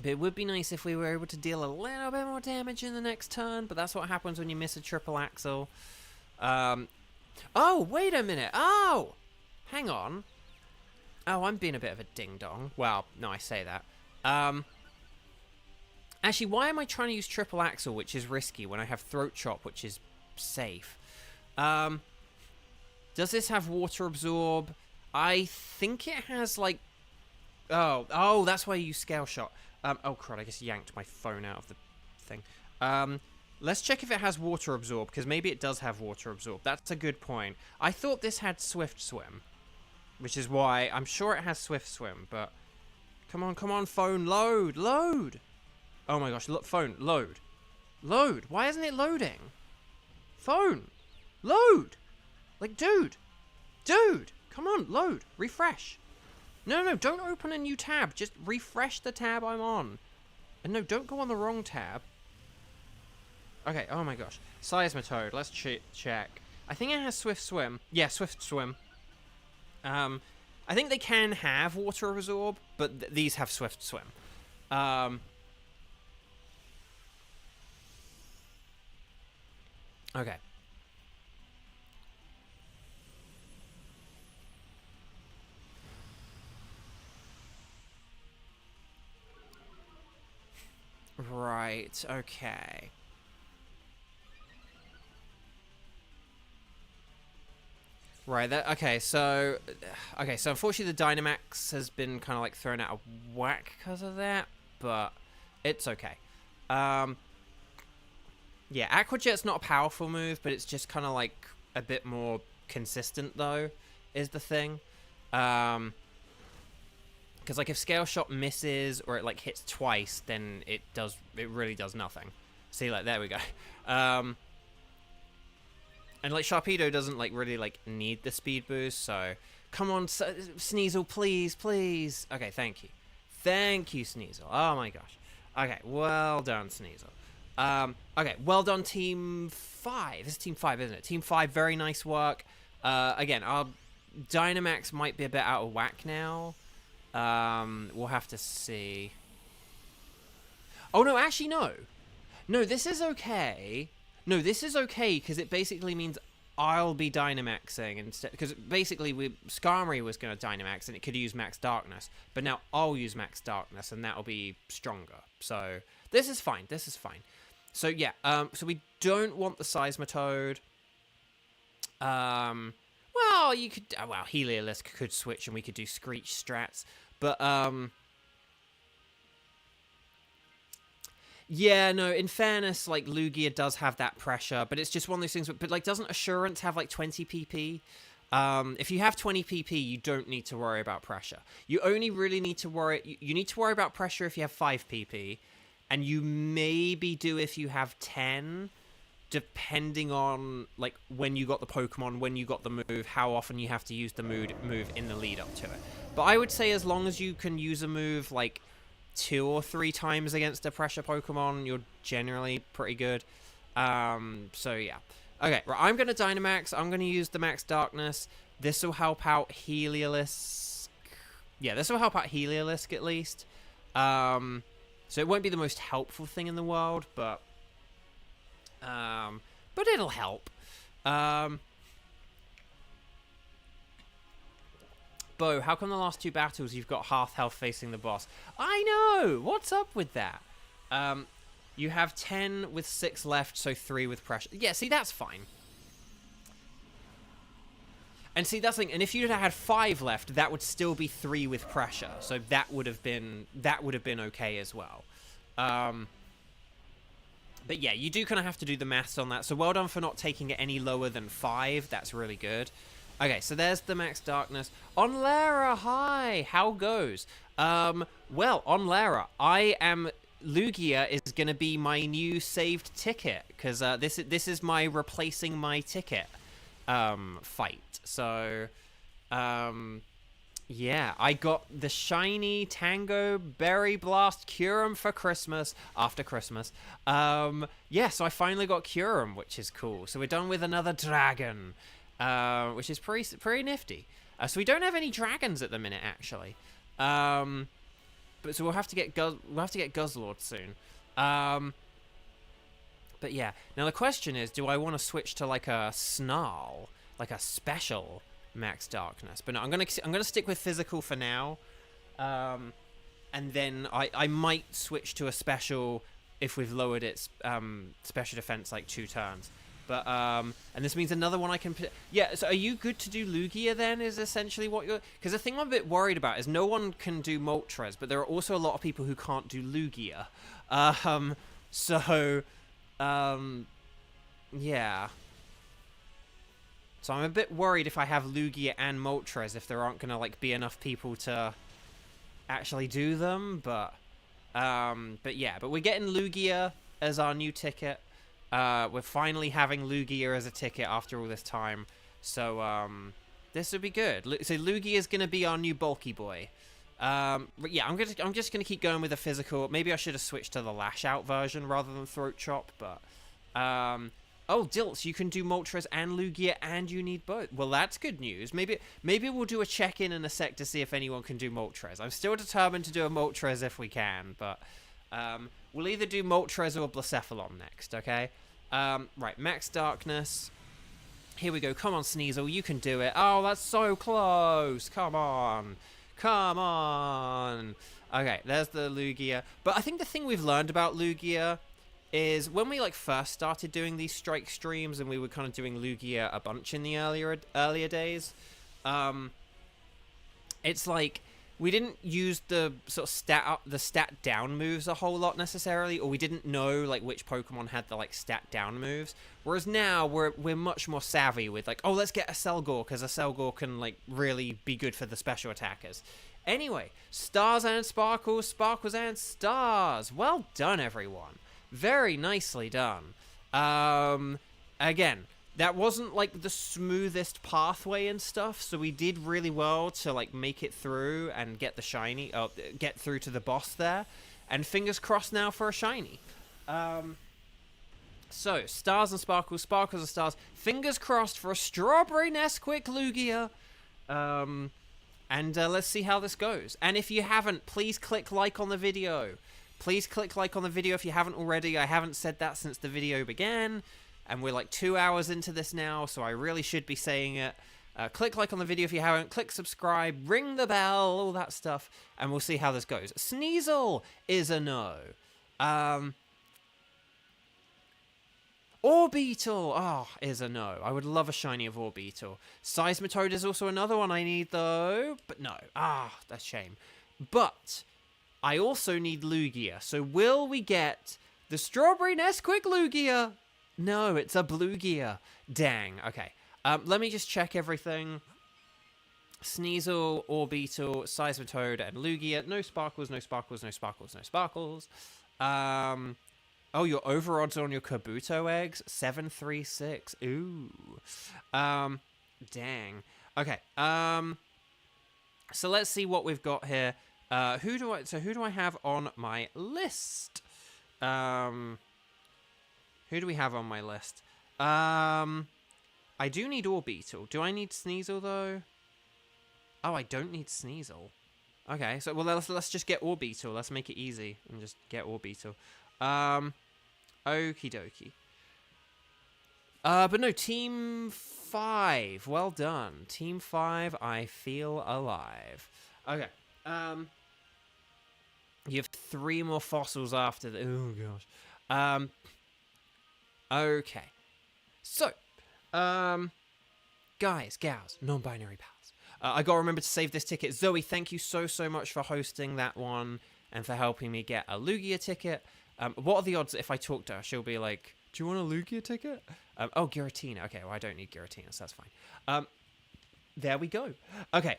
But it would be nice if we were able to deal a little bit more damage in the next turn, but that's what happens when you miss a triple axle. Oh, wait a minute. Oh! Hang on. Oh, I'm being a bit of a ding-dong. Well, no, I say that. Actually, why am I trying to use triple axle, which is risky, when I have Throat Chop, which is safe? Does this have Water Absorb? I think it has, like... Oh, that's why you use Scale Shot. Oh, crud, I just yanked my phone out of the thing. Let's check if it has Water Absorb, because maybe it does have Water Absorb. That's a good point. I thought this had Swift Swim, which is why I'm sure it has Swift Swim, but... Come on, phone, load! Oh my gosh, look, phone, load. Load! Why isn't it loading? Phone! Load! Like, dude! Come on, load! Refresh! No, don't open a new tab. Just refresh the tab I'm on. And no, don't go on the wrong tab. Okay, oh my gosh. Seismitoad, let's check. I think it has Swift Swim. Yeah, Swift Swim. I think they can have Water Absorb, but these have Swift Swim. Okay. Right, okay. Right, okay, so unfortunately the Dynamax has been kind of like thrown out of whack because of that, but it's okay. Yeah, Aqua Jet's not a powerful move, but it's just kind of like a bit more consistent though, is the thing. Because like if Scale Shot misses or it like hits twice, then it really does nothing. See, like there we go. And like Sharpedo doesn't like really like need the speed boost, so come on, Sneasel, please. Okay, thank you, Sneasel. Oh my gosh. Okay, well done, Sneasel. Okay, well done, Team 5. This is Team 5, isn't it? Team 5, very nice work. Again, our Dynamax might be a bit out of whack now. We'll have to see. Oh no, actually no. No, this is okay. No, this is okay because it basically means I'll be Dynamaxing instead, because basically Skarmory was going to Dynamax and it could use Max Darkness, but now I'll use Max Darkness and that'll be stronger. So this is fine. This is fine. So yeah, so we don't want the Seismitoad. Well, you could, well, Heliolisk could switch and we could do Screech strats, but yeah, no, in fairness, like, Lugia does have that pressure, but it's just one of those things, but like, doesn't Assurance have, like, 20 PP? If you have 20 PP, you don't need to worry about pressure. You only really need to worry, you need to worry about pressure if you have 5 PP, and you maybe do if you have 10, depending on, like, when you got the Pokemon, when you got the move, how often you have to use the move in the lead up to it. But I would say as long as you can use a move, like, 2 or 3 times against a pressure Pokemon, you're generally pretty good. So yeah. Okay, right, I'm going to Dynamax. I'm going to use the Max Darkness. This will help out Heliolisk. Yeah, this will help out Heliolisk at least. So it won't be the most helpful thing in the world, but it'll help. Bo, how come the last 2 battles you've got half health facing the boss? I know! What's up with that? You have 10 with 6 left, so 3 with pressure. Yeah, see, that's fine. And see, that's the thing. And if you'd had 5 left, that would still be 3 with pressure. So that would have been okay as well. But yeah, you do kind of have to do the maths on that. So well done for not taking it any lower than 5. That's really good. Okay, so there's the Max Darkness. On Lara, hi! How goes? Well, on Lara, Lugia is going to be my new saved ticket, because this is my replacing my ticket fight. So, yeah, I got the shiny Tango Berry Blast Kyurem for Christmas, after Christmas. Yeah, so I finally got Kyurem, which is cool. So we're done with another dragon. Which is pretty nifty. So we don't have any dragons at the minute, actually. But so we'll have to get Guzzlord soon. But yeah, now the question is, do I want to switch to like a Snarl, like a special Max Darkness? But no, I'm gonna stick with physical for now. And then I might switch to a special if we've lowered its special defense like 2 turns. But, and this means another one I can... Yeah, so are you good to do Lugia then, is essentially what you're... Because the thing I'm a bit worried about is no one can do Moltres, but there are also a lot of people who can't do Lugia. Yeah. So I'm a bit worried if I have Lugia and Moltres, if there aren't going to, like, be enough people to actually do them, but yeah, but we're getting Lugia as our new ticket. We're finally having Lugia as a ticket after all this time, so this would be good. So Lugia is going to be our new bulky boy. But yeah, I'm just gonna keep going with the physical. Maybe I should have switched to the lash out version rather than throat chop, but oh, Dilts, you can do Moltres and Lugia, and you need both. Well, that's good news. Maybe we'll do a check-in in a sec to see if anyone can do Moltres. I'm still determined to do a Moltres if we can, but we'll either do Moltres or Blacephalon next, okay? Right, Max Darkness. Here we go. Come on, Sneasel, you can do it. Oh, that's so close. Come on. Come on. Okay, there's the Lugia. But I think the thing we've learned about Lugia is when we first started doing these strike streams and we were kind of doing Lugia a bunch in the earlier days, it's like we didn't use the sort of stat down moves a whole lot necessarily, or we didn't know which Pokemon had the stat down moves. Whereas now we're much more savvy with oh, let's get a Selgor because a Selgor can really be good for the special attackers. Anyway, stars and sparkles, sparkles and stars. Well done, everyone. Very nicely done. Again, that wasn't the smoothest pathway and stuff, so we did really well to make it through and get the shiny, get through to the boss there. And fingers crossed now for a shiny. So, stars and sparkles, sparkles and stars. Fingers crossed for a Strawberry Nesquik Lugia. And let's see how this goes. And if you haven't, please click like on the video. Please click like on the video if you haven't already. I haven't said that since the video began. and we're like 2 hours into this now, so I really should be saying it. Click like on the video if you haven't, click subscribe, ring the bell, all that stuff, and we'll see how this goes. Sneasel is a no. Orbeetle, is a no. I would love a shiny of Orbeetle. Seismitoad is also another one I need, though. But no. That's a shame. But I also need Lugia. So will we get the Strawberry Nesquik Lugia? No, it's a Bluegia. Dang. Okay. Let me just check everything. Sneasel, Orbeetle, Seismitoad, and Lugia. No sparkles, no sparkles, no sparkles, no sparkles. Oh, your over odds on your Kabuto eggs? 736. Ooh. Dang. Okay. So let's see what we've got here. Who do I have on my list? Who do we have on my list? I do need Orbeetle. Do I need Sneasel though? Oh, I don't need Sneasel. Okay, so well let's just get Orbeetle. Let's make it easy and just get Orbeetle. Okie dokie. But no, Team 5. Well done. Team 5, I feel alive. Okay. You have 3 more fossils after the... Oh, gosh. Okay. So, guys, gals, non-binary pals. I gotta remember to save this ticket. Zoe, thank you so much for hosting that one and for helping me get a Lugia ticket. What are the odds that if I talk to her, she'll be like, do you want a Lugia ticket? Oh, Giratina. Okay, well, I don't need Giratina, so that's fine. There we go. Okay,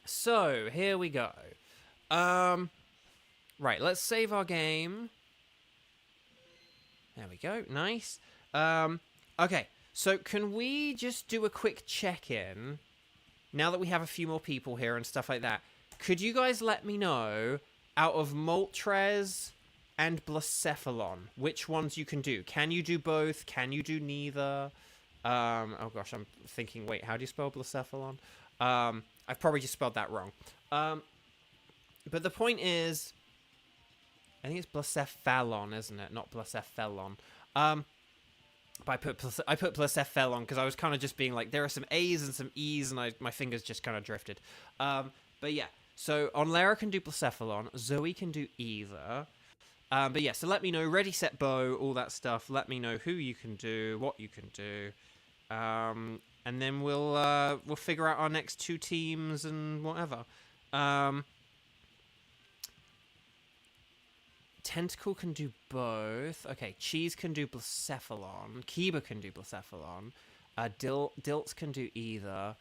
so, here we go. Right, let's save our game. There we go, nice. Okay, so can we just do a quick check-in? Now that we have a few more people here and stuff like that, could you guys let me know... out of Moltres and Blacephalon, which ones you can do? Can you do both? Can you do neither? Oh gosh, I'm thinking, wait, how do you spell Blacephalon? I've probably just spelled that wrong. But the point is, I think it's Blacephalon, isn't it? Not Blacephalon. But I put Blacephalon because I was kind of just being like, there are some A's and some E's, and my fingers just kind of drifted. But yeah. So, Onlera can do Blacephalon, Zoe can do either. But yeah, so let me know, ready, set, bow, all that stuff. Let me know who you can do, what you can do. And then we'll figure out our next 2 teams and whatever. Tentacle can do both. Okay, Cheese can do Blacephalon. Kiba can do Blacephalon. Dilts can do either.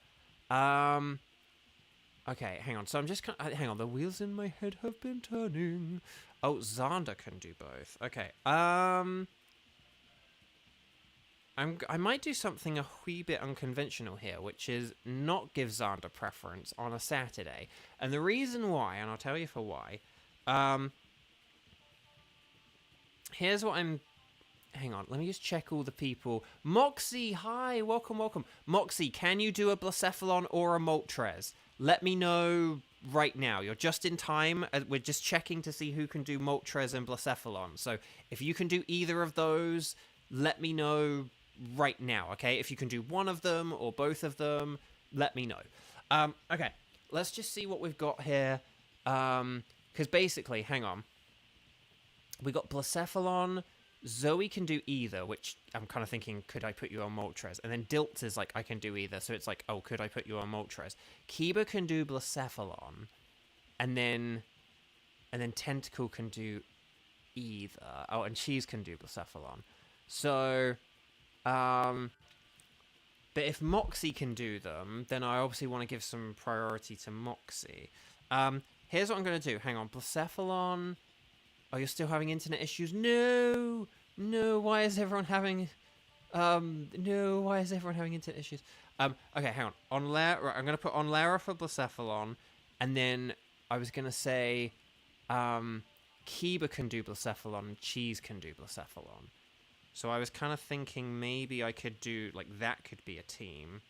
Okay, hang on. So I'm just... hang on. The wheels in my head have been turning. Oh, Xander can do both. Okay. I might do something a wee bit unconventional here, which is not give Xander preference on a Saturday. And the reason why, and I'll tell you for why. Here's what I'm... Hang on, let me just check all the people. Moxie, hi, welcome. Moxie, can you do a Blacephalon or a Moltres? Let me know right now. You're just in time. We're just checking to see who can do Moltres and Blacephalon. So if you can do either of those, let me know right now, okay? If you can do one of them or both of them, let me know. Okay, let's just see what we've got here. Because basically, hang on. We got Blacephalon. Zoe can do either, which I'm kind of thinking, could I put you on Moltres? And then Dilts is like, I can do either, so it's like, oh, could I put you on Moltres? Kiba can do Blacephalon, and then Tentacle can do either. Oh, and Cheese can do Blacephalon. So, but if Moxie can do them, then I obviously want to give some priority to Moxie. Here's what I'm going to do. Hang on, Blacephalon... Oh, you're still having internet issues? No! No, why is everyone having... No, why is everyone having internet issues? Okay, hang on. Right, I'm going to put Onlera for Blacephalon, and then I was going to say Kiba can do Blacephalon, and Cheese can do Blacephalon. So I was kind of thinking maybe I could do... Like, that could be a team.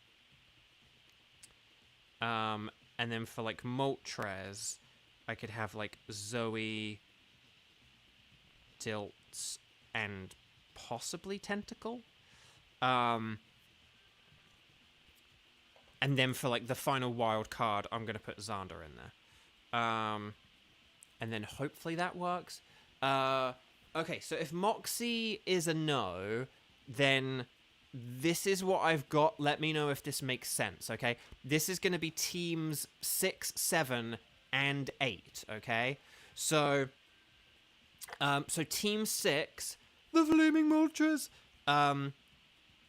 And then for, like, Moltres, I could have, like, Zoe... Dilts and possibly Tentacle. And then for like the final wild card, I'm going to put Xander in there. And then hopefully that works. Okay, so if Moxie is a no, then this is what I've got. Let me know if this makes sense, okay? This is going to be teams 6, 7, and 8, okay? So, so team 6, the Flaming Moltres.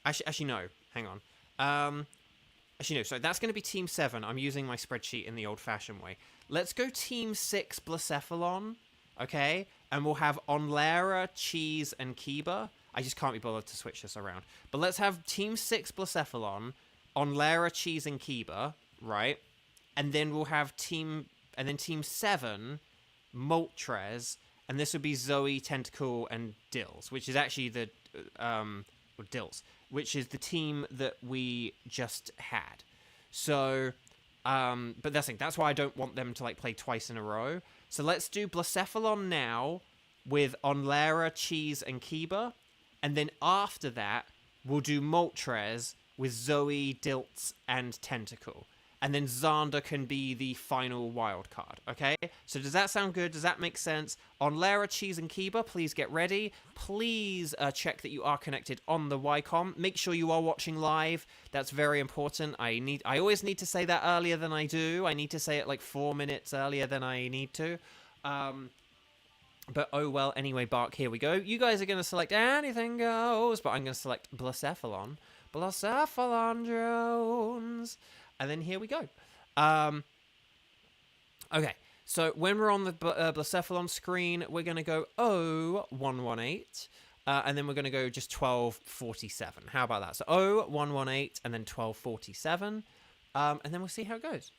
Actually, no. Hang on. Actually, no. So that's going to be team 7. I'm using my spreadsheet in the old-fashioned way. Let's go team 6 Blacephalon, okay? And we'll have Onlera, Cheese, and Kiba. I just can't be bothered to switch this around. But let's have team 6 Blacephalon, Onlera, Cheese, and Kiba, right? And then we'll have team 7 Moltres, and this would be Zoe, Tentacle, and Dills, which is actually the Dills, which is the team that we just had. So, but that's why I don't want them to like play twice in a row. So let's do Blacephalon now with Onlera, Cheese, and Kiba, and then after that we'll do Moltres with Zoe, Dilts, and Tentacle. And then Xander can be the final wild card, okay? So does that sound good? Does that make sense? Onlera, Cheese, and Kiba, please get ready. Please check that you are connected on the Wycom. Make sure you are watching live. That's very important. I always need to say that earlier than I do. I need to say it like 4 minutes earlier than I need to. But oh well, anyway, Bark, here we go. You guys are going to select anything goes, but I'm going to select Blacephalon. Blacephalon Jones. And then here we go. Okay, so when we're on the Blacephalon screen, we're going to go 0118, and then we're going to go just 1247. How about that? So 0118 and then 1247, and then we'll see how it goes.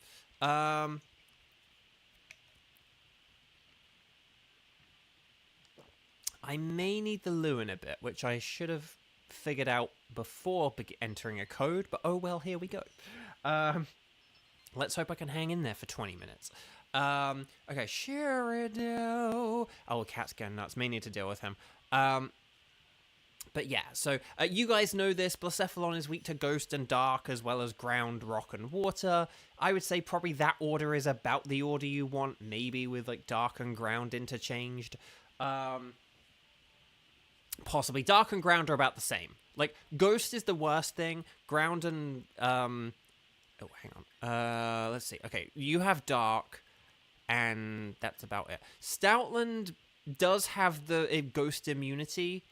I may need the Lewin a bit, which I should have figured out before entering a code, but oh well, here we go. Let's hope I can hang in there for 20 minutes. Okay, Sheridan. Oh, Cat's going nuts. May need to deal with him. But yeah, so you guys know this. Blacephalon is weak to Ghost and Dark, as well as Ground, Rock, and Water. I would say probably that order is about the order you want, maybe with like Dark and Ground interchanged. Possibly. Dark and Ground are about the same. Like, Ghost is the worst thing. Ground and... Oh, hang on. Let's see. Okay, you have Dark, and that's about it. Stoutland does have the Ghost immunity,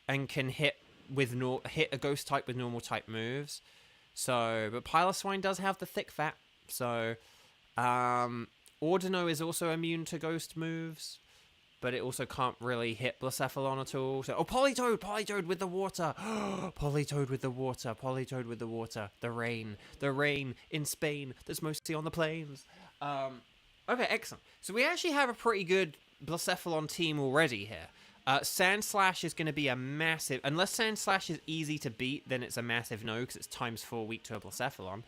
and can hit a Ghost type with normal type moves. So, but Piloswine does have the Thick Fat. So, Ordino is also immune to Ghost moves, but it also can't really hit Blacephalon at all. So, oh, Politoed with the water. Politoed with the water. Politoed with the water. The rain in Spain that's mostly on the plains. Okay, excellent. So we actually have a pretty good Blacephalon team already here. Sandslash is going to be a massive... Unless Sandslash is easy to beat, then it's a massive no, because it's ×4 weak to a Blacephalon.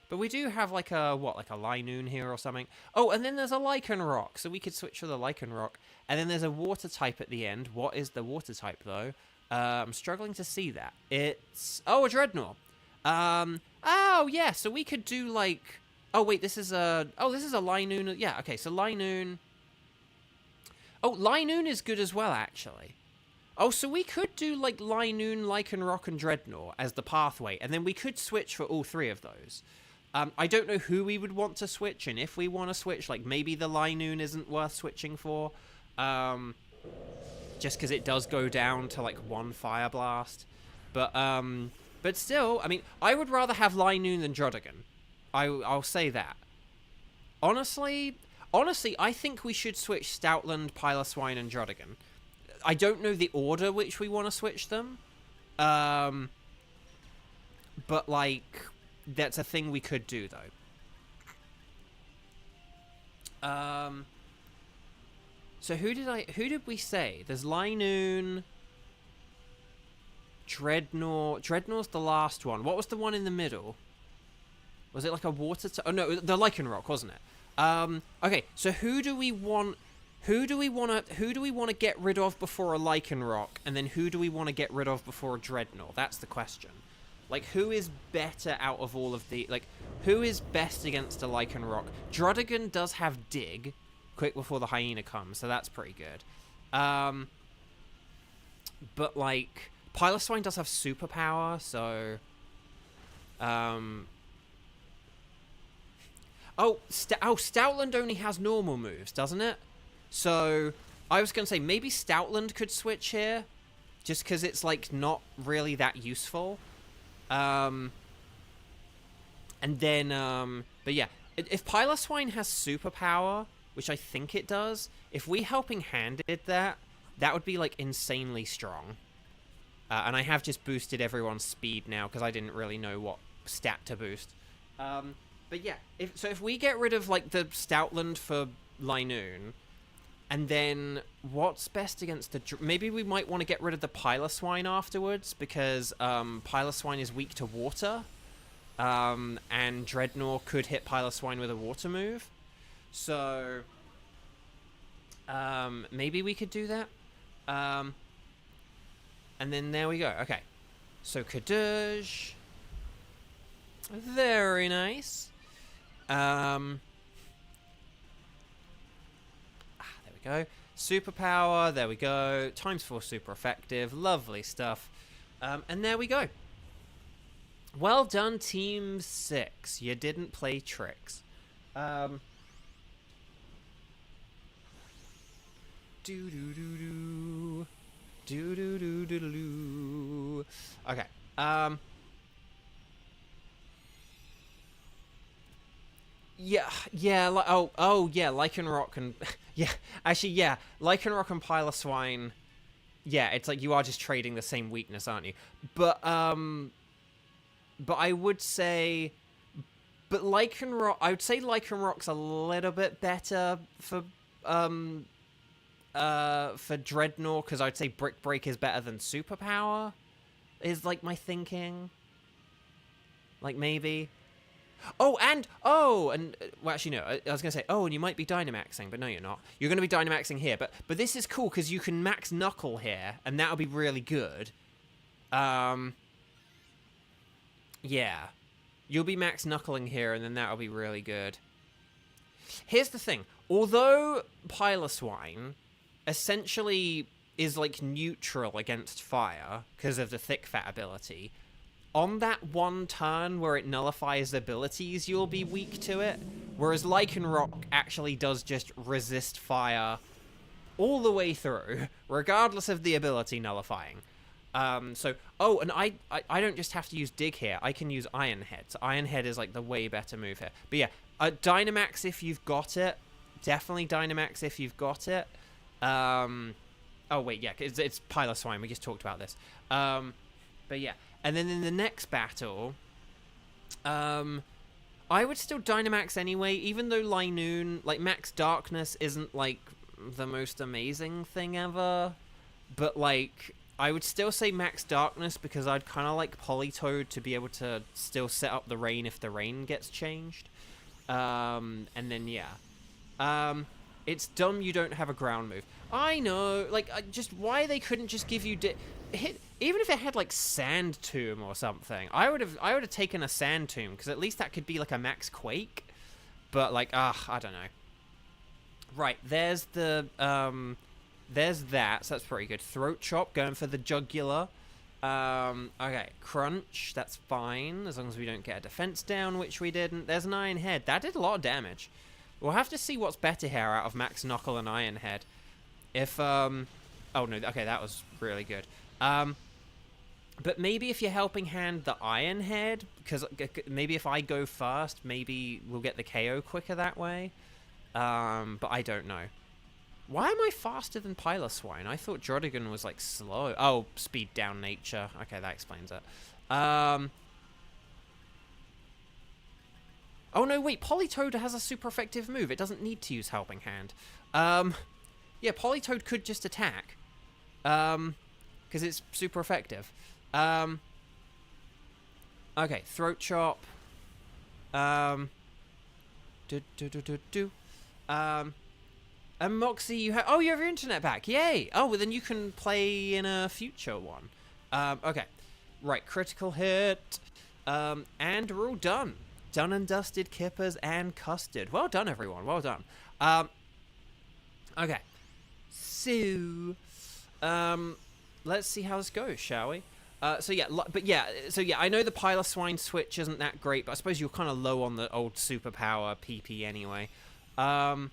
But we do have like a Linoon here or something. Oh, and then there's a Lycanroc, so we could switch for the Lycanroc. And then there's a water type at the end. What is the water type, though? I'm struggling to see that. It's... Oh, a Dreadnought. Oh, yeah, so we could do like... Oh, wait, this is a... Oh, this is a Linoon. Yeah, okay, so Linoon... Oh, Linoon is good as well, actually. Oh, so we could do, like, Linoon, Lycanroc, and Dreadnought as the pathway, and then we could switch for all three of those. I don't know who we would want to switch, and if we want to switch, like, maybe the Linoon isn't worth switching for, just because it does go down to, like, 1 Fire Blast. But still, I mean, I would rather have Linoon than Drodagon. I'll say that. Honestly, I think we should switch Stoutland, Piloswine, and Drodagon. I don't know the order which we want to switch them. But, like, that's a thing we could do, though. So who did we say? There's Linoon, Dreadnought. Dreadnought's the last one. What was the one in the middle? Was it like a water... Oh, no, the Lycanroc, wasn't it? Okay, so who do we want who do we want to get rid of before a Lycanroc, and then who do we want to get rid of before a Dreadnought? That's the question. Like, who is better out of all of the... Like, who is best against a Lycanroc? Druddigon does have Dig, quick before the Hyena comes, so that's pretty good. But, like, Piloswine does have Superpower, so... Stoutland only has normal moves, doesn't it? So, I was going to say, maybe Stoutland could switch here, just because it's, like, not really that useful. And then, but yeah, if Piloswine has Superpower, which I think it does, if we Helping Handed that would be, like, insanely strong. And I have just boosted everyone's speed now, because I didn't really know what stat to boost. But yeah, if we get rid of, like, the Stoutland for Linoon, and then what's best against the... Maybe we might want to get rid of the Piloswine afterwards, because Piloswine is weak to water, and Dreadnought could hit Piloswine with a water move. So, maybe we could do that. And then there we go. Okay. So, Kadoosh. Very nice. There we go. Superpower, there we go. ×4 super effective. Lovely stuff. And there we go. Well done, Team 6. You didn't play tricks. Do-do-do-do. Do-do-do-do-do. Okay. Yeah, yeah, yeah, Lycanroc and... yeah, actually, yeah, Lycanroc and Piloswine... Yeah, it's like you are just trading the same weakness, aren't you? But I would say... But Lycanroc... I would say Lycanroc's a little bit better for Dreadnought, because I would say Brick Break is better than Superpower, is, like, my thinking. Like, maybe... well, actually, no, I was going to say, and you might be Dynamaxing, but no, you're not. You're going to be Dynamaxing here, but this is cool, because you can max Knuckle here, and that'll be really good. Yeah. You'll be max Knuckling here, and then that'll be really good. Here's the thing. Although Piloswine essentially is, like, neutral against fire, because of the Thick Fat ability... On that one turn where it nullifies abilities, you'll be weak to it. Whereas Lycanroc actually does just resist fire all the way through, regardless of the ability nullifying. And I don't just have to use Dig here. I can use Iron Head. So Iron Head is, like, the way better move here. But yeah, Dynamax if you've got it. Definitely Dynamax if you've got it. Oh, wait, yeah, it's Piloswine. We just talked about this. But yeah. And then in the next battle, I would still Dynamax anyway, even though Linoon, like, Max Darkness isn't, like, the most amazing thing ever. But, like, I would still say Max Darkness because I'd kind of like Politoed to be able to still set up the rain if the rain gets changed. And then, yeah. It's dumb you don't have a ground move. I know, like, just why they couldn't just give you... Even if it had, like, Sand Tomb or something, I would have taken a Sand Tomb, because at least that could be, like, a Max Quake. But, like, I don't know. Right, there's the, there's that, so that's pretty good. Throat Chop, going for the Jugular. Okay, Crunch, that's fine, as long as we don't get a defense down, which we didn't. There's an Iron Head. That did a lot of damage. We'll have to see what's better here out of Max Knuckle and Iron Head. If, oh, no, okay, that was really good. But maybe if you're Helping Hand the Iron Head, because maybe if I go first, maybe we'll get the KO quicker that way. But I don't know. Why am I faster than Piloswine? I thought Druddigon was, like, slow. Oh, speed down nature. Okay, that explains it. Oh, no, wait. Politoed has a super effective move. It doesn't need to use Helping Hand. Yeah, Politoed could just attack. Because it's super effective. Okay, Throat Chop. And Moxie, you have... Oh, you have your internet back. Yay. Oh, well, then you can play in a future one. Okay. Right, critical hit. And we're all done. Done and dusted, kippers, and custard. Well done, everyone. Well done. Okay. So, let's see how this goes, shall we? So yeah, I know the Pile of Swine switch isn't that great, but I suppose you're kind of low on the old superpower PP anyway. And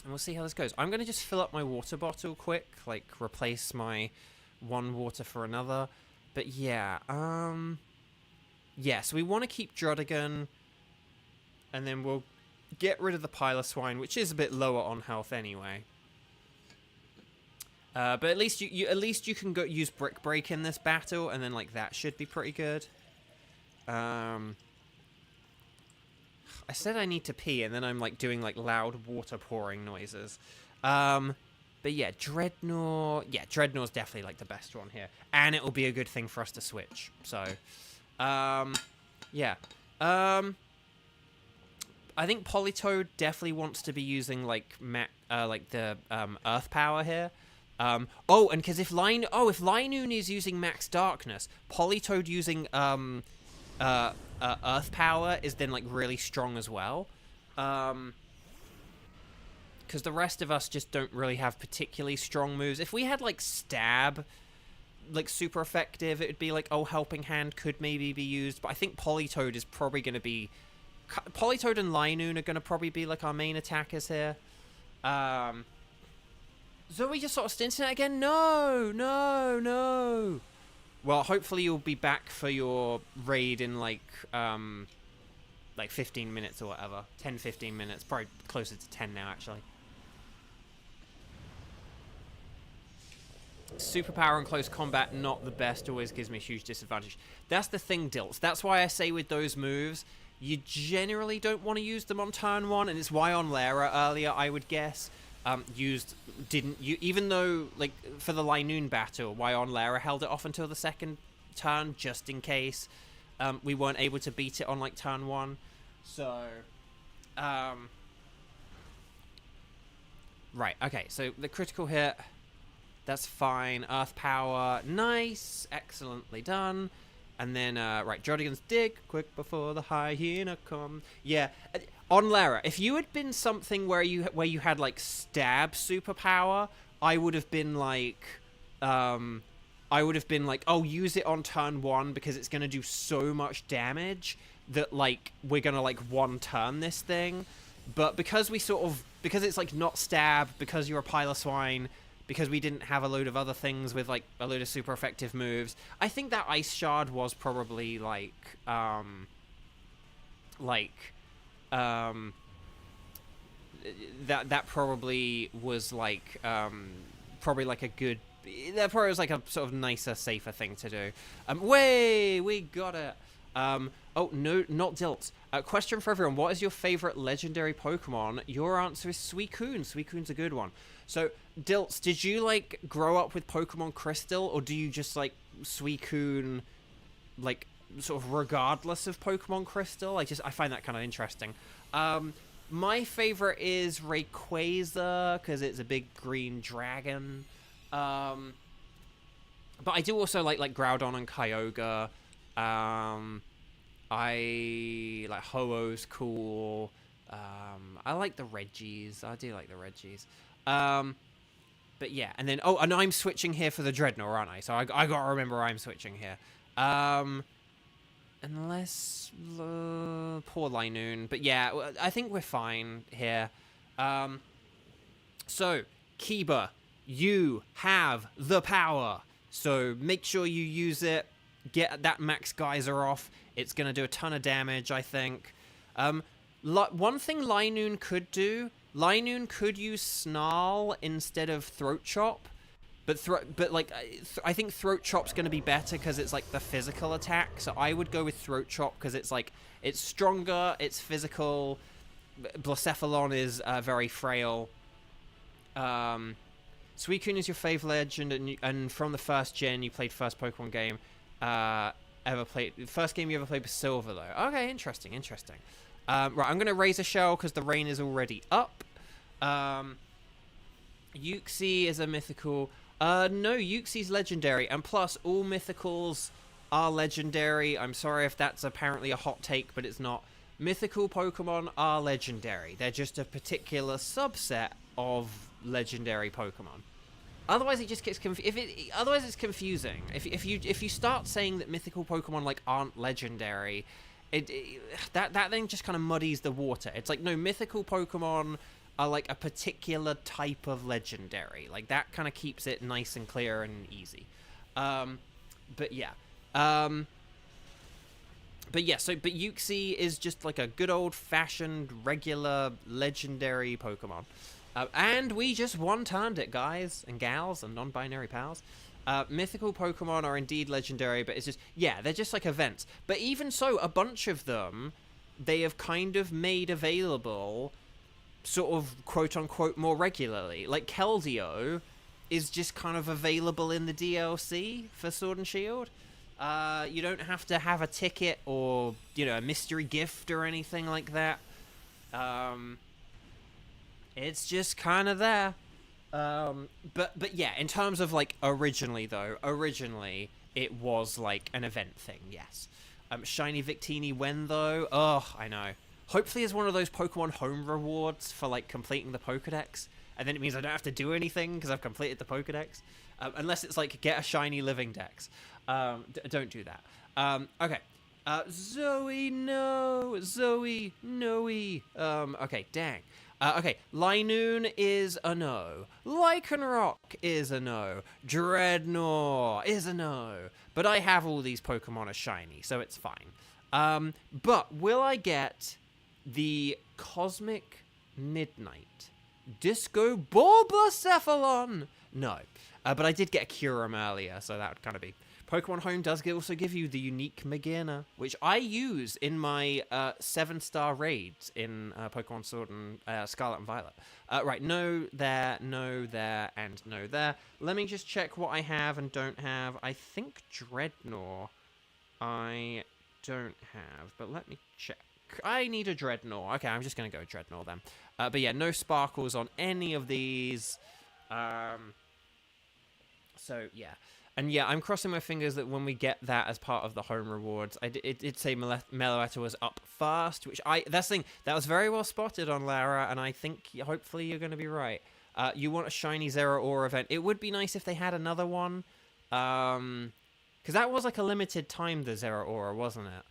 we'll see how this goes. I'm going to just fill up my water bottle quick, like replace my one water for another. But yeah, yeah, so we want to keep Drodigan, and then we'll get rid of the Pile of Swine, which is a bit lower on health anyway. But at least you can go use Brick Break in this battle, and then like that should be pretty good. I said I need to pee, and then I'm like doing like loud water pouring noises. But yeah, Dreadnought. Yeah, Dreadnought's definitely like the best one here, and it will be a good thing for us to switch. So, yeah. I think Politoed definitely wants to be using like the Earth Power here. Oh, and because if Linoon is using Max Darkness, Politoed using Earth Power is then like really strong as well. Because the rest of us just don't really have particularly strong moves. If we had like Stab, like super effective, it would be like, oh, Helping Hand could maybe be used. But I think Politoed is probably going to be... Politoed and Linoon are going to probably be like our main attackers here. So we just sort of stinting it again? No, no, no. Well, hopefully you'll be back for your raid in like 15 minutes or whatever. 10, 15 minutes. Probably closer to 10 now, actually. Superpower in close combat, not the best. Always gives me a huge disadvantage. That's the thing, Dilts. That's why I say with those moves, you generally don't want to use them on turn 1, and it's why on Lara earlier, I would guess, even though, like, for the Linoon battle, why on Lara held it off until the second turn, just in case we weren't able to beat it on, like, turn 1. So, right, okay, so the critical hit, that's fine. Earth Power, nice, excellently done. And then, right, Drodigan's Dig, quick before the hyena come. Yeah, on Lara, if you had been something where you had, like, Stab superpower, I would have been like, oh, use it on turn 1 because it's going to do so much damage that, like, we're going to, like, one-turn this thing. But because because it's, like, not Stab, because you're a Pile of Swine, because we didn't have a load of other things with, like, a load of super effective moves, I think that Ice Shard was probably, that probably was, like, probably, like, a good... That probably was, like, a sort of nicer, safer thing to do. We got it! Oh, no, not Dilt. Question for everyone. What is your favorite legendary Pokemon? Your answer is Suicune. Suicune's a good one. So, Dilts, did you, like, grow up with Pokemon Crystal, or do you just, like, Suicune, like, sort of regardless of Pokemon Crystal? I find that kind of interesting. My favorite is Rayquaza, because it's a big green dragon. But I do also like Groudon and Kyogre. I like Ho-Oh's cool. I like the Reggies. I do like the Reggies. But yeah, and then and I'm switching here for the Dreadnought, aren't I? So I gotta remember I'm switching here. Unless poor Linoon, but yeah, I think we're fine here. So Kiba, you have the power. So make sure you use it. Get that Max Geyser off. It's going to do a ton of damage, I think. One thing Linoon could do, Linoon could use Snarl instead of Throat Chop. But I think Throat Chop's going to be better because it's like the physical attack. So I would go with Throat Chop because it's like, it's stronger, it's physical. Blacephalon is very frail. Suicune is your favorite legend, and from the first gen, you played first Pokemon game. First game you ever played was Silver, though. Okay, interesting. Right, I'm going to raise a shell because the rain is already up. Uxie is a mythical. No, Uxie's legendary. And plus, all mythicals are legendary. I'm sorry if that's apparently a hot take, but it's not. Mythical Pokemon are legendary. They're just a particular subset of legendary Pokemon. Otherwise, it just gets otherwise it's confusing. If you start saying that mythical Pokemon like aren't legendary, that then just kind of muddies the water. It's like, no, mythical Pokemon are like a particular type of legendary. Like that kind of keeps it nice and clear and easy. But yeah. But Uxie is just like a good old-fashioned, regular, legendary Pokemon. And we just one-turned it, guys and gals and non-binary pals. Mythical Pokemon are indeed legendary, but it's just, yeah, they're just like events. But even so, a bunch of them, they have kind of made available sort of quote-unquote more regularly. Like Keldeo is just kind of available in the DLC for Sword and Shield. You don't have to have a ticket or, you know, a mystery gift or anything like that. It's just kind of there. But yeah, in terms of like originally it was like an event thing, yes. Shiny Victini when though? Oh, I know. Hopefully it's one of those Pokemon home rewards for like completing the Pokedex. And then it means I don't have to do anything because I've completed the Pokedex. Unless it's like, get a shiny living dex. Don't do that. Okay. Zoe, no. Zoe, no-y. Okay, dang. Okay, Linoon is a no. Lycanroc is a no. Dreadnought is a no. But I have all these Pokemon as shiny, so it's fine. But will I get the Cosmic Midnight Disco Bulbacephalon? No. But I did get a Kyurem earlier, so that would kind of be... Pokemon Home does also give you the unique Magearna, which I use in my 7-star raids in Pokemon Sword and Scarlet and Violet. Right, no there, and no there. Let me just check what I have and don't have. I think Dreadnought I don't have, but let me check. I need a Dreadnought. Okay, I'm just going to go Dreadnought then. But yeah, no sparkles on any of these. So, yeah. And yeah, I'm crossing my fingers that when we get that as part of the home rewards, it did say Meloetta was up first, which that's the thing, that was very well spotted on Lara, and I think hopefully you're going to be right. You want a shiny Zeraora event. It would be nice if they had another one, because that was like a limited time, the Zeraora, wasn't it?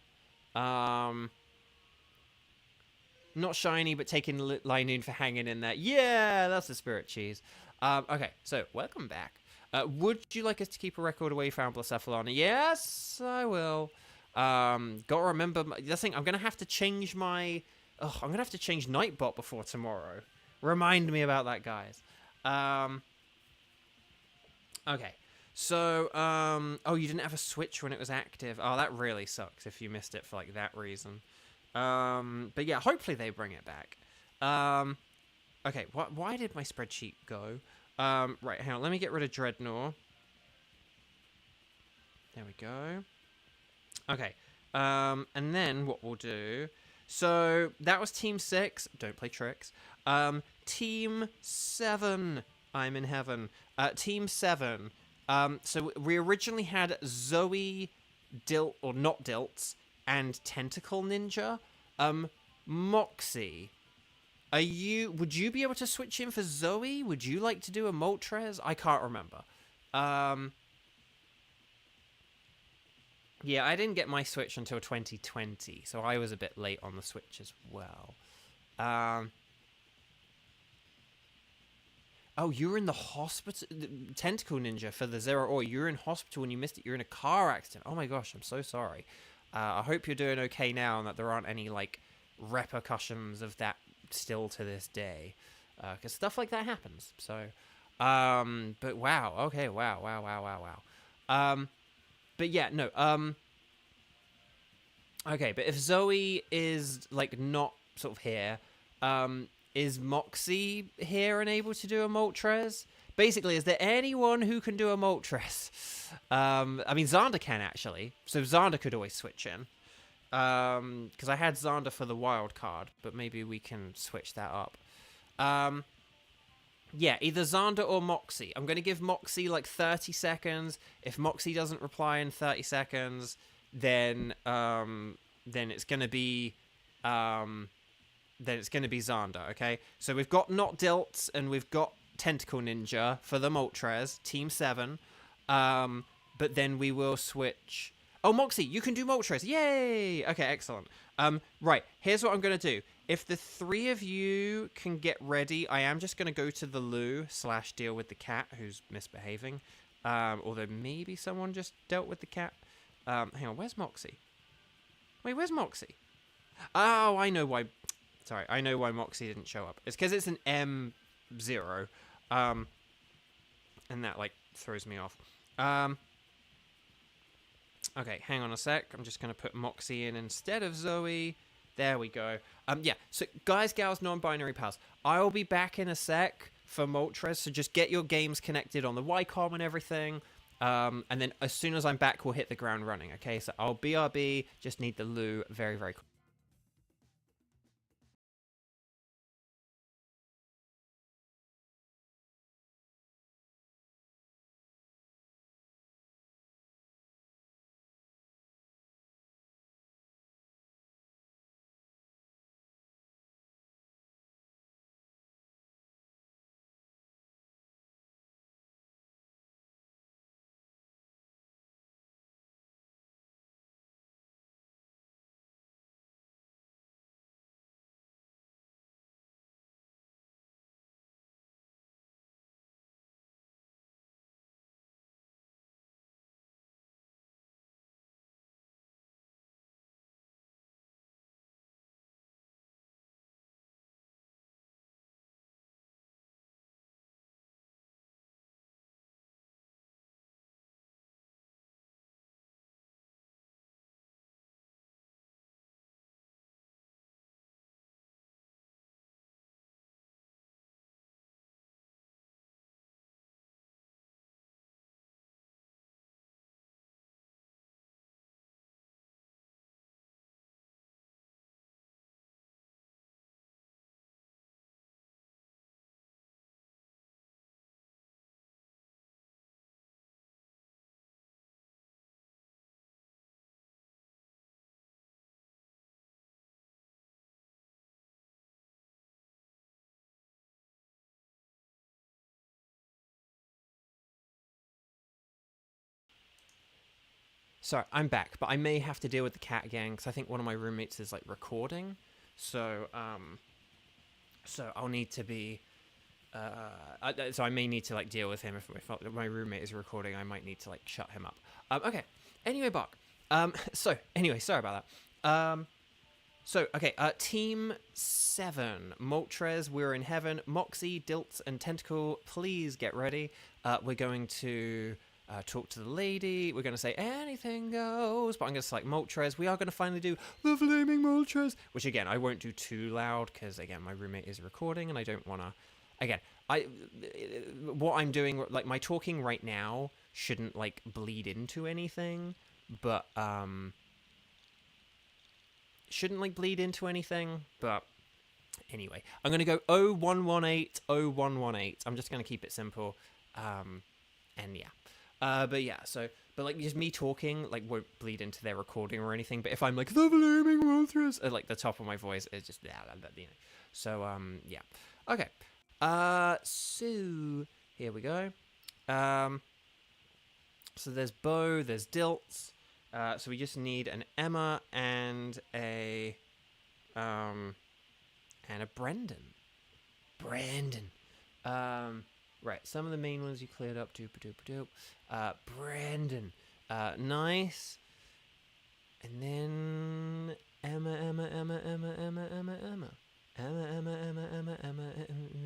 Not shiny, but taking Linoon for hanging in there. Yeah, that's the spirit cheese. Okay, so welcome back. Would you like us to keep a record of where you found Blacephalon? Yes, I will. Gotta remember, the thing, I'm gonna have to change my... I'm gonna have to change Nightbot before tomorrow. Remind me about that, guys. Okay. So, oh, you didn't have a Switch when it was active. Oh, that really sucks if you missed it for, like, that reason. But yeah, hopefully they bring it back. Okay, why did my spreadsheet go? Right, hang on, let me get rid of Dreadnought. There we go. Okay, and then what we'll do... So, that was Team 6. Don't play tricks. Team 7. I'm in heaven. Team 7. So, we originally had Zoe, not Dilts, and Tentacle Ninja. Moxie. Would you be able to switch in for Zoe? Would you like to do a Moltres? I can't remember. Yeah, I didn't get my Switch until 2020, so I was a bit late on the Switch as well. Oh, you were in the hospital? Tentacle Ninja for the Zeraora. You were in hospital and you missed it. You're in a car accident. Oh my gosh, I'm so sorry. I hope you're doing okay now and that there aren't any, like, repercussions of that still to this day, because stuff like that happens. So, but wow, okay, wow. But yeah, no, okay, but if Zoe is like not sort of here, is Moxie here and able to do a Moltres? Basically, is there anyone who can do a Moltres? I mean, Xander can actually, so Xander could always switch in. Because I had Xander for the wild card, but maybe we can switch that up. Yeah, either Xander or Moxie. I'm going to give Moxie like 30 seconds. If Moxie doesn't reply in 30 seconds, then it's going to be Xander, okay? So we've got Not Dilts and we've got Tentacle Ninja for the Moltres, Team 7. But then we will switch... Oh, Moxie, you can do Moltres. Yay! Okay, excellent. Right, here's what I'm going to do. If the 3 of you can get ready, I am just going to go to the loo / deal with the cat who's misbehaving. Although maybe someone just dealt with the cat. Hang on, where's Moxie? Wait, where's Moxie? Oh, I know why... Sorry, I know why Moxie didn't show up. It's because it's an M0. And that, like, throws me off. Okay, hang on a sec. I'm just going to put Moxie in instead of Zoe. There we go. Yeah, so guys, gals, non-binary pals, I'll be back in a sec for Moltres, so just get your games connected on the Ycom and everything. And then as soon as I'm back, we'll hit the ground running, okay? So I'll BRB, just need the loo very, very quick. Sorry, I'm back, but I may have to deal with the cat again because I think one of my roommates is like recording, so I'll need to be, so I may need to like deal with him if my roommate is recording. I might need to like shut him up. Okay. Anyway, Bach. So anyway, sorry about that. Okay. Team 7, Moltres, We're in Heaven, Moxie, Dilts, and Tentacle. Please get ready. We're going to. Talk to the lady. We're going to say anything goes, but I'm going to select Moltres. We are going to finally do the Flaming Moltres, which again, I won't do too loud because again, my roommate is recording and I don't want to, again, what I'm doing, like my talking right now shouldn't like bleed into anything, but, anyway, I'm going to go 0118, 0118. I'm just going to keep it simple. And yeah. But like just me talking like won't bleed into their recording or anything. But if I'm like the Flaming Moltres at like the top of my voice, it's just you know. So yeah. Okay. So here we go. So there's Bo, there's Dilts. So we just need an Emma and a Brendan. Right, some of the main ones you cleared up. Doop. Brandon. Nice. And then Emma,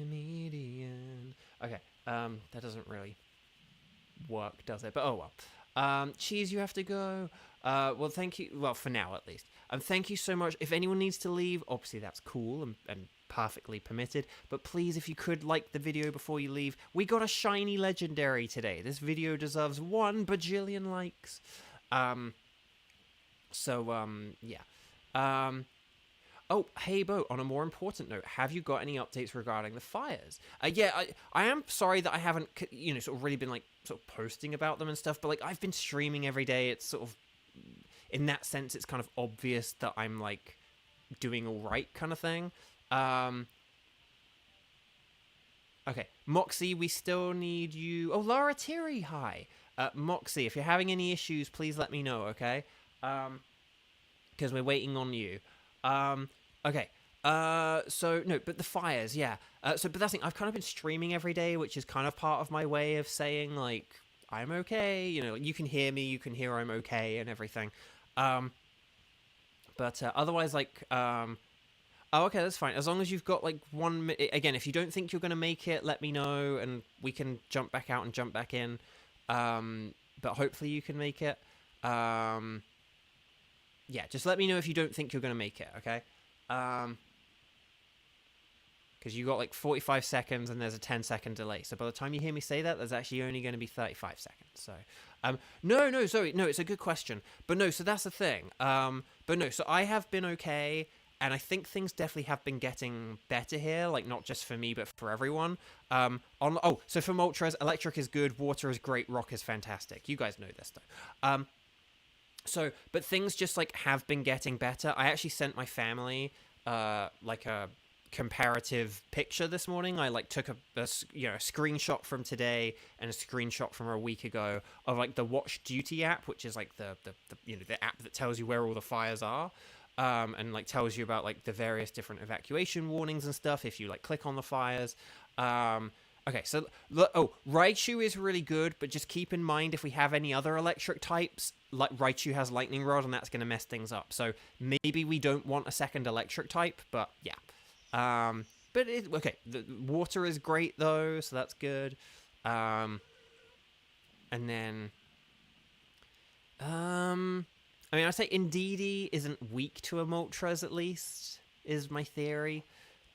median. Okay, that doesn't really work, does it? But oh well. Cheese, you have to go. Well, thank you. Well, for now at least. Thank you so much. If anyone needs to leave, obviously that's cool and perfectly permitted. But please, if you could like the video before you leave. We got a shiny legendary today. This video deserves 1 bajillion likes. Yeah. Um, Oh, hey, Bo, on a more important note, have you got any updates regarding the fires? Yeah, I am sorry that I haven't, sort of really been, like, sort of posting about them and stuff, but, like, I've been streaming every day. It's sort of, in that sense, it's kind of obvious that I'm, like, doing all right kind of thing. Okay, Moxie, we still need you. Oh, Lara Tiri, hi. Moxie, if you're having any issues, please let me know, okay? Because we're waiting on you. Okay. So no, but the fires, yeah. But that's the thing. I've kind of been streaming every day, which is kind of part of my way of saying, like, I'm okay. You know, you can hear me, you can hear I'm okay, and everything. But otherwise, like, oh, okay, that's fine. As long as you've got like 1 minute. Again, if you don't think you're gonna make it, let me know, and we can jump back out and jump back in. But hopefully you can make it. Yeah, just let me know if you don't think you're going to make it, okay? Because you got like 45 seconds and there's a 10-second delay. So by the time you hear me say that, there's actually only going to be 35 seconds. So, no, sorry. No, it's a good question. But no, so that's the thing. But no, so I have been okay. And I think things definitely have been getting better here. Like, not just for me, but for everyone. So for Moltres, electric is good. Water is great. Rock is fantastic. You guys know this, though. But things just, like, have been getting better. I actually sent my family, like, a comparative picture this morning. I, like, took a screenshot from today and a screenshot from a week ago of, like, the Watch Duty app, which is, like, the app that tells you where all the fires are, and, like, tells you about, like, the various different evacuation warnings and stuff if you, like, click on the fires. Okay, so, Raichu is really good, but just keep in mind if we have any other electric types, like Raichu has Lightning Rod, and that's going to mess things up. So maybe we don't want a second electric type, but yeah. Okay, the water is great, though, so that's good. And then, I mean, I'd say Indeedee isn't weak to a Moltres, at least, is my theory.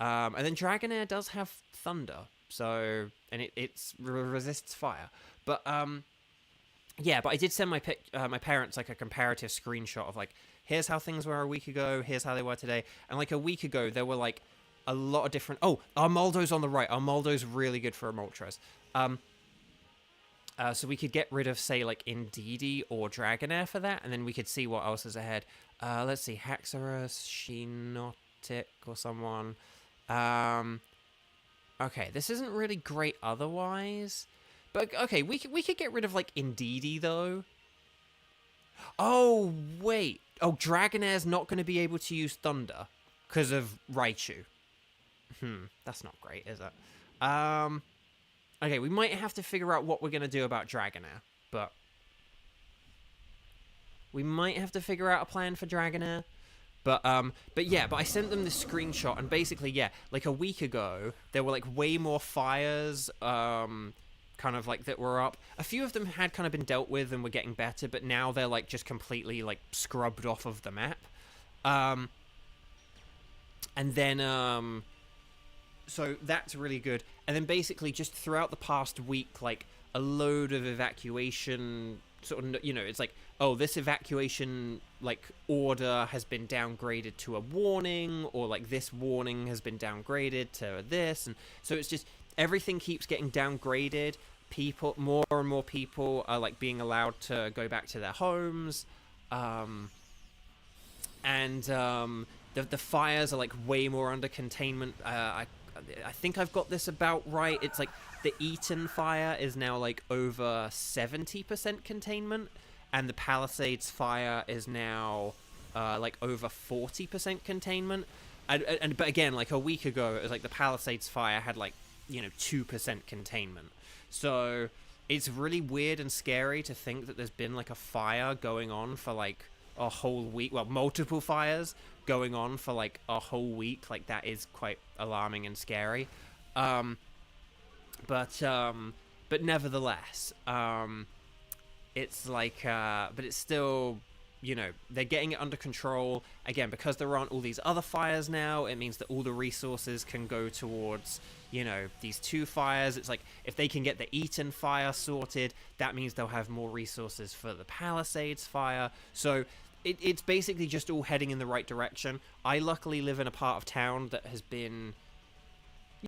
And then Dragonair does have Thunder. So, and it resists fire, but yeah. But I did send my parents like a comparative screenshot of like, here's how things were a week ago, here's how they were today, and like a week ago there were like a lot of different. Oh, Armaldo's on the right. Armaldo's really good for a Moltres. So we could get rid of say like Indeedee or Dragonair for that, and then we could see what else is ahead. Let's see, Haxorus, Shinotic, or someone. Okay, this isn't really great otherwise. But, okay, we could get rid of, like, Indeedee, though. Oh, wait. Oh, Dragonair's not going to be able to use Thunder because of Raichu. That's not great, is it? Okay, we might have to figure out what we're going to do about Dragonair, but we might have to figure out a plan for Dragonair. But I sent them this screenshot, and basically, yeah, like a week ago, there were, like, way more fires, kind of, like, that were up. A few of them had kind of been dealt with and were getting better, but now they're, like, just completely, like, scrubbed off of the map. And then, so that's really good. And then basically, just throughout the past week, like, a load of evacuation, sort of, it's like, oh, this evacuation, like, order has been downgraded to a warning, or, like, this warning has been downgraded to this, and so it's just, everything keeps getting downgraded. More and more people are, like, being allowed to go back to their homes, and the fires are, like, way more under containment. I think I've got this about right. It's, like, the Eaton fire is now, like, over 70% containment, and the Palisades fire is now, like, over 40% containment. But again, like, a week ago, it was, like, the Palisades fire had, like, 2% containment. So, it's really weird and scary to think that there's been, like, a fire going on for, like, a whole week. Well, multiple fires going on for, like, a whole week. Like, that is quite alarming and scary. But nevertheless, it's like, but it's still, they're getting it under control. Again, because there aren't all these other fires now, it means that all the resources can go towards, these two fires. It's like, if they can get the Eaton fire sorted, that means they'll have more resources for the Palisades fire. So, it's basically just all heading in the right direction. I luckily live in a part of town that has been,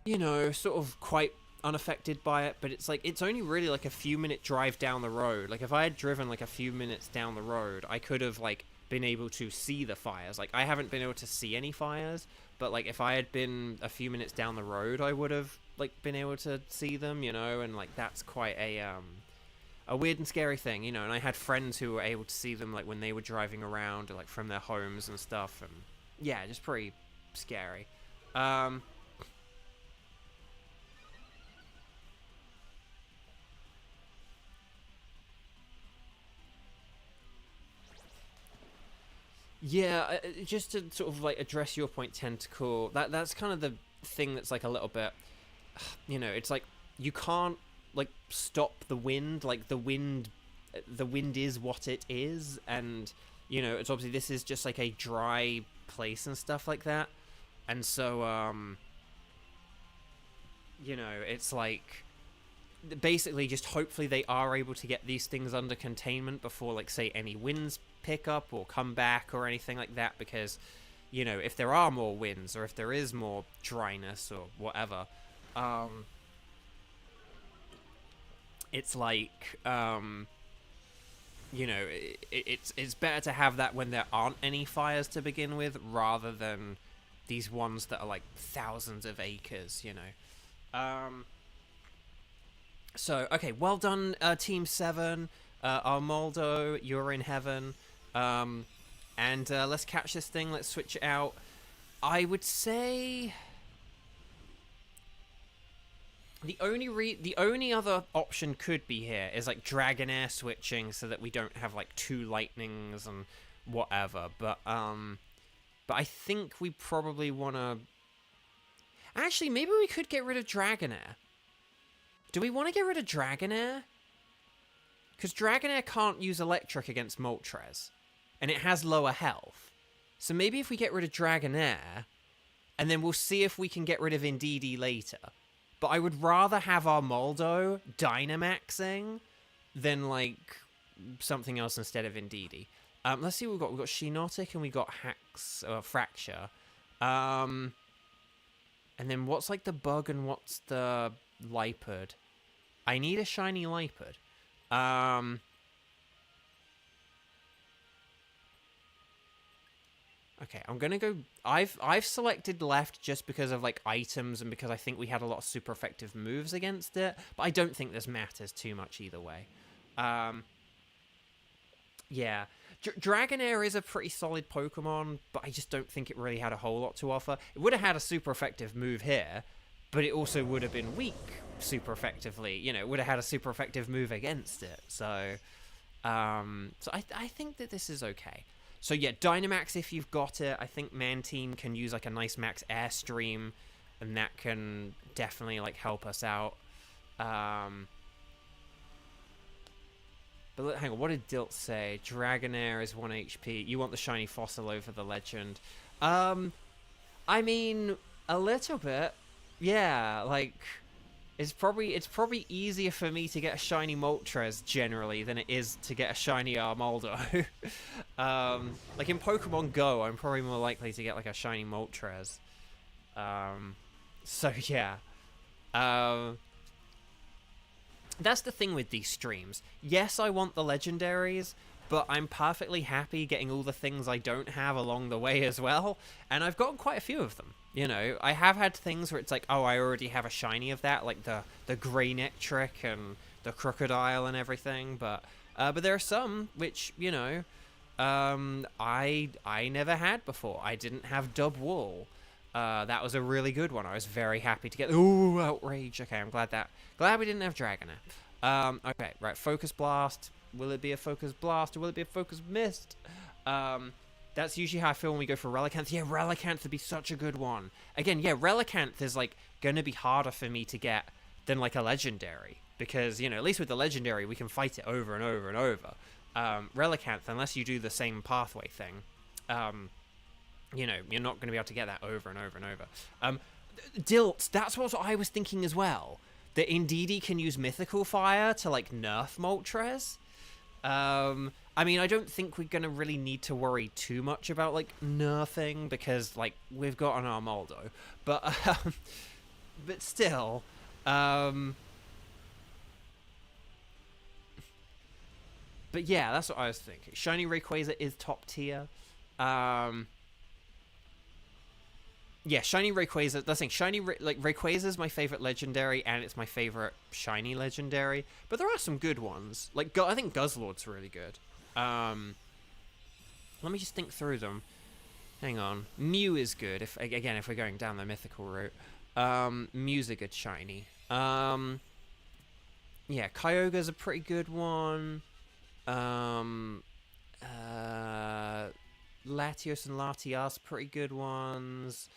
you know, sort of quite unaffected by it, but it's like, it's only really like a few minute drive down the road. Like, if I had driven like a few minutes down the road, I could have like been able to see the fires. Like, I haven't been able to see any fires, but like if I had been a few minutes down the road, I would have like been able to see them, you know. And like, that's quite a weird and scary thing, you know. And I had friends who were able to see them like when they were driving around, or like from their homes and stuff, and yeah, just pretty scary. Yeah, just to sort of like address your point, Tentacle, that's kind of the thing that's like a little bit, you know, it's like you can't like stop the wind. Like, the wind is what it is, and you know, it's obviously, this is just like a dry place and stuff like that, and so you know, it's like, basically just hopefully they are able to get these things under containment before, like, say, any winds pick up or come back or anything like that, because, you know, if there are more winds or if there is more dryness or whatever, it's like, you know, it's better to have that when there aren't any fires to begin with, rather than these ones that are like thousands of acres, you know. So, okay, well done, Team 7. Armoldo, you're in heaven. And let's catch this thing. Let's switch it out. I would say the only other option could be here is like Dragonair switching, so that we don't have like 2 lightnings and whatever. But I think we probably want to. Actually, maybe we could get rid of Dragonair. Do we want to get rid of Dragonair? Because Dragonair can't use Electric against Moltres, and it has lower health. So maybe if we get rid of Dragonair, and then we'll see if we can get rid of Indeedee later. But I would rather have our Moldo Dynamaxing than, like, something else instead of Indeedee. Let's see what we've got. We've got Shinotic and we got Fracture. And then what's, like, the bug and what's the Lipard? I need a shiny Lipard. Okay, I'm gonna go. I've selected left just because of like items and because I think we had a lot of super effective moves against it. But I don't think this matters too much either way. Yeah, Dragonair is a pretty solid Pokemon, but I just don't think it really had a whole lot to offer. It would have had a super effective move here, but it also would have been weak super effectively. You know, it would have had a super effective move against it. So, I think that this is okay. So yeah, Dynamax if you've got it. I think Mantine can use like a nice max Airstream, and that can definitely like help us out. But hang on, what did Dilt say? Dragonair is 1 HP. You want the shiny fossil over the legend? I mean, a little bit. Yeah, like it's probably easier for me to get a shiny Moltres generally than it is to get a shiny Armaldo. Like in Pokemon Go, I'm probably more likely to get like a shiny Moltres. So yeah. That's the thing with these streams. Yes, I want the legendaries, but I'm perfectly happy getting all the things I don't have along the way as well. And I've gotten quite a few of them. You know, I have had things where it's like, oh, I already have a shiny of that, like the Grey Nectric and the Crocodile and everything. But there are some which, you know, I never had before. I didn't have Dubwool. That was a really good one. I was very happy to get. Ooh, outrage. Okay, I'm glad we didn't have Dragonair. Okay, right. Focus Blast. Will it be a Focus Blast or will it be a Focus Mist? That's usually how I feel when we go for Relicanth. Yeah, Relicanth would be such a good one. Again, yeah, Relicanth is like gonna be harder for me to get than like a legendary, because you know, at least with the legendary we can fight it over and over and over. Relicanth, unless you do the same pathway thing, you know, you're not gonna be able to get that over and over and over. Dilt, that's what I was thinking as well. That Indeedee can use Mythical Fire to like nerf Moltres. I mean, I don't think we're gonna really need to worry too much about like nerfing because like we've got an Armaldo, but but still, but yeah, that's what I was thinking. Shiny Rayquaza is top tier. Um, yeah, Shiny Rayquaza. That's the thing. Rayquaza is my favorite legendary, and it's my favorite shiny legendary. But there are some good ones. Like I think Guzzlord's really good. Let me just think through them. Hang on. Mew is good. If we're going down the mythical route. Mew's a good shiny. Yeah, Kyogre's a pretty good one. Latios and Latias pretty good ones.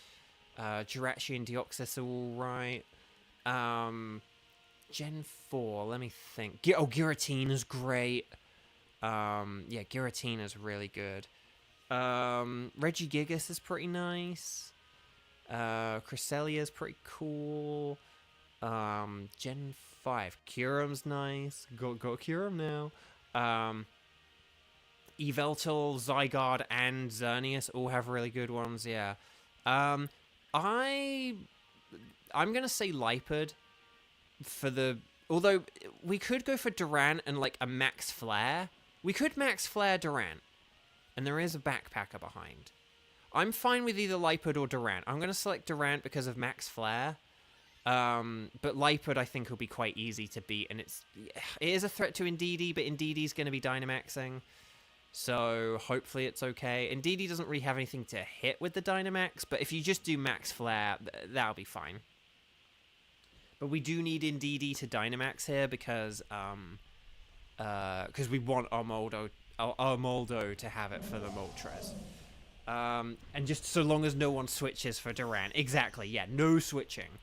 Jirachi and Deoxys are alright. Gen 4, let me think. Giratina's great. Yeah, Giratina's really good. Regigigas is pretty nice. Cresselia's pretty cool. Gen 5, Kyurem's nice. Got Kyurem now. Yveltal, Zygarde, and Xerneas all have really good ones, yeah. I'm gonna say Lipard for the... Although, we could go for Durant and, like, a Max Flare. We could Max Flare Durant. And there is a backpacker behind. I'm fine with either Lipard or Durant. I'm gonna select Durant because of Max Flare. But Lipard, I think, will be quite easy to beat. And it is a threat to Indeedee, but Indeedee's gonna be Dynamaxing. So, hopefully it's okay. Indeedee doesn't really have anything to hit with the Dynamax, but if you just do Max Flare, that'll be fine. But we do need Indeedee to Dynamax here because we want Armaldo to have it for the Moltres. And just so long as no one switches for Durant. Exactly, yeah, no switching.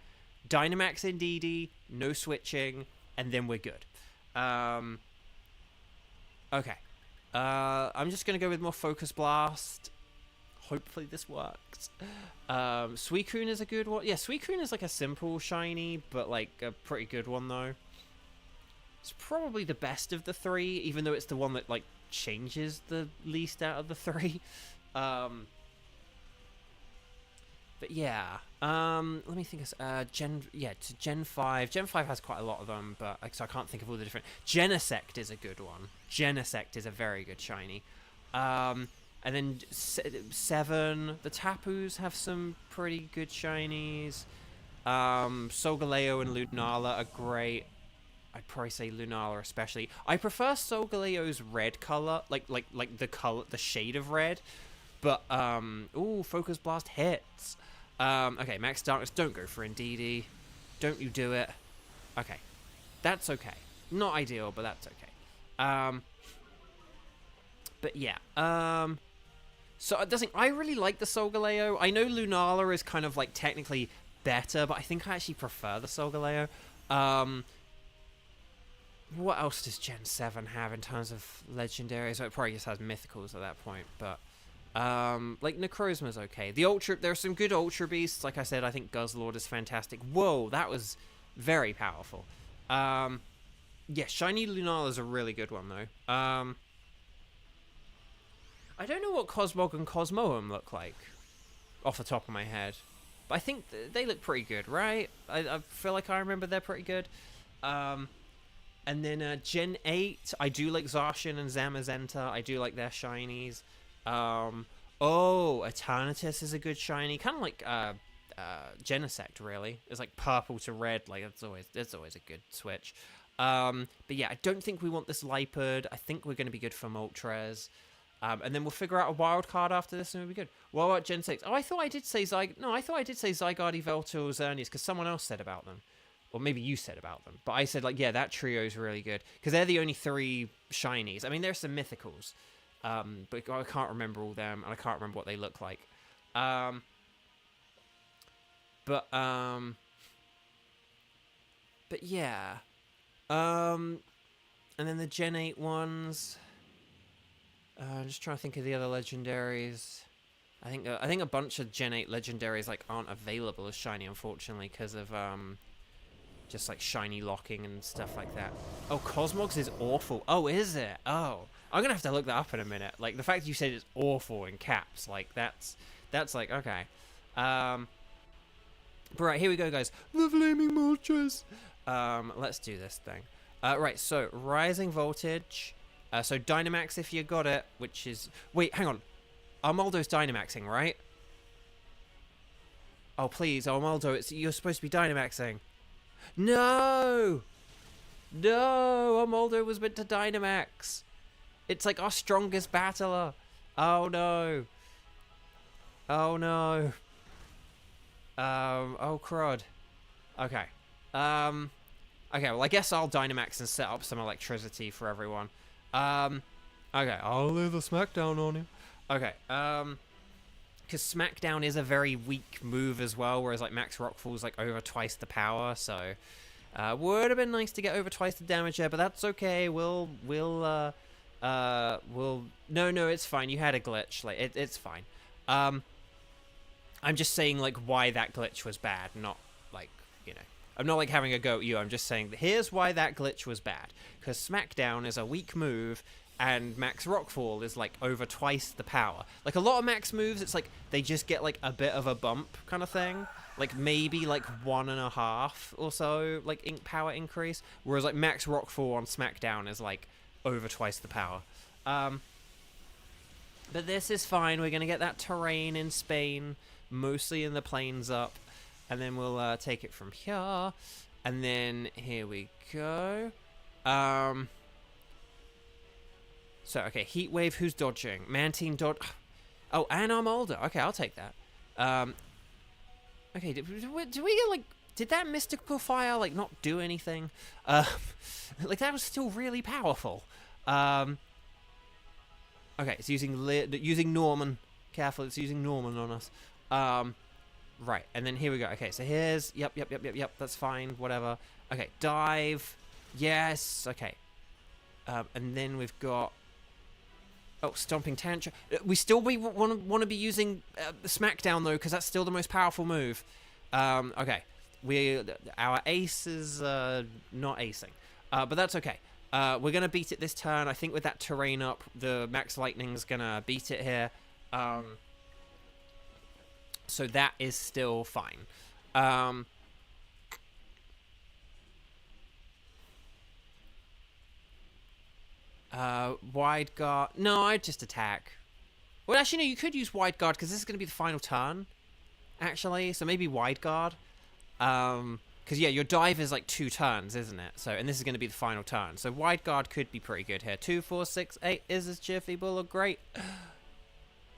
Dynamax Indeedee, no switching, and then we're good. Okay. I'm just going to go with more Focus Blast. Hopefully this works. Suicune is a good one. Yeah, Suicune is like a simple shiny, but like a pretty good one though. It's probably the best of the three, even though it's the one that like changes the least out of the three. But yeah. Let me think of Gen 5. Gen 5 has quite a lot of them, but so I can't think of all the different. Genesect is a good one. Genesect is a very good shiny. And then 7, the Tapus have some pretty good shinies. Solgaleo and Lunala are great. I'd probably say Lunala especially. I prefer Solgaleo's red color, like the color, the shade of red. But ooh, Focus Blast hits. Okay, Max Darkness, don't go for Indeedee. Don't you do it. Okay. That's okay. Not ideal, but that's okay. But yeah. So I really like the Solgaleo. I know Lunala is kind of like technically better, but I think I actually prefer the Solgaleo. What else does Gen 7 have in terms of legendaries? So it probably just has mythicals at that point, but like Necrozma's okay. There are some good Ultra Beasts. Like I said, I think Guzzlord is fantastic. Whoa, that was very powerful. Yeah, Shiny Lunala is a really good one though. I don't know what Cosmog and Cosmoem look like off the top of my head, but I think they look pretty good, right? I feel like I remember they're pretty good. And then Gen 8, I do like Zacian and Zamazenta. I do like their shinies. Oh, Eternatus is a good shiny. Kind of like Genesect, really. It's like purple to red. Like it's always a good switch. But yeah, I don't think we want this Lipard. I think we're going to be good for Moltres. And then we'll figure out a wild card after this and we'll be good. What about Gen 6? Oh, I thought I did say Zygarde, Yveltal, Xerneas, because someone else said about them. Or maybe you said about them. But I said, like, yeah, that trio is really good. Because they're the only 3 shinies. I mean, there's some mythicals. But I can't remember all them. And I can't remember what they look like. But yeah. And then the Gen 8 ones. I'm just trying to think of the other legendaries. I think a bunch of Gen 8 legendaries like aren't available as shiny, unfortunately, because of just like shiny locking and stuff like that. Oh, Cosmogs is awful. Oh, is it? Oh, I'm gonna have to look that up in a minute. Like the fact you said it's awful in caps, like that's like okay. But right, here we go, guys. The flaming moltres. Let's do this thing. Right, so rising voltage. So Dynamax if you got it, which is wait, hang on. Armaldo's Dynamaxing, right? Oh please, Armaldo, you're supposed to be Dynamaxing. No! No! Armaldo was meant to Dynamax. It's like our strongest battler. Oh no. Oh no. Oh crud. Okay. Okay, well I guess I'll Dynamax and set up some electricity for everyone. Okay, I'll lay the smackdown on him. Okay, because Smackdown is a very weak move as well, whereas like Max Rockfall's like over twice the power, so would have been nice to get over twice the damage there, but that's okay. We'll no, it's fine. You had a glitch, like it's fine. I'm just saying like why that glitch was bad, not like, you know, I'm not like having a go at you. I'm just saying here's why that glitch was bad, because Smackdown is a weak move. And Max Rockfall is like over twice the power. Like a lot of Max moves, it's like they just get like a bit of a bump kind of thing. Like maybe like 1.5 or so like power increase. Whereas like Max Rockfall on SmackDown is like over twice the power. But this is fine. We're going to get that terrain in Spain, mostly in the plains up. And then we'll take it from here. And then here we go. So, okay, Heat Wave, who's dodging? Mantine dodge. Oh, and Armaldo. Okay, I'll take that. Okay, do we, like, did that Mystical Fire, like, not do anything? Like, that was still really powerful. Okay, it's using Norman. Careful, it's using Norman on us. Right, and then here we go. Okay, so here's, yep, that's fine, whatever. Okay, dive. Yes, okay. And then we've got... Oh, Stomping Tantrum. We still want to be using Smackdown, though, because that's still the most powerful move. Okay. Our ace is not acing. But that's okay. We're going to beat it this turn. I think with that terrain up, the Max Lightning's going to beat it here. So that is still fine. Wide guard. No, I'd just attack. Well, actually, no, you could use wide guard because this is going to be the final turn. Actually, so maybe wide guard. Because yeah, your dive is like 2 turns, isn't it? So, and this is going to be the final turn. So wide guard could be pretty good here. 2, 4, 6, 8. Is this Jiffy Bullet great?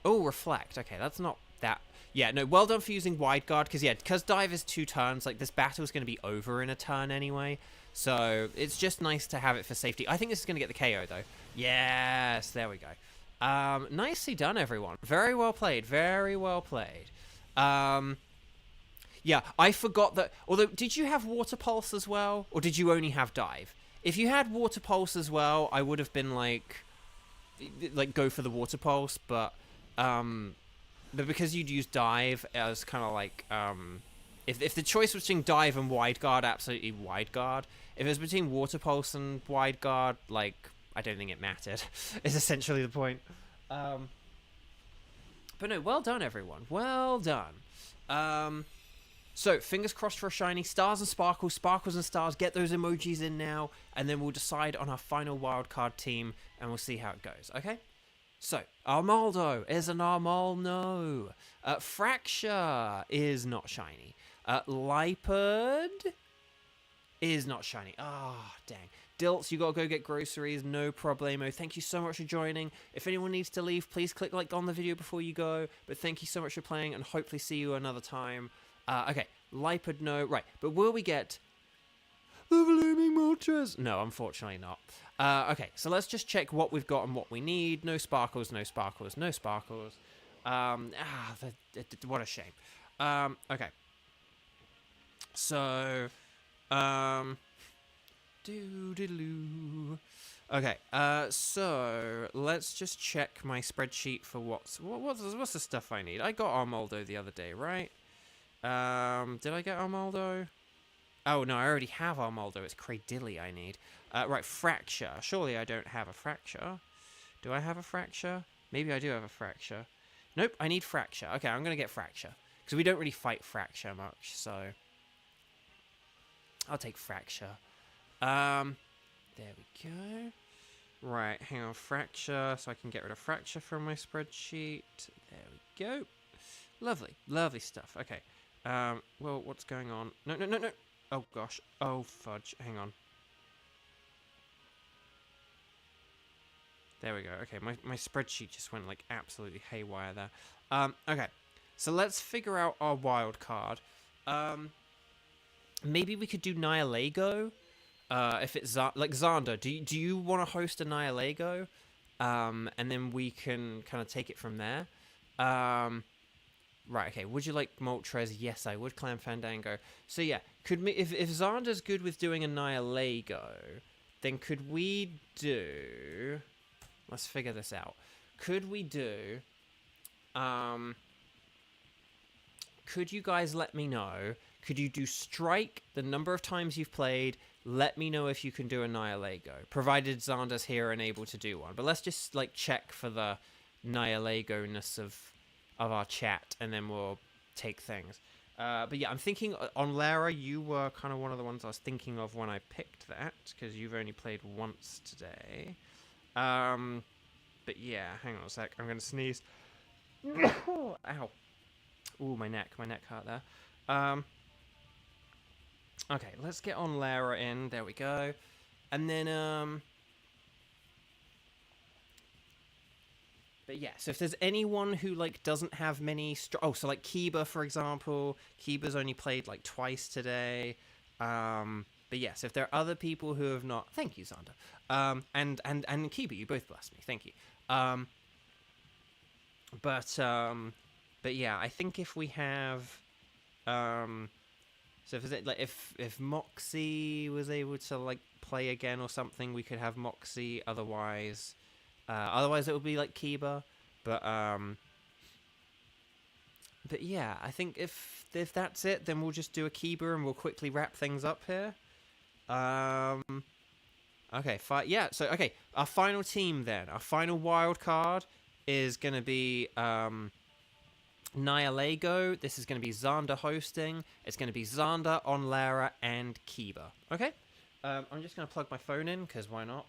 Oh, reflect. Okay, that's not that. Yeah, no, well done for using wide guard because dive is 2 turns. Like this battle is going to be over in a turn anyway. So it's just nice to have it for safety. I think this is going to get the KO, though. Yes, there we go. Nicely done, everyone. Very well played. Very well played. Yeah, I forgot that... Although, did you have Water Pulse as well? Or did you only have Dive? If you had Water Pulse as well, I would have been like go for the Water Pulse. But because you'd use Dive, I was kind of like... If the choice was between Dive and Wide Guard, absolutely Wide Guard. If it was between Water Pulse and Wide Guard, like, I don't think it mattered. Is essentially the point. But no, well done, everyone. Well done. So, fingers crossed for a shiny. Stars and Sparkles, Sparkles and Stars. Get those emojis in now, and then we'll decide on our final wildcard team, and we'll see how it goes, okay? So, Armaldo is an Armaldo. Fracture is not shiny. Lipard is not shiny. Ah, oh, dang. Dilts, you gotta go get groceries. No problemo. Thank you so much for joining. If anyone needs to leave, please click like on the video before you go. But thank you so much for playing, and hopefully see you another time. Okay, Lipard, no. Right, but will we get the Flaming Moltres? No, unfortunately not. Okay, so let's just check what we've got and what we need. No Sparkles, no Sparkles, no Sparkles. What a shame. Okay. So, okay, so let's just check my spreadsheet for what's the stuff I need. I got Armaldo the other day, right? Did I get Armaldo? Oh, no, I already have Armoldo. It's Cradilly I need. Right, Fracture. Surely I don't have a Fracture. Do I have a Fracture? Maybe I do have a Fracture. Nope, I need Fracture. Okay, I'm going to get Fracture. Because we don't really fight Fracture much, so... I'll take Fracture. There we go. Right, hang on, Fracture, so I can get rid of Fracture from my spreadsheet. There we go. Lovely, lovely stuff. Okay. Well, what's going on? No, no, no, no. Oh, gosh. Oh, fudge. Hang on. There we go. Okay, my spreadsheet just went, like, absolutely haywire there. Okay. So let's figure out our wild card. Maybe we could do Nihilego. If it's like Xander, do you want to host a Nihilego? And then we can kind of take it from there. Right, okay. Would you like Moltres? Yes, I would. Clan Fandango. So yeah, if Xander's good with doing a Nihilego, then could we do... Let's figure this out. Could we do... Could you guys let me know? Could you do Strike the number of times you've played? Let me know if you can do a Nihilego, provided Xander's here and able to do one. But let's just like check for the Nihilego-ness of our chat, and then we'll take things. But yeah, I'm thinking on Lara, you were kind of one of the ones I was thinking of when I picked that, because you've only played once today. But yeah, hang on a sec. I'm going to sneeze. Ow. Ooh, my neck hurt there. Okay, let's get on Lara in. There we go. And then, but yeah, so if there's anyone who, like, doesn't have many... so, like, Kiba, for example. Kiba's only played, like, twice today. But yes, if there are other people who have not... Thank you, Xander. And Kiba, you both blessed me. Thank you. But yeah, I think if we have... So if Moxie was able to like play again or something, we could have Moxie. Otherwise it would be like Kiba. But yeah, I think if that's it, then we'll just do a Kiba and we'll quickly wrap things up here. Okay, yeah. So okay, our final team then, our final wild card is gonna be Nihilego. This is going to be Xander hosting. It's going to be Xander, on Lara, and Kiba. Okay? I'm just going to plug my phone in, because why not?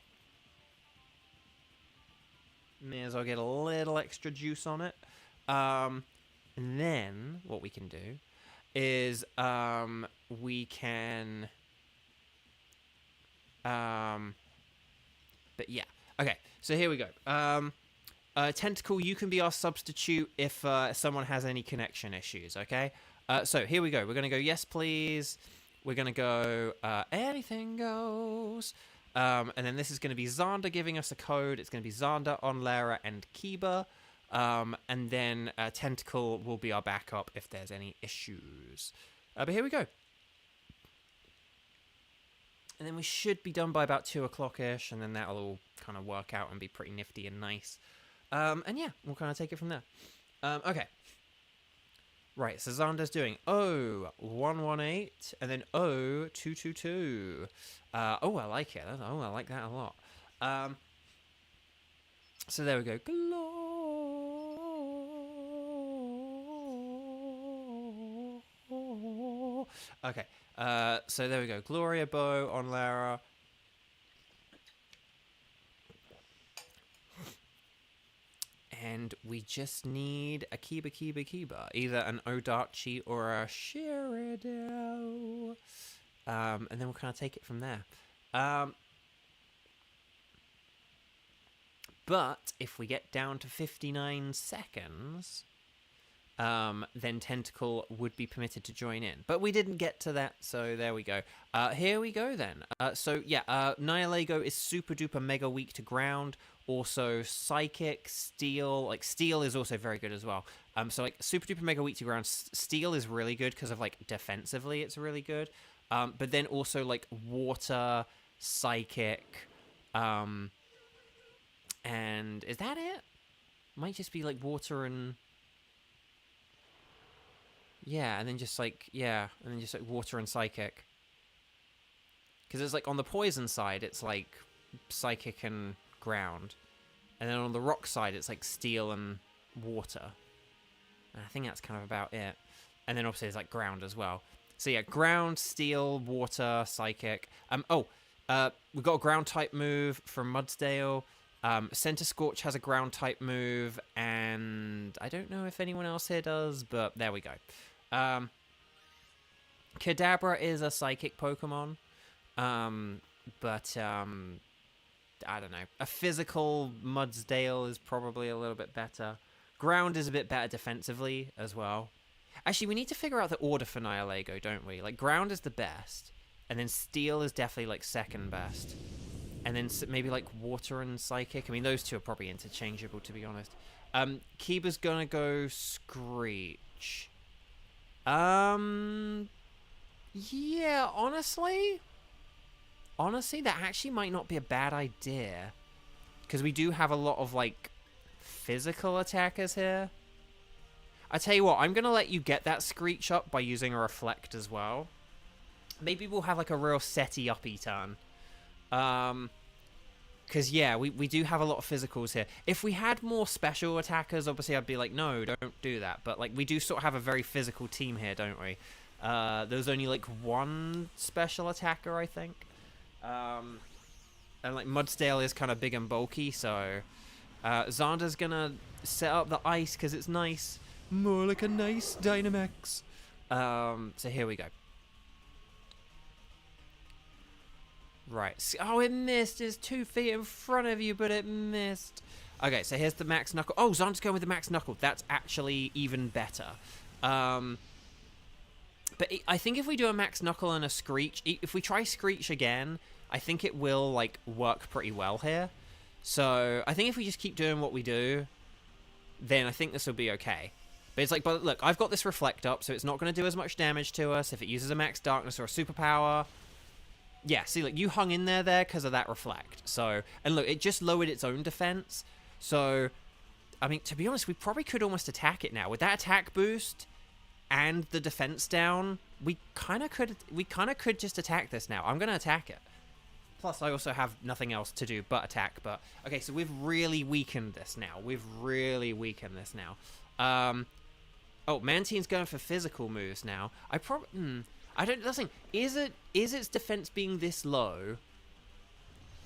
May as well get a little extra juice on it. And then, what we can do is we can... But yeah. Okay, so here we go. Tentacle, you can be our substitute if someone has any connection issues, okay? So here we go. We're going to go yes, please. We're going to go anything goes. And then this is going to be Xander giving us a code. It's going to be Xander, on Lara, and Kiba. And then Tentacle will be our backup if there's any issues. But here we go. And then we should be done by about 2 o'clock-ish, and then that'll all kind of work out and be pretty nifty and nice. And yeah, we'll kind of take it from there. Okay. Right, so Xander's doing 0118 and then 0222. Oh, I like it. Oh, I like that a lot. So there we go. Okay. So there we go. Gloria Bow on Lara. And we just need a Kiba. Either an Odachi or a Shirido. And then we'll kind of take it from there. But if we get down to 59 seconds, then Tentacle would be permitted to join in. But we didn't get to that, so there we go. Here we go then. So yeah, Nihilego is super duper mega weak to ground. Also, Psychic, Steel, like Steel is also very good as well. So like super duper mega weak to ground. Steel is really good because of like defensively it's really good. But then also like Water, Psychic, and is that it? Might just be like Water and yeah, and then just like and then just like Water and Psychic. Because it's like on the poison side, it's like psychic and ground. And then on the rock side, it's like steel and water. And I think that's kind of about it. And then obviously there's like ground as well. So yeah, ground, steel, water, psychic. We've got a ground type move from Mudsdale. Center Scorch has a ground type move, and I don't know if anyone else here does, but there we go. Kadabra is a psychic Pokemon, but I don't know. A physical Mudsdale is probably a little bit better. Ground is a bit better defensively as well. Actually, we need to figure out the order for Nihilego, don't we? Like, ground is the best, and then steel is definitely, like, second best. And then maybe, like, water and psychic. I mean, those two are probably interchangeable, to be honest. Kiba's gonna go Screech. Yeah, honestly, that actually might not be a bad idea. Because we do have a lot of, like, physical attackers here. I tell you what, I'm going to let you get that Screech up by using a Reflect as well. Maybe we'll have, like, a real setty-uppy turn. Because, yeah, we do have a lot of physicals here. If we had more special attackers, obviously I'd be like, no, don't do that. But, like, we do sort of have a very physical team here, don't we? There's only, like, one special attacker, I think. And, like, Mudsdale is kind of big and bulky, so... Xander's gonna set up the ice because it's nice. More like a nice Dynamax. So here we go. Right. Oh, it missed. It's 2 feet in front of you, but it missed. Okay, so here's the Max Knuckle. Oh, Xander's going with the Max Knuckle. That's actually even better. But I think if we do a Max Knuckle and a Screech, if we try Screech again, I think it will, like, work pretty well here. So I think if we just keep doing what we do, then I think this will be okay. But it's like, but look, I've got this Reflect up, so it's not going to do as much damage to us if it uses a Max Darkness or a Superpower. Yeah, see, look, you hung in there because of that Reflect. So, and look, it just lowered its own defense. So, I mean, to be honest, we probably could almost attack it now. With that attack boost and the defense down, we kind of could just attack this now. I'm going to attack it. Plus, I also have nothing else to do but attack. But okay, so we've really weakened this now. Oh, Mantine's going for physical moves now. I don't. That's the thing. Is its defense being this low,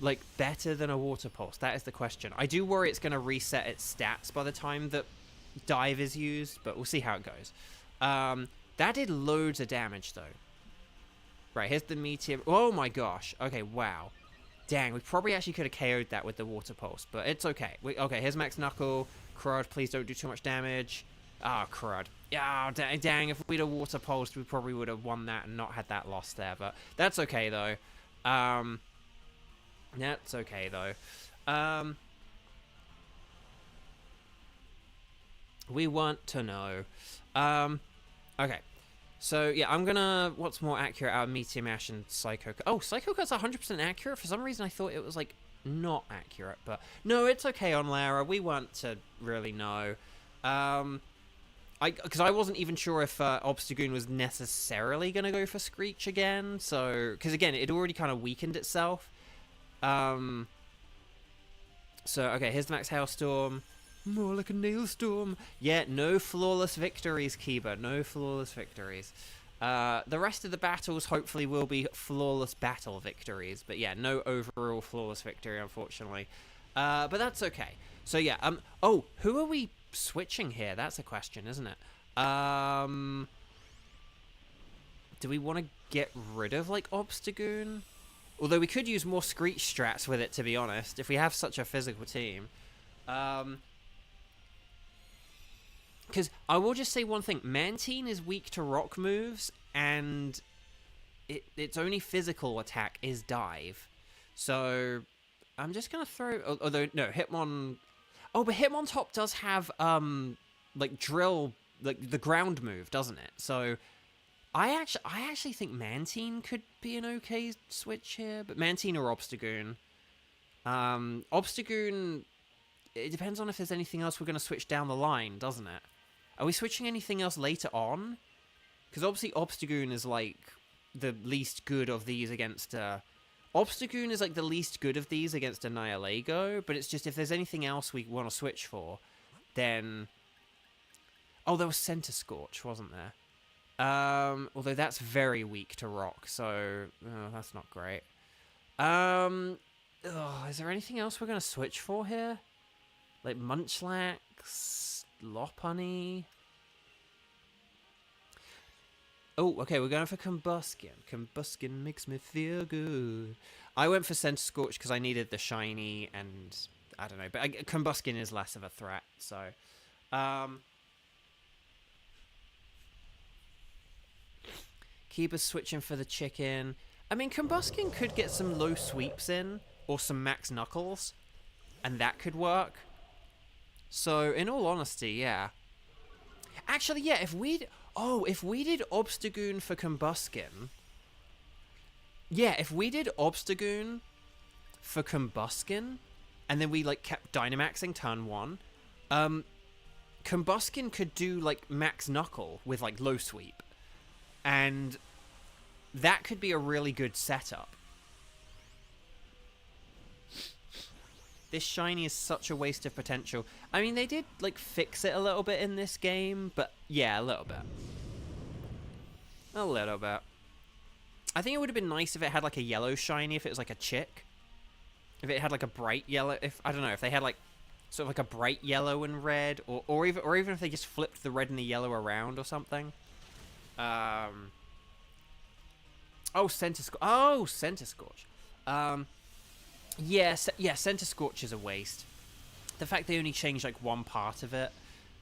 like, better than a Water Pulse? That is the question. I do worry it's going to reset its stats by the time that Dive is used, but we'll see how it goes. That did loads of damage though. Right, here's the Meteor. Oh my gosh. Okay, wow. Dang, we probably actually could have KO'd that with the Water Pulse, but it's okay. Okay, here's Max Knuckle. Crud, please don't do too much damage. Ah, oh, crud. Yeah, dang, if we'd have Water Pulsed, we probably would have won that and not had that loss there, but that's okay, though. That's okay, though. We want to know. Okay. So, yeah, I'm gonna... What's more accurate out of Meteor Mash and Psycho... Oh, Psycho Cut's 100% accurate? For some reason, I thought it was, like, not accurate. But, no, it's okay on Lara. We want to really know. Because I wasn't even sure if Obstagoon was necessarily going to go for Screech again. So, because, again, it already kind of weakened itself. So, okay, here's the Max Hailstorm. More like a Nailstorm. Yeah, no flawless victories, Kiba. No flawless victories. The rest of the battles hopefully will be flawless battle victories. But yeah, no overall flawless victory, unfortunately. But that's okay. So yeah, oh, who are we switching here? That's a question, isn't it? Do we want to get rid of, like, Obstagoon? Although we could use more Screech strats with it, to be honest, if we have such a physical team. Because I will just say one thing. Mantine is weak to rock moves, and its only physical attack is Dive. So I'm just going to throw... Although, no, Hitmon... Oh, but Hitmontop does have, like, Drill, like, the ground move, doesn't it? So I actually think Mantine could be an okay switch here. But Mantine or Obstagoon. Obstagoon, it depends on if there's anything else we're going to switch down the line, doesn't it? Are we switching anything else later on? Because obviously Obstagoon is, like, the least good of these against Obstagoon is like the least good of these against Annihilego, but it's just if there's anything else we want to switch for, then oh, there was Center Scorch, wasn't there? Although that's very weak to rock, so that's not great. Is there anything else we're gonna switch for here? Like Munchlax, Lopunny. Oh, okay, we're going for Combuskin. Combuskin makes me feel good. I went for Center Scorch because I needed the shiny, and I don't know, but Combuskin is less of a threat, so. Kiba's switching for the chicken. I mean, Combuskin could get some low sweeps in, or some max knuckles, and that could work. So, in all honesty, yeah. Actually, yeah, if we did Obstagoon for Combuskin... Yeah, if we did Obstagoon for Combuskin, and then we, like, kept Dynamaxing turn 1, Combuskin could do, like, max knuckle with, like, low sweep. And that could be a really good setup. This shiny is such a waste of potential. I mean, they did, like, fix it a little bit in this game, but yeah, a little bit. A little bit. I think it would have been nice if it had, like, a yellow shiny, if it was, like, a chick. If it had, like, a bright yellow, I don't know, if they had, like, sort of, like, a bright yellow and red, or even if they just flipped the red and the yellow around or something. Oh, Center Scorch. Oh, Center Scorch. Yeah, Center Scorch is a waste. The fact they only changed, like, one part of it.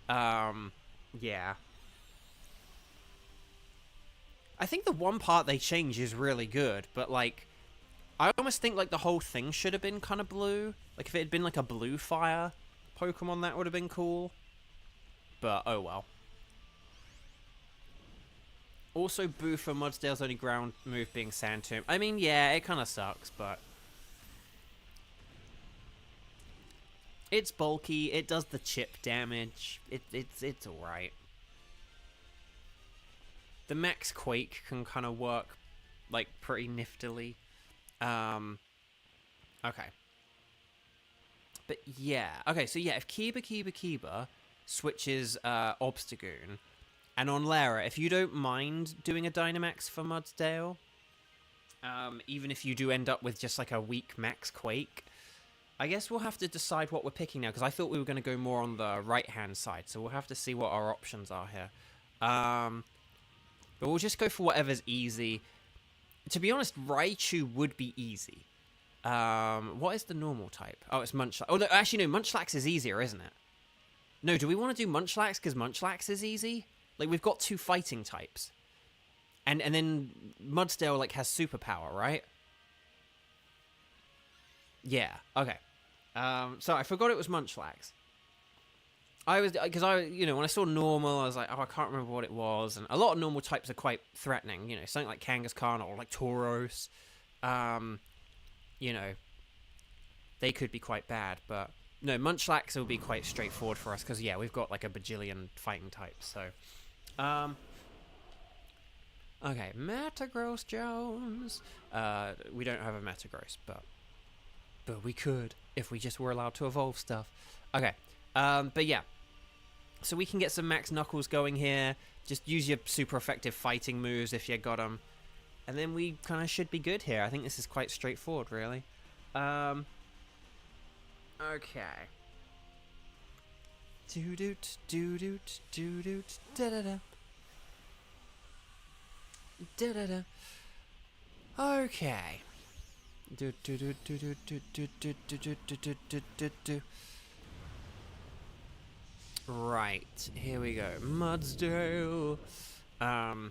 Yeah. I think the one part they change is really good, but, like, I almost think, like, the whole thing should have been kind of blue. Like, if it had been, like, a blue fire Pokemon, that would have been cool. But, oh well. Also, boo for Mudsdale's only ground move being Sand Tomb. I mean, yeah, it kind of sucks, but... It's bulky, it does the chip damage, it's alright. The Max Quake can kind of work, like, pretty niftily. Okay. But yeah, okay, so yeah, if Kiba switches Obstagoon, and on Lara, if you don't mind doing a Dynamax for Mudsdale, even if you do end up with just, like, a weak Max Quake, I guess we'll have to decide what we're picking now, because I thought we were going to go more on the right-hand side, so we'll have to see what our options are here. But we'll just go for whatever's easy. To be honest, Raichu would be easy. What is the normal type? Oh, it's Munchlax. Oh, no, actually, no, Munchlax is easier, isn't it? No, do we want to do Munchlax because Munchlax is easy? Like, we've got 2 fighting types. And then Mudsdale, like, has superpower, right? Yeah, okay. So I forgot it was Munchlax. You know, when I saw normal, I was like, oh, I can't remember what it was. And a lot of normal types are quite threatening, you know, something like Kangaskhan or like Tauros. You know, they could be quite bad, but no, Munchlax will be quite straightforward for us because, yeah, we've got like a bajillion fighting types, so. Okay, Metagross Jones. We don't have a Metagross, but we could if we just were allowed to evolve stuff. Okay, but yeah. So we can get some Max Knuckles going here. Just use your super effective fighting moves if you got them. And then we kind of should be good here. I think this is quite straightforward, really. Okay. Do-doot, do-doot, do-doot, da-da-da. Da-da-da. Okay. Do-do-do-do-do-do-do-do-do-do-do-do-do. Right, here we go. Mudsdale. Right,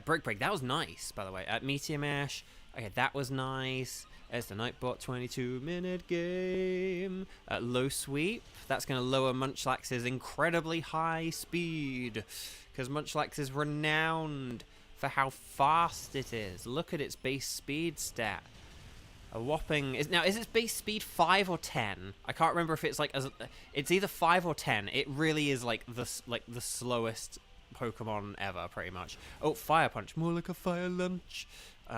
Break. That was nice, by the way. Meteor Mash. Okay, that was nice. There's the Nightbot 22-minute game. Low Sweep. That's going to lower Munchlax's incredibly high speed. Because Munchlax is renowned for how fast it is. Look at its base speed stat. A whopping... Is its base speed 5 or 10? I can't remember if it's like... It's either 5 or 10. It really is like the slowest Pokemon ever, pretty much. Oh, Fire Punch. More like a Fire Lunch.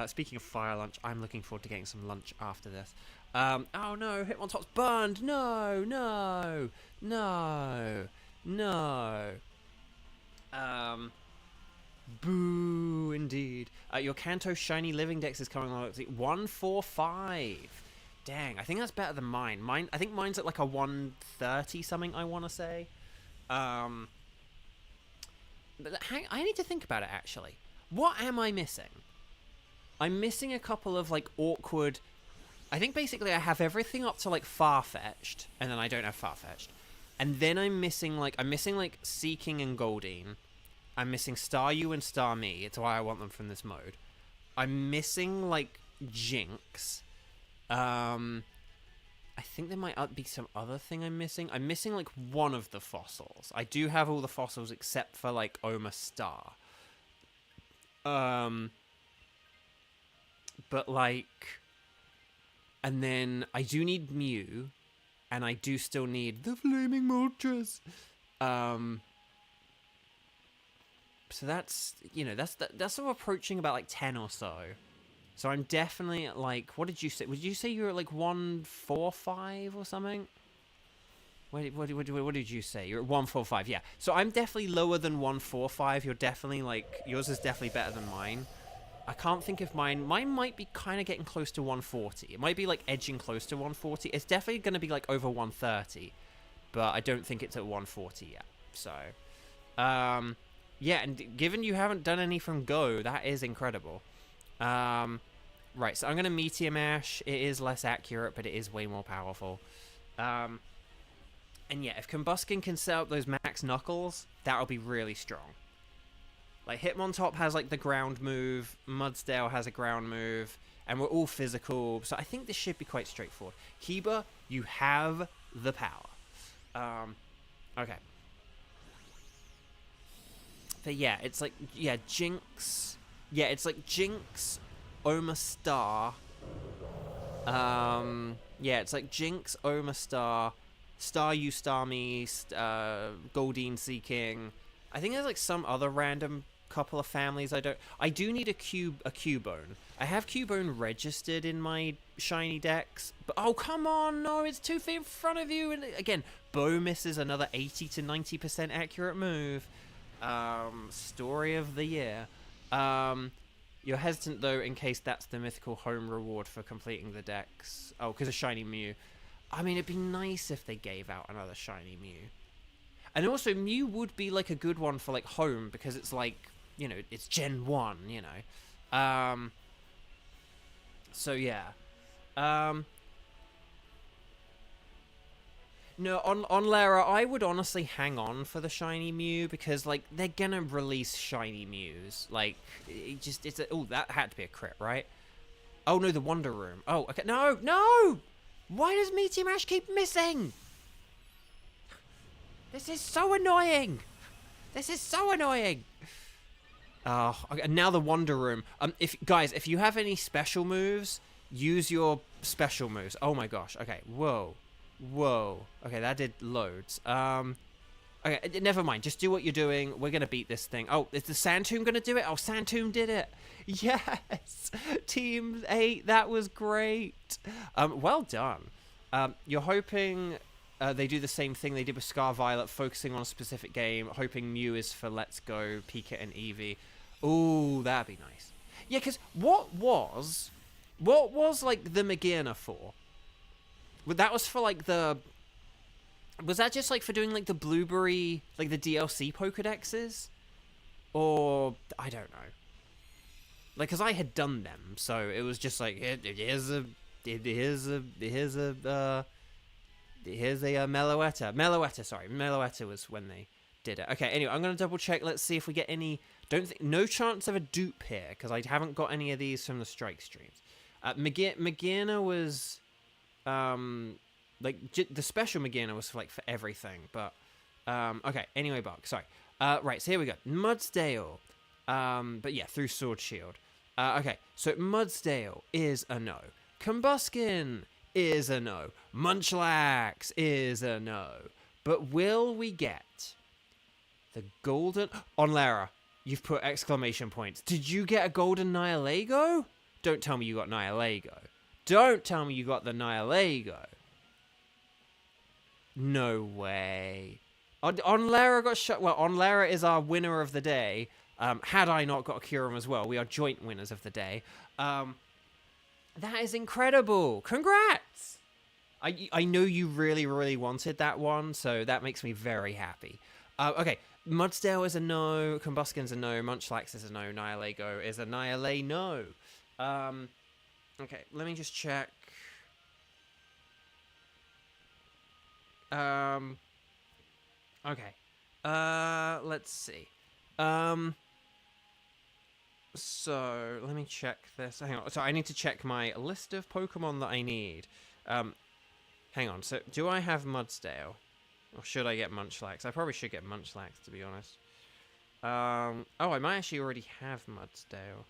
Speaking of Fire Lunch, I'm looking forward to getting some lunch after this. Oh no, Hitmontop's burned. No, no, no, no. Boo, indeed. Your Kanto Shiny Living Dex is coming along. 145. Dang, I think that's better than mine. I think mine's at like a 130 something, I want to say. But I need to think about it, actually. What am I missing? I'm missing a couple of, like, awkward... I think basically I have everything up to, like, Farfetch'd, and then I don't have Farfetch'd. And then I'm missing, like, Seeking and Goldeen. I'm missing Staryu and Starmie. It's why I want them from this mode. I'm missing, like, Jinx. I think there might be some other thing I'm missing. I'm missing, like, one of the fossils. I do have all the fossils except for, like, Oma Star. But, like... And then I do need Mew. And I do still need the Flaming Moltres. So that's, you know, that's sort of approaching about, like, 10 or so. So I'm definitely at, like, what did you say? Would you say you were at, like, 145 or something? What did you say? You're at 145, yeah. So I'm definitely lower than 145. You're definitely, like, yours is definitely better than mine. I can't think if mine might be kind of getting close to 140. It might be, like, edging close to 140. It's definitely going to be, like, over 130. But I don't think it's at 140 yet. So, yeah, and given you haven't done any from Go, that is incredible. Right, so I'm going to Meteor Mash. It is less accurate, but it is way more powerful. And yeah, if Combuskin can set up those max Knuckles, that'll be really strong. Like, Hitmontop has, like, the ground move, Mudsdale has a ground move, and we're all physical, so I think this should be quite straightforward. Kiba, you have the power. Okay. But yeah, it's like, yeah, Jinx. Yeah, it's like Jinx, Oma Star. Yeah, it's like Jinx, Oma Star, Staryu, Starmie, Goldeen Seeking. I think there's like some other random couple of families I do need a Cubone. I have Cubone registered in my shiny decks, but oh come on, no, it's 2 feet in front of you, and again, Bo misses another 80 to 90% accurate move. Story of the year. You're hesitant though in case that's the mythical home reward for completing the decks. Oh, because of shiny Mew. I mean, it'd be nice if they gave out another shiny Mew. And also, Mew would be, like, a good one for, like, home, because it's, like, you know, it's Gen 1, you know. So, yeah. No, on Lara, I would honestly hang on for the shiny Mew, because, like, they're gonna release shiny Mews. Like, oh, that had to be a crit, right? Oh, no, the Wonder Room. Oh, okay, no! Why does Meteor Mash keep missing? This is so annoying. Oh, okay, now the Wonder Room. If you have any special moves, use your special moves. Oh my gosh. Okay. Whoa. Okay, that did loads. Okay, never mind. Just do what you're doing. We're gonna beat this thing. Oh, is the Sand Tomb gonna do it? Oh, Sand Tomb did it. Yes. Team 8. That was great. Well done. You're hoping. They do the same thing they did with Scar Violet, focusing on a specific game, hoping Mew is for Let's Go, Pika, and Eevee. Ooh, that'd be nice. Yeah, because what was like the Magearna for? Well, that was for like the... Was that just like for doing like the Blueberry, like the DLC Pokedexes? Or, I don't know. Like, because I had done them, so it was just like, here's a Meloetta. Meloetta was when they did it. Okay, anyway, I'm going to double check. Let's see if we get any... No chance of a dupe here, because I haven't got any of these from the Strike streams. Magearna was... the special Magearna was for everything, but... okay, anyway, Buck, sorry. Right, so here we go. Mudsdale. But yeah, through Sword Shield. Okay, so Mudsdale is a no. Combuskin is a no. Munchlax is a no. But will we get the golden... Onlara, you've put exclamation points. Did you get a golden Nihilego? Don't tell me you got Nihilego. Don't tell me you got the Nihilego. No way. Onlara got shut. Well, Onlara is our winner of the day. Had I not got a Kyurem as well, we are joint winners of the day. That is incredible. Congrats. I know you really, really wanted that one, so that makes me very happy. Okay, Mudsdale is a no, Combuskin's a no, Munchlax is a no, Nihilego is a no. Okay, let me just check. Okay. Let's see. So, let me check this. Hang on. So, I need to check my list of Pokemon that I need. Hang on. So, do I have Mudsdale? Or should I get Munchlax? I probably should get Munchlax, to be honest. Oh, I might actually already have Mudsdale.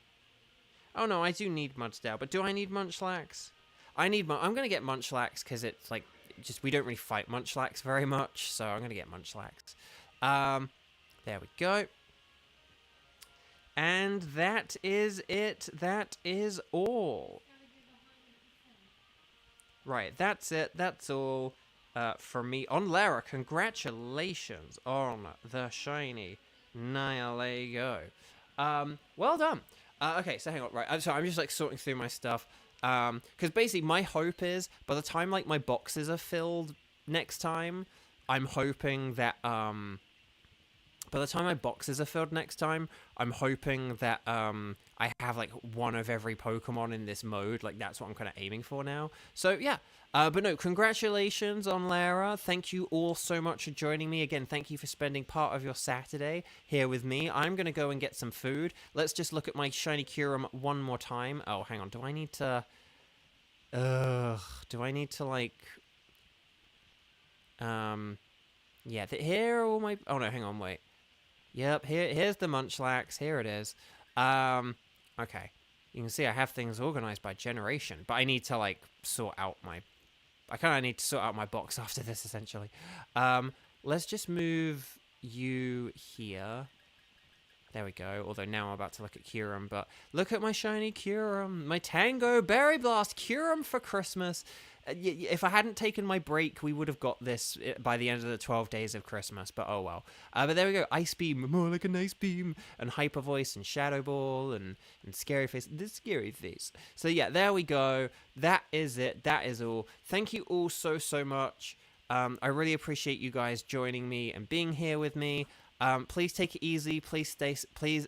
Oh, no, I do need Mudsdale. But do I need Munchlax? I'm going to get Munchlax because it's, like, just we don't really fight Munchlax very much. So, I'm going to get Munchlax. There we go. And that is it. That is all. Right, that's it. That's all from me. Onlara, congratulations on the shiny Nihilego. Well done. Okay, so hang on. Right, so I'm just like sorting through my stuff. Because basically my hope is by the time like my boxes are filled next time, I'm hoping that by the time my boxes are filled next time, I'm hoping that I have like one of every Pokemon in this mode. Like that's what I'm kind of aiming for now. So yeah, but no, congratulations on Lara. Thank you all so much for joining me. Again, thank you for spending part of your Saturday here with me. I'm going to go and get some food. Let's just look at my shiny Kyurem one more time. Oh, hang on. Do I need to... do I need to like... Yeah, here are all my... Oh no, hang on, wait. Yep, here's the Munchlax. Here it is. Okay. You can see I have things organized by generation, but I need to, like, sort out my... I kind of need to sort out my box after this, essentially. Let's just move you here. There we go. Although now I'm about to look at Kyurem, but look at my shiny Kyurem. My Tango Berry Blast Kyurem for Christmas. If I hadn't taken my break, we would have got this by the end of the 12 days of Christmas, but oh well. But there we go. Ice Beam, more like a nice beam, and Hyper Voice, and Shadow Ball, and Scary Face. The Scary Face. So yeah, there we go. That is it. That is all. Thank you all so, so much. I really appreciate you guys joining me and being here with me. Please take it easy. Please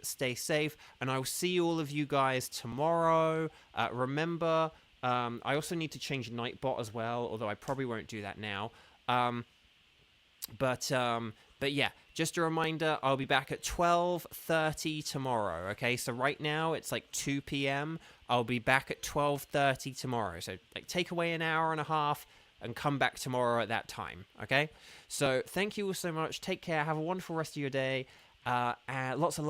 stay safe, and I will see all of you guys tomorrow. Remember... I also need to change Nightbot as well, although I probably won't do that now. But yeah, just a reminder, I'll be back at 12:30 tomorrow, okay? So right now, it's like 2 p.m. I'll be back at 12:30 tomorrow. So, like, take away an hour and a half and come back tomorrow at that time, okay? So, thank you all so much. Take care. Have a wonderful rest of your day. Lots of love.